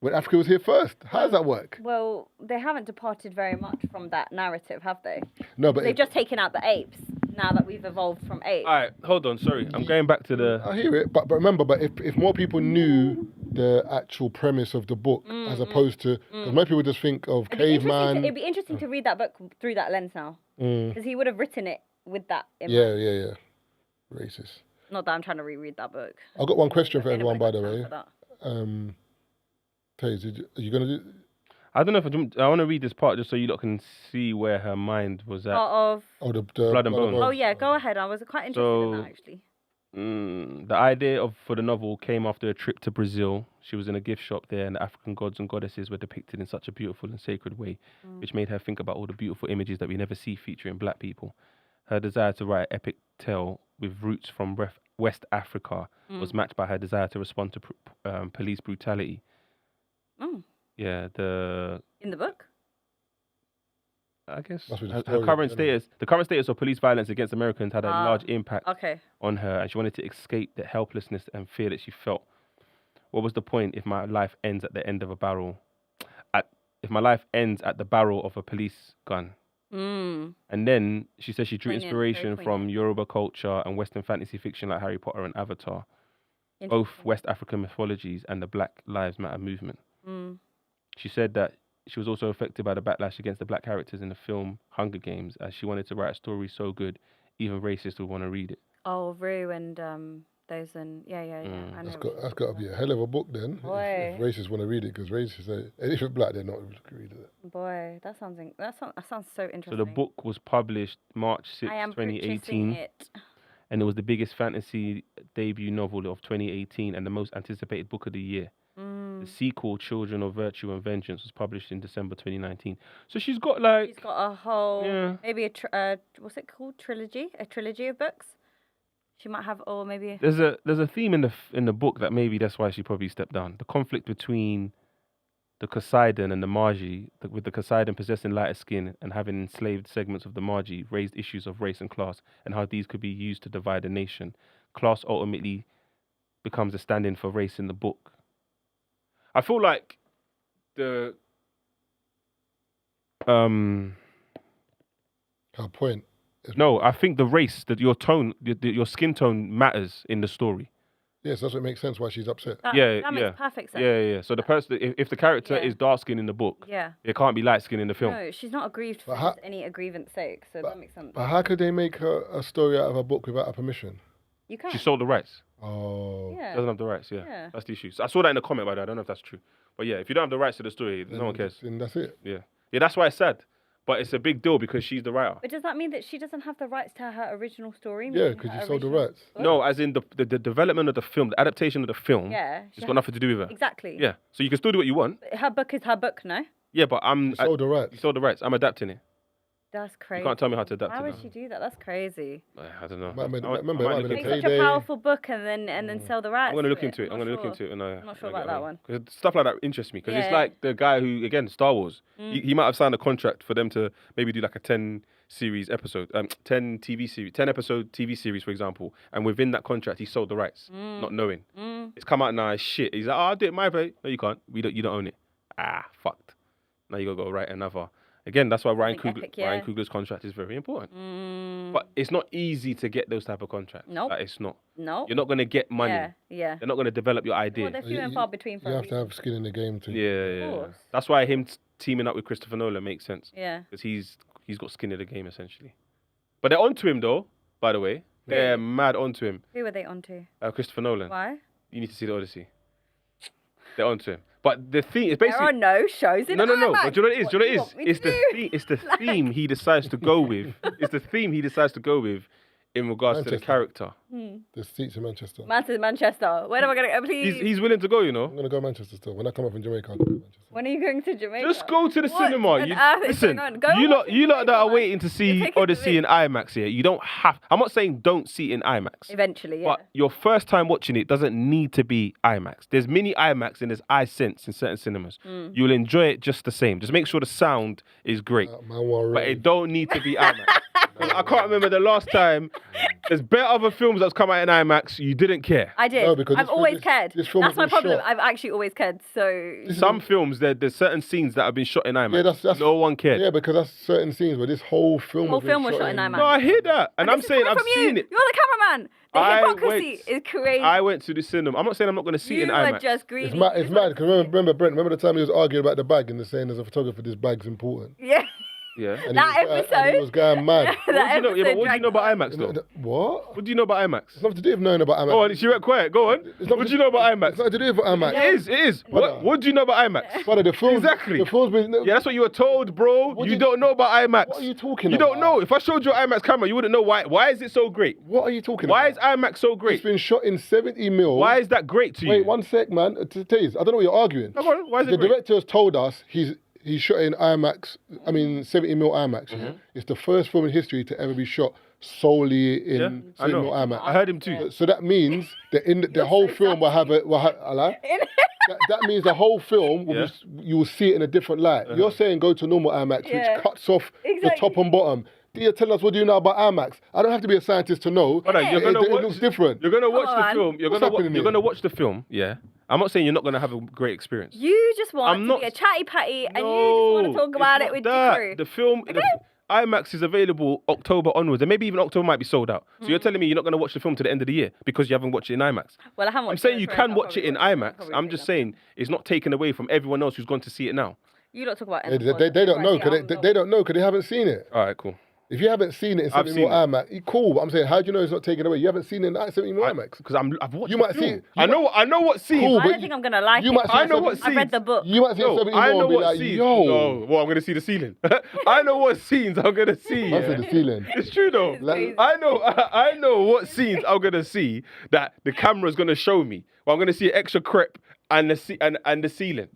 When Africa was here first, how does that work? Well, they haven't departed very much from that narrative, have they? No, but they've just taken out the apes. Now that we've evolved from apes. All right, hold on. Sorry, I'm going back to the. I hear it, but remember, if more people knew the actual premise of the book, as opposed to, because most people just think of caveman. It'd be interesting to read that book through that lens now, because he would have written it with that in mind. Yeah. Racist. Not that I'm trying to reread that book. I've got one question for everyone, by the way. Taze, are you gonna do? I don't know if I want to read this part just so you lot can see where her mind was at. Part of the Blood and Bones. Oh yeah, go ahead. I was quite interested in that actually. The idea for the novel came after a trip to Brazil. She was in a gift shop there, and the African gods and goddesses were depicted in such a beautiful and sacred way, which made her think about all the beautiful images that we never see featuring black people. Her desire to write an epic tale with roots from West Africa was matched by her desire to respond to police brutality. Oh. Yeah, in the book. I guess her current status, the current status of police violence against Americans had a large impact on her, and she wanted to escape the helplessness and fear that she felt. What was the point if my life ends at the end of a barrel? If my life ends at the barrel of a police gun? And then she said she drew inspiration from Yoruba culture and Western fantasy fiction like Harry Potter and Avatar, both West African mythologies and the Black Lives Matter movement. She said that she was also affected by the backlash against the black characters in the film Hunger Games, as she wanted to write a story so good, even racists would want to read it. Oh, Rue and those and yeah. I know that's got to be a hell of a book then. If racists want to read it, because racists are anything black, they're not able to read it. Boy, that sounds so interesting. So the book was published March 6, 2018. And it was the biggest fantasy debut novel of 2018 and the most anticipated book of the year. The sequel, Children of Virtue and Vengeance, was published in December 2019. So she's got a whole, maybe what's it called? Trilogy? A trilogy of books? She might have, or maybe... There's a theme in the book that maybe that's why she probably stepped down. The conflict between the Poseidon and the Margi, with the Poseidon possessing lighter skin and having enslaved segments of the Margi, raised issues of race and class and how these could be used to divide a nation. Class ultimately becomes a stand-in for race in the book. I feel like her point. No, I think the race, that your tone, your skin tone matters in the story. Yes, that's what makes sense why she's upset. That makes perfect sense. Yeah. So the person, if the character is dark skinned in the book, it can't be light skinned in the film. No, she's not aggrieved for any aggrievance sake, so that makes sense. But how could they make a story out of a book without her permission? You can't. She sold the rights. Oh. Yeah. She doesn't have the rights, yeah. That's the issue. So I saw that in the comment, by the way. I don't know if that's true. But yeah, if you don't have the rights to the story, no one cares. Then that's it. Yeah, that's why it's sad. But it's a big deal because she's the writer. But does that mean that she doesn't have the rights to her original story? Yeah, because you sold the rights. Book? No, as in the development of the film, the adaptation of the film. Yeah. It's got nothing to do with her. Exactly. Yeah. So you can still do what you want. Her book is her book, no? Yeah, but You sold the rights. You sold the rights. I'm adapting it. That's crazy. You can't tell me how to adapt it. Why would she do that? That's crazy. I don't know. Make such a powerful book and then sell the rights. I'm going to look into it. I'm not sure about that one. Because stuff like that interests me. Because it's like the guy who, again, Star Wars. He might have signed a contract for them to maybe do like a 10 episode episode TV series, for example. And within that contract, he sold the rights, not knowing. It's come out now as shit. He's like, I'll do it my way. No, you can't. You don't own it. Fucked. Now you got to go write another. Again, that's why Ryan Coogler's contract is very important. But it's not easy to get those type of contracts. No. Like, it's not. No. You're not going to get money. Yeah. They're not going to develop your idea. Well, they're few and far between. You have to have skin in the game too. Yeah. That's why him teaming up with Christopher Nolan makes sense. Yeah. Because he's got skin in the game, essentially. But they're onto him, though, by the way. They're mad onto him. Who are they onto? Christopher Nolan. Why? You need to see The Odyssey. They're onto him. But the thing is basically... There are no shows in No. IMAX. But do you know what it is? It's the theme he decides to go with. It's the theme he decides to go with in regards to the character. The seats in Manchester. Manchester. When am I going to go, please? He's willing to go, you know. I'm going to go to Manchester still. When I come up in Jamaica, I'll go to Manchester. When are you going to Jamaica? Just go to the cinema. Listen, you lot that are waiting to see Odyssey in IMAX here, you don't have... I'm not saying don't see it in IMAX. Eventually, yeah. But your first time watching it doesn't need to be IMAX. There's mini IMAX and there's iSense in certain cinemas. You'll enjoy it just the same. Just make sure the sound is great. But it don't need to be IMAX. I can't remember the last time. There's better other films that's come out in IMAX. You didn't care. I did. No, because I've always cared. this film That's my was problem. shot. I've actually always cared. So Some films, there's certain scenes that have been shot in IMAX. Yeah, that's no one cared. Yeah, because that's certain scenes, but this whole film was shot in IMAX. No, I hear that, and I'm this is saying coming I've from seen you. it. You're the cameraman. The hypocrisy is crazy. I went to the cinema. I'm not saying I'm not going to see it in You are IMAX. just greedy. It's mad, because remember, Brent, remember the time he was arguing about the bag and saying as a photographer, this bag's important. Yeah. Yeah. And That and he episode. was going mad. What do you know? Yeah, but what do you know about IMAX though? What? What do you know about IMAX? It's nothing to do with knowing about IMAX. Go on, she went quiet. Go on. What do you know about It's IMAX? nothing to do with IMAX. It is. What do you know about IMAX? Brother, the film, Exactly. The film's been, Yeah, that's what you were told, bro. What You did- don't know about IMAX. What are you talking You about? don't know. If I showed you an IMAX camera, you wouldn't know why. Why is it so great? What are you talking Why about? is IMAX so It's great? been shot in 70 mil. Why is that great to you? Wait, one sec, man. Taze, I don't know what you're arguing. No, go on. Why is it The great? director has told us he's shot in IMAX, 70 mil IMAX. Mm-hmm. It's the first film in history to ever be shot solely in I 70 know. mil IMAX. I heard him too. So that means that the whole film will have that means the whole film will Yeah. you will see it in a different light. You're saying go to normal IMAX, Yeah. which cuts off the Exactly. top and bottom. You're telling us what do you know about IMAX? I don't have to be a scientist to know. Hold on, you're gonna it watch, looks different. You're gonna watch Come the on. film. What's happening You're here? gonna watch the film. Yeah. I'm not saying you're not gonna have a great experience. You just want I'm to not- be a chatty patty and you just want to talk about it's it with not your that. crew. The film, IMAX is available October onwards, and maybe even October might be sold out. So you're telling me you're not going to watch the film to the end of the year because you haven't watched it in IMAX? Well, I haven't watched I'm saying it, you so can I'll watch it in probably IMAX. probably I'm take just that. saying it's not taken away from everyone else who's gone to see it now. You lot talk about They don't know because they don't know because they haven't seen it. All right, cool. If you haven't seen it in I've 70 mil seen IMAX, cool. But I'm saying, how do you know it's not taken away? You haven't seen it in 70 mil IMAX. Because I've watched You the might see film. it. I know what scenes. Cool, I but don't think I'm going to like you it. might see I it know 70 what I read scenes. the book. You might see it 70 I mil know and be what like, scenes. yo. No, well, I'm going to see the ceiling. I know what scenes I'm going to see. I said the ceiling. It's true though. Like- I know what scenes I'm gonna see that the camera's gonna show me. Well, I'm gonna see an extra crepe and the ceiling.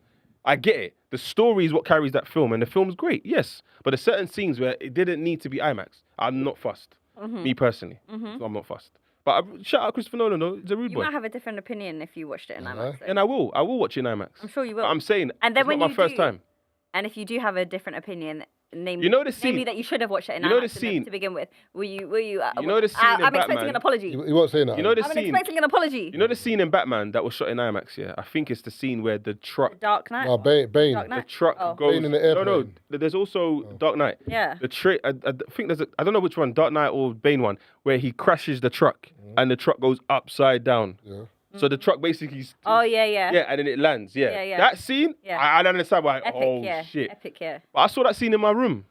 I get it. The story is what carries that film, and the film's great, yes. But there's certain scenes where it didn't need to be IMAX. I'm not fussed. Me personally, so I'm not fussed. But shout out Christopher Nolan though. He's a rude You boy, might have a different opinion if you watched it in IMAX. though. and I will watch it in IMAX. I'm sure you will. But I'm saying, And then it's when not my you first do- time. And if you do have a different opinion, You know the name scene- me that you should have watched it in you know IMAX the to scene- to begin with. Will you? You know the scene in I'm expecting Batman? an apology. He won't say that. You know the I'm scene. expecting an apology. You know the scene in Batman that was shot in IMAX. Yeah, I think it's the scene where the truck. Dark Knight. No, Bane. Dark The Knight. truck Oh. goes. Bane in the No, airplane. there's also Dark Knight. Yeah. The I think there's I don't know which one, Dark Knight or Bane one, where he crashes the truck and the truck goes upside down. Yeah. So the truck basically. Oh yeah. Yeah, and then it lands. Yeah. Yeah, yeah. That scene, Yeah. I don't understand why. Epic. Oh yeah. shit! Epic. Yeah. But I saw that scene in my room.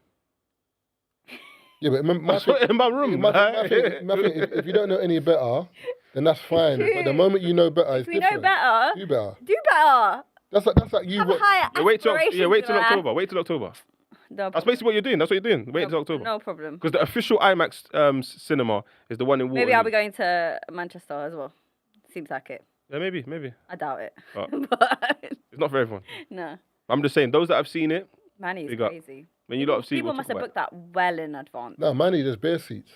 Yeah, but I saw it in my room. my thing, if you don't know any better, then that's fine. But the moment you know better, it's If we different. know better, Do better. do better. That's like you Have watch. higher Wait till aspirations. wait till in life. October. Wait till October. No That's problem. basically what you're doing. That's what you're doing. Wait till October. No problem. Because the official IMAX cinema is the one in Waterloo. Maybe I'll be going to Manchester as well. Seems like it. Yeah, maybe. I doubt it. Oh. But It's not for everyone. no. I'm just saying, those that have seen it, Manny is Big up. crazy. when you lot have seen it, People we'll must talk have about booked that well in advance. No, Manny, there's bare seats.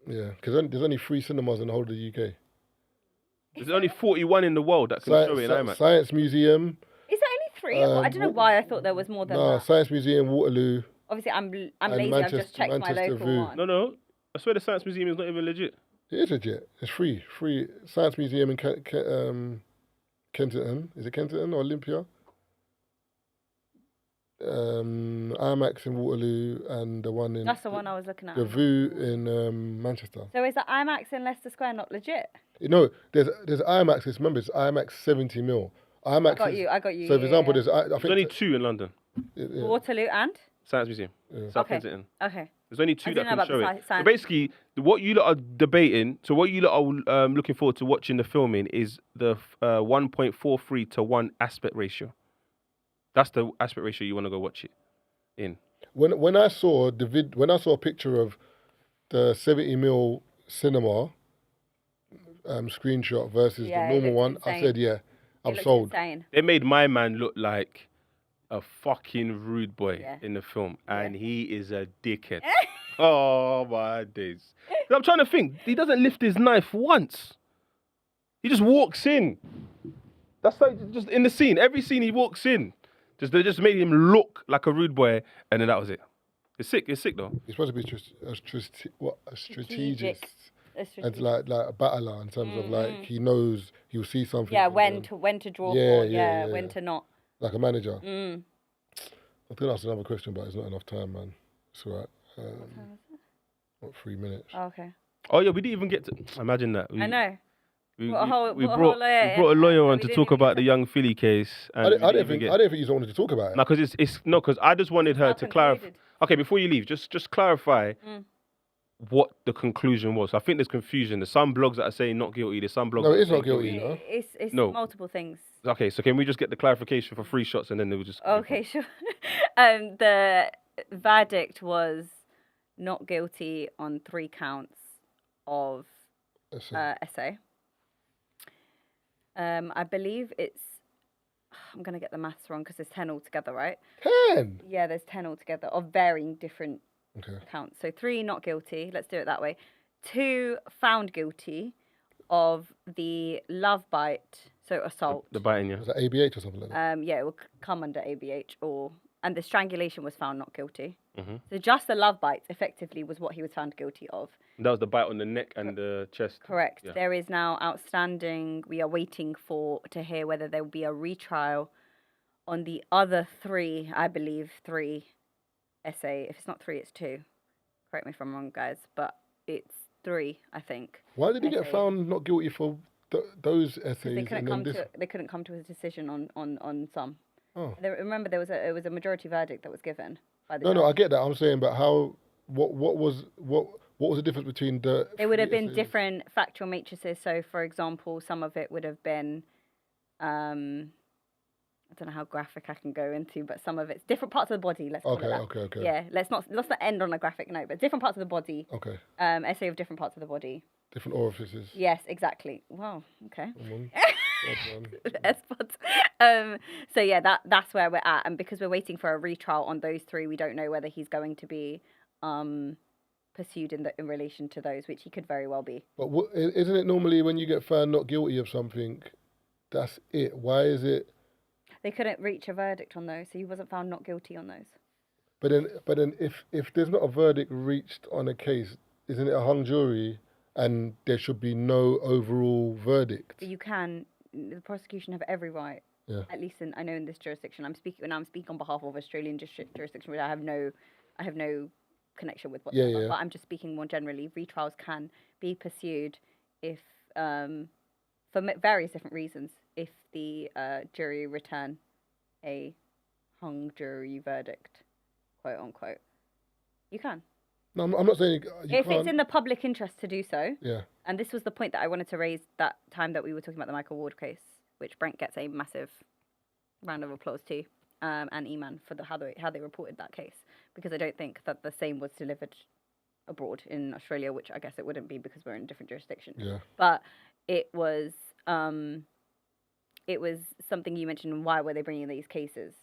Yeah, because there's only 3 cinemas in the whole of the UK. it. There's only 41 in the world that can show it in IMAX. Science Museum. Is there only 3? I don't know why I thought there was more than No, that. Science Museum, Waterloo. Obviously, I'm and lazy. I've just checked my Manchester local Zoo. one. No. I swear the Science Museum is not even legit. It is legit. It's free. Free. Science Museum in Kensington. Is it Kensington or Olympia? IMAX in Waterloo and the one in... That's the one I was looking at. The Vue in Manchester. So is the IMAX in Leicester Square not legit? No, there's IMAX. Remember, it's IMAX 70 mil. IMAX I got you. So, for example, yeah. there's... I There's think only 2 in London. yeah. Waterloo and? Science Museum. South Okay. Kensington. Okay. There's only 2 I that didn't know can about show the it. So science. basically, what you lot are debating, so what you lot are looking forward to watching the filming is the 1.43 to 1 aspect ratio. That's the aspect ratio you want to go watch it in. When I saw when I saw a picture of the 70 mil cinema screenshot versus Yeah, the it normal one, looks I insane. said, yeah, It I'm looks sold. insane. They made my man look like a fucking rude boy Yeah. in the film, and he is a dickhead. Oh my days! I'm trying to think. He doesn't lift his knife once. He just walks in. That's like just in the scene. Every scene he walks in, they just made him look like a rude boy, and then that was it. It's sick though. He's supposed to be a strategist. And strategic. like a battler in terms of like he knows he'll see something. Yeah, when to draw for. Yeah, when to not. Like a manager. I think that's another question, but it's not enough time, man. It's all right. What time is it? What, 3 minutes? Oh, okay. Oh yeah, we didn't even get to imagine that. I know. We brought a lawyer on to talk about the young Philly case. And I didn't think you wanted to talk about it. No, because I just wanted her to clarify. Okay, before you leave, just clarify what the conclusion was. I think there's confusion. There's some blogs that are saying not guilty. There's some blogs. No, it's not guilty. No, it's multiple things. Okay, so can we just get the clarification for 3 shots and then we'll just. Okay, sure. The verdict was not guilty on 3 counts of essay. I believe it's. I'm gonna get the maths wrong because there's 10 altogether, right? 10. Yeah, there's 10 altogether of varying different counts. So 3 not guilty. Let's do it that way. 2 found guilty of the love bite, so assault. The biting, yeah. Was that ABH or something like that? Yeah, it will come under ABH and the strangulation was found not guilty. So just the love bites effectively was what he was found guilty of. And that was the bite on the neck and the chest. Correct. Yeah. There is now outstanding. We are waiting to hear whether there will be a retrial on the other 3. I believe 3 essay. If it's not 3, it's 2. Correct me if I'm wrong, guys, but it's 3, I think. Why did he get found not guilty for those essays? They couldn't come to a decision on some. Oh. Remember, it was a majority verdict that was given by the. No, I get that. I'm saying, but how? What was the difference between the? It would have been different factual matrices. So, for example, some of it would have been, I don't know how graphic I can go into, but some of it's different parts of the body. Let's call it that. Okay. Yeah, let's not end on a graphic note, but different parts of the body. Okay. Essay of different parts of the body. Different orifices. Yes, exactly. Wow. Okay. Spots. So yeah, that's where we're at, and because we're waiting for a retrial on those 3, we don't know whether he's going to be pursued in relation to those, which he could very well be. But isn't it normally when you get found not guilty of something, that's it? Why is it? They couldn't reach a verdict on those, so he wasn't found not guilty on those. But then, if there's not a verdict reached on a case, isn't it a hung jury, and there should be no overall verdict? But the prosecution have every right. Yeah. At least I know in this jurisdiction, I'm speaking on behalf of Australian jurisdiction, which I have no connection with whatsoever. Yeah. But I'm just speaking more generally. Retrials can be pursued if, for various different reasons, if the jury return a hung jury verdict, quote unquote. You can. No, I'm not saying if it's in the public interest to do so. Yeah. And this was the point that I wanted to raise that time that we were talking about the Michael Ward case, which Brent gets a massive round of applause to, and Eman for how they reported that case, because I don't think that the same was delivered abroad in Australia, which I guess it wouldn't be because we're in a different jurisdiction. Yeah. But it was something you mentioned. Why were they bringing these cases?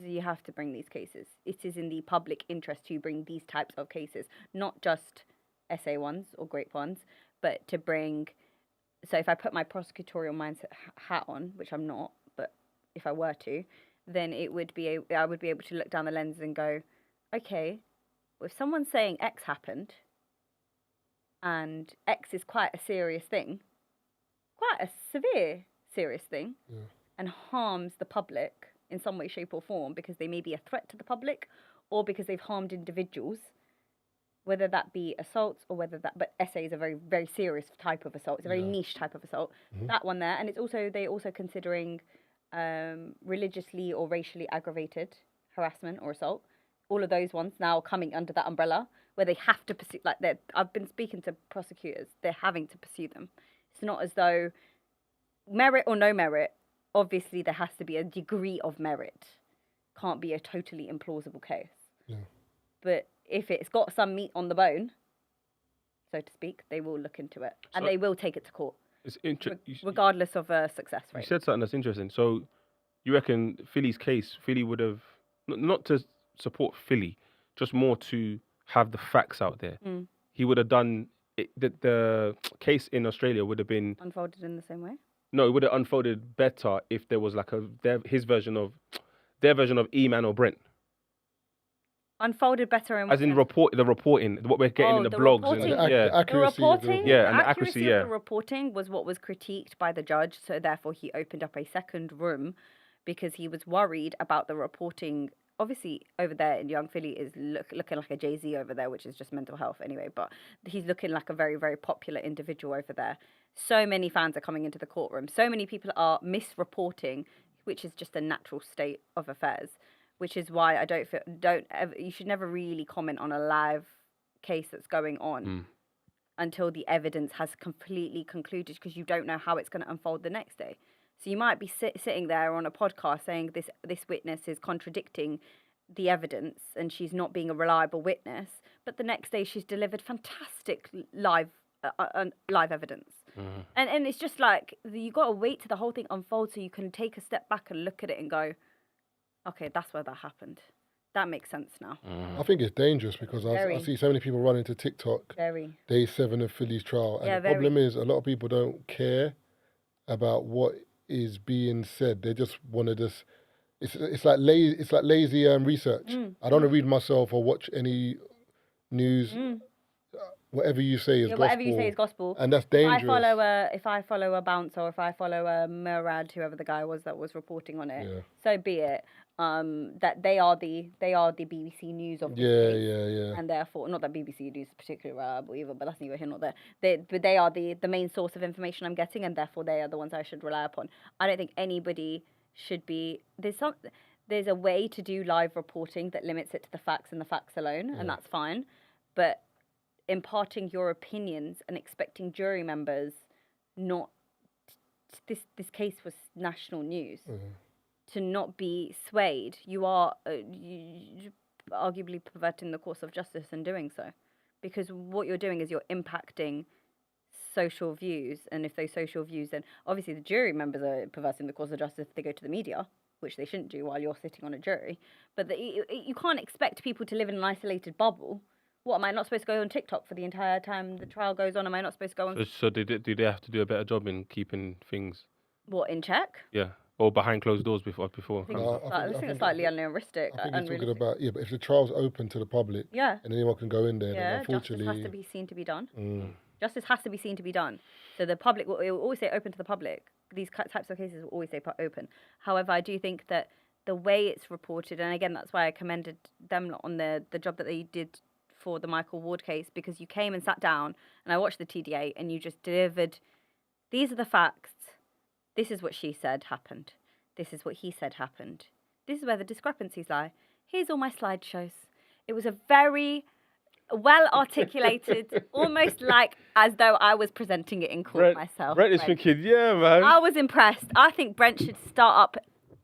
You have to bring these cases. It is in the public interest to bring these types of cases, not just essay ones or grape ones, but to bring. So if I put my prosecutorial mindset hat on, which I'm not, but if I were to, then I would be able to look down the lens and go, okay, if someone's saying X happened, and X is quite a serious thing, quite a severe serious thing, and harms the public in some way, shape or form, because they may be a threat to the public or because they've harmed individuals, whether that be assaults or but essay is a very, very serious type of assault. It's a very niche type of assault. That one there. And they're also considering religiously or racially aggravated harassment or assault. All of those ones now coming under that umbrella where they have to pursue, I've been speaking to prosecutors, they're having to pursue them. It's not as though merit or no merit, obviously there has to be a degree of merit. Can't be a totally implausible case. Yeah. But if it's got some meat on the bone, so to speak, they will look into it. And they will take it to court. It's regardless of a success rate. You said something that's interesting. So you reckon Philly's case, Philly would have, not to support Philly, just more to have the facts out there. He would have done, the case in Australia would have been... Unfolded in the same way? No, it would have unfolded better if there was like their version of E-Man or Brent. Unfolded better in As in the reporting, what we're getting in the blogs. reporting. And, The accuracy of the Yeah, the and the accuracy accuracy, of the reporting was what was critiqued by the judge. So therefore, he opened up a second room because he was worried about the reporting. Obviously, over there in Young Philly is looking like a Jay-Z over there, which is just mental health anyway. But he's looking like a very, very popular individual over there. So many fans are coming into the courtroom. So many people are misreporting, which is just a natural state of affairs. Which is why I you should never really comment on a live case that's going on until the evidence has completely concluded, because you don't know how it's going to unfold the next day. So you might be sitting there on a podcast saying this witness is contradicting the evidence and she's not being a reliable witness, but the next day she's delivered fantastic live evidence. And it's just like you got to wait till the whole thing unfolds so you can take a step back and look at it and go, okay, that's where that happened. That makes sense now. I think it's dangerous because I see so many people run into TikTok. Day 7 of Philly's trial. And the problem is a lot of people don't care about what is being said. They just want to it's like lazy research. I don't want to read myself or watch any news. Whatever you say is gospel. Whatever you say is gospel. And that's dangerous. If I follow a bouncer or if I follow a Murad, whoever the guy was that was reporting on it, so be it. That they are the BBC News of the case. And therefore, not that BBC News is particularly reliable either, but that's neither here nor there. They are the main source of information I'm getting, and therefore they are the ones I should rely upon. I don't think anybody should be. There's a way to do live reporting that limits it to the facts and the facts alone, and that's fine. But imparting your opinions and expecting jury members not this case was national news to not be swayed, you are arguably perverting the course of justice in doing so, because what you're doing is you're impacting social views, and if those social views, then obviously the jury members are perverting the course of justice if they go to the media, which they shouldn't do while you're sitting on a jury. But you can't expect people to live in an isolated bubble. What, am I not supposed to go on TikTok for the entire time the trial goes on? Am I not supposed to go on? So do they have to do a better job in keeping things? What, in check? Yeah, or behind closed doors before. I think it's slightly unrealistic. I think you're talking about but if the trial's open to the public, and anyone can go in there, then unfortunately, justice has to be seen to be done. Justice has to be seen to be done. So the public will always say open to the public. These types of cases will always say open. However, I do think that the way it's reported, and again, that's why I commended them on the job that they did for the Michael Ward case, because you came and sat down and I watched the TDA and you just delivered, these are the facts, this is what she said happened, this is what he said happened, this is where the discrepancies lie, here's all my slideshows. It was a very well articulated, almost like as though I was presenting it in court myself. Brent is thinking, yeah, man. I was impressed. I think Brent should start up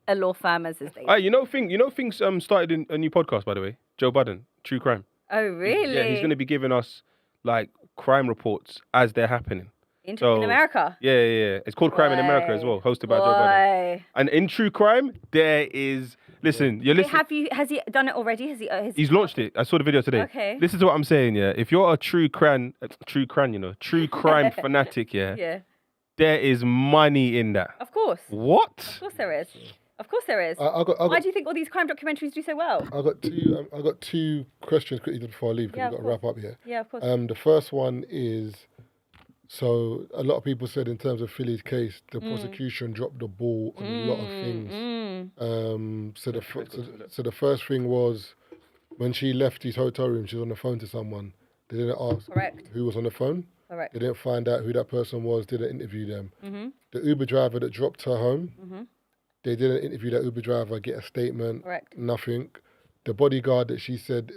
a law firm as his things started in a new podcast, by the way. Joe Budden, True Crime. Oh, really? Yeah, he's going to be giving us like crime reports as they're happening. In America? Yeah. It's called Crime in America as well, hosted by Joe Budden. And in True Crime, there is... Listen, you're listening... Has he done it already? He's launched it. I saw the video today. Okay. This is what I'm saying, yeah. If you're a true crime fanatic, yeah, there is money in that. Of course. What? Of course there is. Of course there is. Why do you think all these crime documentaries do so well? I got two questions quickly before I leave, because we've got to wrap up here. Yeah, of course. The first one is, so a lot of people said in terms of Philly's case, the prosecution dropped the ball on a lot of things. So the first thing was, when she left his hotel room, she was on the phone to someone. They didn't ask who was on the phone. Correct. They didn't find out who that person was, didn't interview them. The Uber driver that dropped her home, they didn't interview that Uber driver, get a statement, nothing. The bodyguard that she said,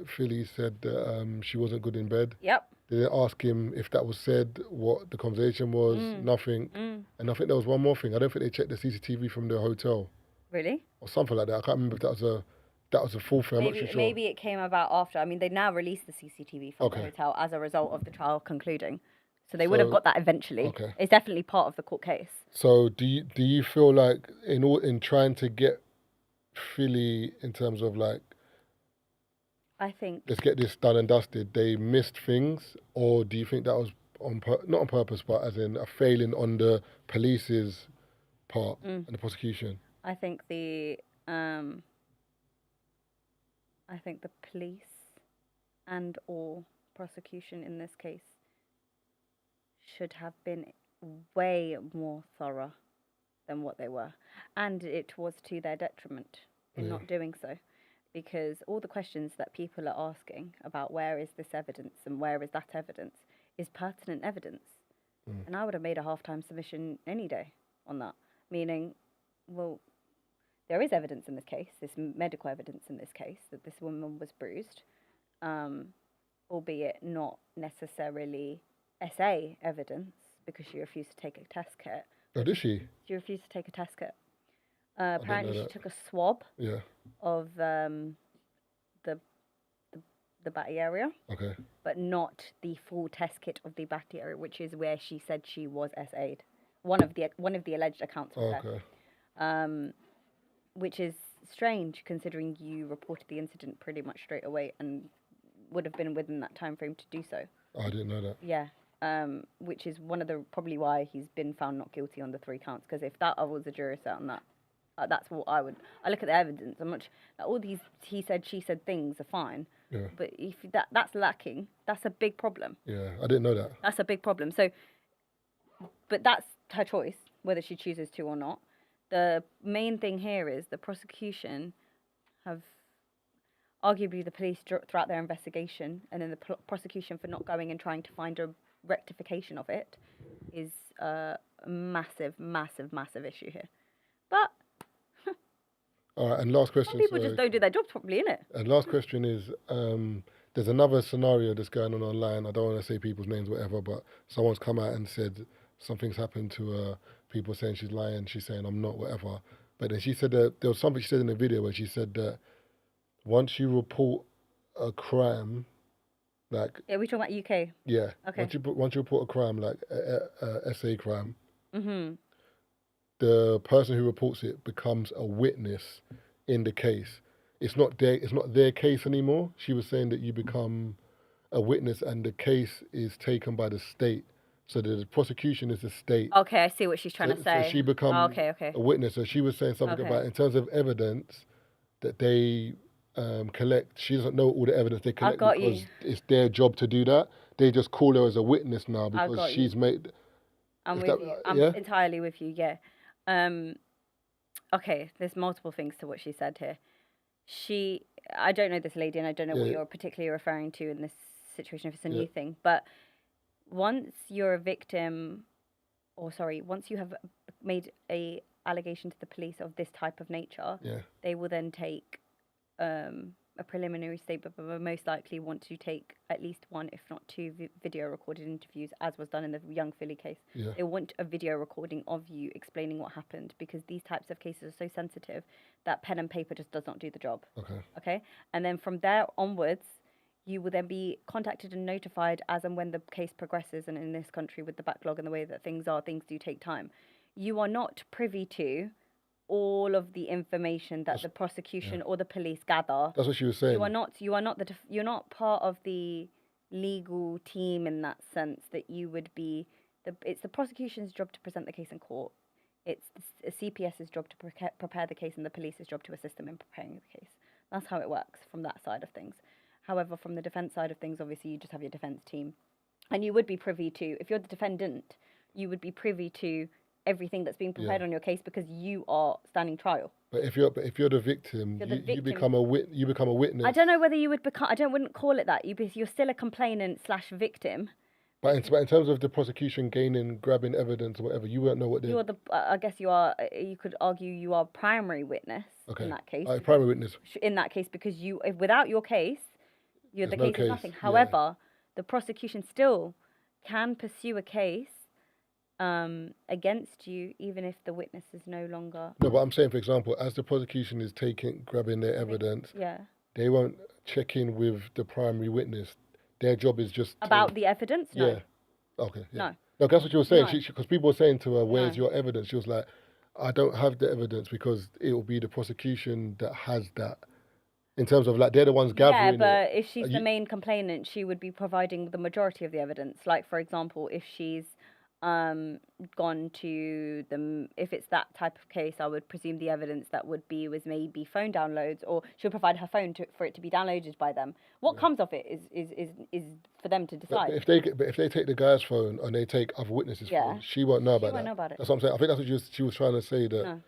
Philly said that she wasn't good in bed. Yep. They didn't ask him if that was said, what the conversation was, nothing. And I think there was one more thing. I don't think they checked the CCTV from the hotel. Really? Or something like that. I can't remember if that was a full thing. I'm not too sure. Maybe it came about after. I mean, they now released the CCTV from the hotel as a result of the trial concluding. So they would have got that eventually. Okay. It's definitely part of the court case. So do you feel like in trying to get Philly in terms of like, I think, let's get this done and dusted, they missed things, or do you think that was not on purpose, but as in a failing on the police's part and the prosecution? I think the I think the police and or prosecution in this case should have been way more thorough than what they were. And it was to their detriment in not doing so. Because all the questions that people are asking about where is this evidence and where is that evidence is pertinent evidence. And I would have made a half-time submission any day on that. Meaning, well, there is evidence in this case, this medical evidence in this case, that this woman was bruised, albeit not necessarily SA evidence, because she refused to take a test kit. Oh, did she? She refused to take a test kit. Apparently, she took a swab of the batty area. Okay. But not the full test kit of the batty area, which is where she said she was SA'd. One of the alleged accounts was there. Which is strange, considering you reported the incident pretty much straight away and would have been within that time frame to do so. Oh, I didn't know that. Yeah. Which is one of the probably why he's been found not guilty on the 3 counts. Because if that was a jury set on that, that's what I would. I look at the evidence. I'm much all these he said, she said things are fine. Yeah. But if that's lacking, that's a big problem. Yeah, I didn't know that. That's a big problem. So, but that's her choice whether she chooses to or not. The main thing here is the prosecution have arguably the police throughout their investigation, and then the prosecution for not going and trying to find a rectification of it is a massive, massive, massive issue here. But all right, and last question. Some people just don't do their jobs properly, innit? And last question is, there's another scenario that's going on online. I don't want to say people's names, whatever, but someone's come out and said something's happened to her. People saying she's lying. She's saying I'm not, whatever. But then she said that there was something she said in the video where she said that once you report a crime, like we talking about UK. Yeah. Okay. Once you report a crime, like a SA crime, the person who reports it becomes a witness in the case. It's not their case anymore. She was saying that you become a witness and the case is taken by the state. So the prosecution is the state. Okay, I see what she's trying to say. So she becomes a witness. So she was saying something about, in terms of evidence that they collect, she doesn't know all the evidence they collect because it's their job to do that. They just call her as a witness now because she's made... I'm with you. I'm entirely with you, yeah. Okay, there's multiple things to what she said here. I don't know this lady and I don't know what you're particularly referring to in this situation, if it's a new thing, but once you're a victim, once you have made a allegation to the police of this type of nature, they will then take a preliminary statement, but will most likely want to take at least 1, if not 2, video recorded interviews, as was done in the Young Philly case. Yeah. They want a video recording of you explaining what happened, because these types of cases are so sensitive that pen and paper just does not do the job. Okay? And then from there onwards, you will then be contacted and notified as and when the case progresses, and in this country with the backlog and the way that things do take time. You are not privy to all of the information that the prosecution or the police gather. That's what she was saying. You are not part of the legal team in that sense that you would be. It's the prosecution's job to present the case in court. It's the CPS's job to prepare the case, and the police's job to assist them in preparing the case. That's how it works from that side of things. However, from the defence side of things, obviously you just have your defence team. And you would be privy to, if you're the defendant, you would be privy to everything that's being prepared on your case because you are standing trial. But if you're the victim, you become a witness. I don't know whether you would become. Wouldn't call it that. You're still a complainant / victim. But in terms of the prosecution grabbing evidence or whatever, you won't know what they're... You're the. I guess you are. You could argue you are primary witness in that case. Primary witness. In that case, because without your case, the case is nothing. However, the prosecution still can pursue a case against you, even if the witness is no longer... No, but I'm saying, for example, as the prosecution is grabbing their evidence, they won't check in with the primary witness. Their job is just... About the evidence? No. Yeah. Okay. Yeah. No, that's what you were saying. Because people were saying to her, where's your evidence? She was like, I don't have the evidence because it will be the prosecution that has that. In terms of, like, they're the ones gathering. Yeah, but if she's the main complainant, she would be providing the majority of the evidence. Like, for example, if she's gone to them. If it's that type of case, I would presume the evidence that would be was maybe phone downloads, or she'll provide her phone for it to be downloaded by them. What comes of it is for them to decide. But if they take the guy's phone and they take other witnesses' phone, she won't know about that. Know about it. That's what I'm saying. I think that's what she was trying to say, that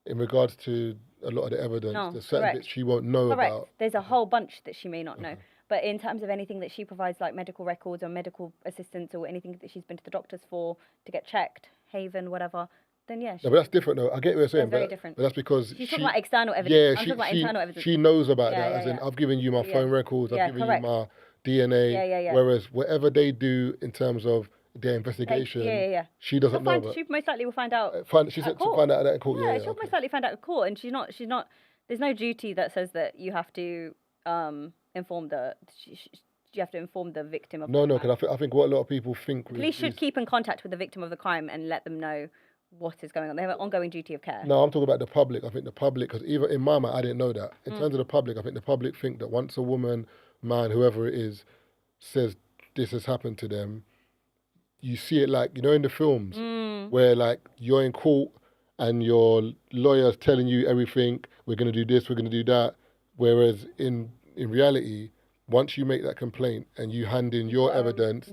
in regards to a lot of the evidence, there's certain bits she won't know about. There's a whole bunch that she may not know. But in terms of anything that she provides, like medical records or medical assistance or anything that she's been to the doctors for to get checked, Haven, whatever, then yeah. No, but that's different though. I get what you're saying. That's very different. But that's because she's talking about external evidence. Yeah, I'm talking about internal evidence. She knows about that. As in, I've given you my phone records. I've given you my DNA. Whereas whatever they do in terms of their investigation, she doesn't know about. She most likely will find out. She said to find out at court. Yeah, she'll most likely find out at court, and she's not. There's no duty that says that you have to inform the. You have to inform the victim of. No, because I think what a lot of people think. Police should keep in contact with the victim of the crime and let them know what is going on. They have an ongoing duty of care. No, I'm talking about the public. I think the public, because even in my mind, I didn't know that. In terms of the public, I think the public think that once a woman, man, whoever it is, says this has happened to them, you see it like, in the films where like you're in court and your lawyer's telling you everything, we're going to do this, we're going to do that. Whereas in reality, once you make that complaint and you hand in your evidence,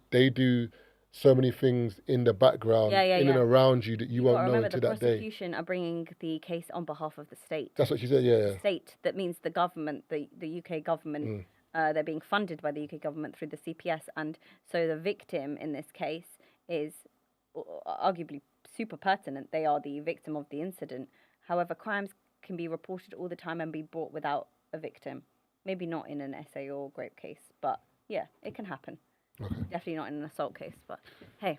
they do so many things in the background, in and around you that you won't know until that day. Remember, the prosecution are bringing the case on behalf of the state. That's what she said, yeah. The state, that means the government, the UK government, they're being funded by the UK government through the CPS. And so the victim in this case is arguably super pertinent. They are the victim of the incident. However, crimes can be reported all the time and be brought without a victim. Maybe not in an SA or grape case, but yeah, it can happen. Okay. Definitely not in an assault case, but hey.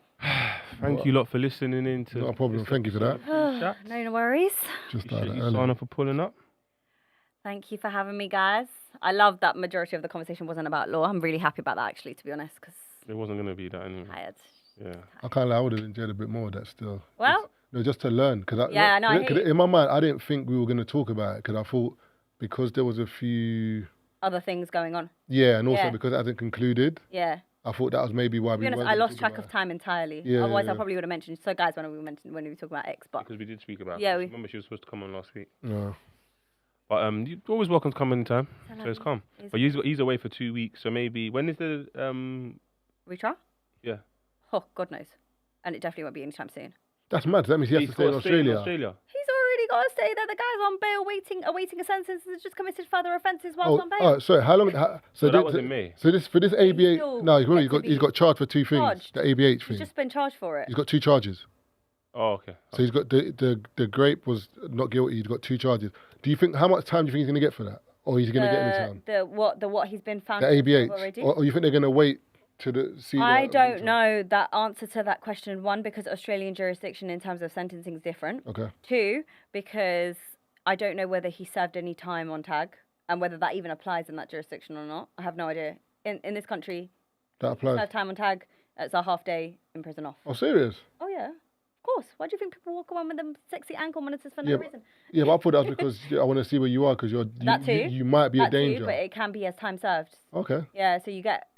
Thank you lot for listening in to. Not a problem. Thank you for that. No worries. Just started early. Sign up for pulling up. Thank you for having me, guys. I love that majority of the conversation wasn't about law. I'm really happy about that, actually, to be honest, because it wasn't going to be that anyway. Tired. Yeah. I can't lie. I would have enjoyed a bit more of that still. Well. Just to learn, because in my mind I didn't think we were going to talk about it, because I thought because there was a few other things going on. Yeah, and also because it hasn't concluded. Yeah. I thought that was maybe why we. To be honest, I lost track of time entirely. Yeah, Otherwise, I probably would have mentioned. So, guys, when we talk about X, but because we did speak about. Yeah, remember she was supposed to come on last week. Yeah. But you're always welcome to come anytime. So it's come. But he's away for 2 weeks, so maybe when is the retrial? Yeah. Oh, God knows, and it definitely won't be anytime soon. That's mad. That means he has to stay in Australia. He's already got to stay there. The guy's on bail, awaiting a sentence, and has just committed further offences whilst on bail. Oh, sorry. How long? So that was in May. So for this ABH, no, he's got charged for two things. The ABH thing. He's just been charged for it. He's got 2 charges. Oh, okay. So he's got the grape was not guilty. He's got 2 charges. Do you think how much time do you think he's going to get for that, or he's going to get any time? The what he's been found. The ABH, already? Or you think they're going to wait? I don't know that answer to that question. 1, because Australian jurisdiction in terms of sentencing is different. Okay. 2, because I don't know whether he served any time on tag and whether that even applies in that jurisdiction or not. I have no idea. In this country, that applies. Serve time on tag, it's a half day in prison off. Oh, serious? Oh yeah. Of course. Why do you think people walk around with them sexy ankle monitors for no reason? Yeah, but I put that because I want to see where you are, because you might be a danger. Too, but it can be as time served. Okay. Yeah, so you get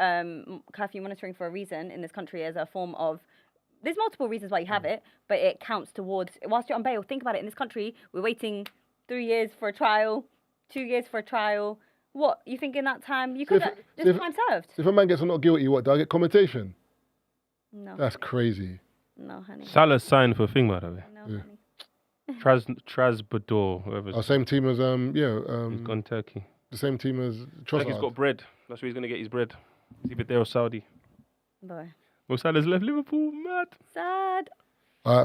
curfew monitoring for a reason in this country as a form of. There's multiple reasons why you have it, but it counts towards whilst you're on bail. Think about it. In this country, we're waiting 3 years for a trial, 2 years for a trial. What you think in that time you could just time served? So if a man gets not guilty, what do I get commutation? No. That's crazy. No, honey. Salah signed for a thing, by the way. No, honey. Trasbador, whoever's. Oh, same team as he's gone Turkey. The same team as Trossard. Turkey's got bread. That's where he's gonna get his bread. It's either there or Saudi. Boy. Well, Salah's left Liverpool. Mad. Sad.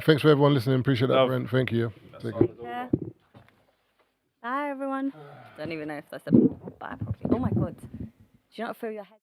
Thanks for everyone listening. Appreciate that, Brent. Thank you. Take care. Bye, everyone. Don't even know if that's a bye. Probably. Oh my God. Do you not feel your head?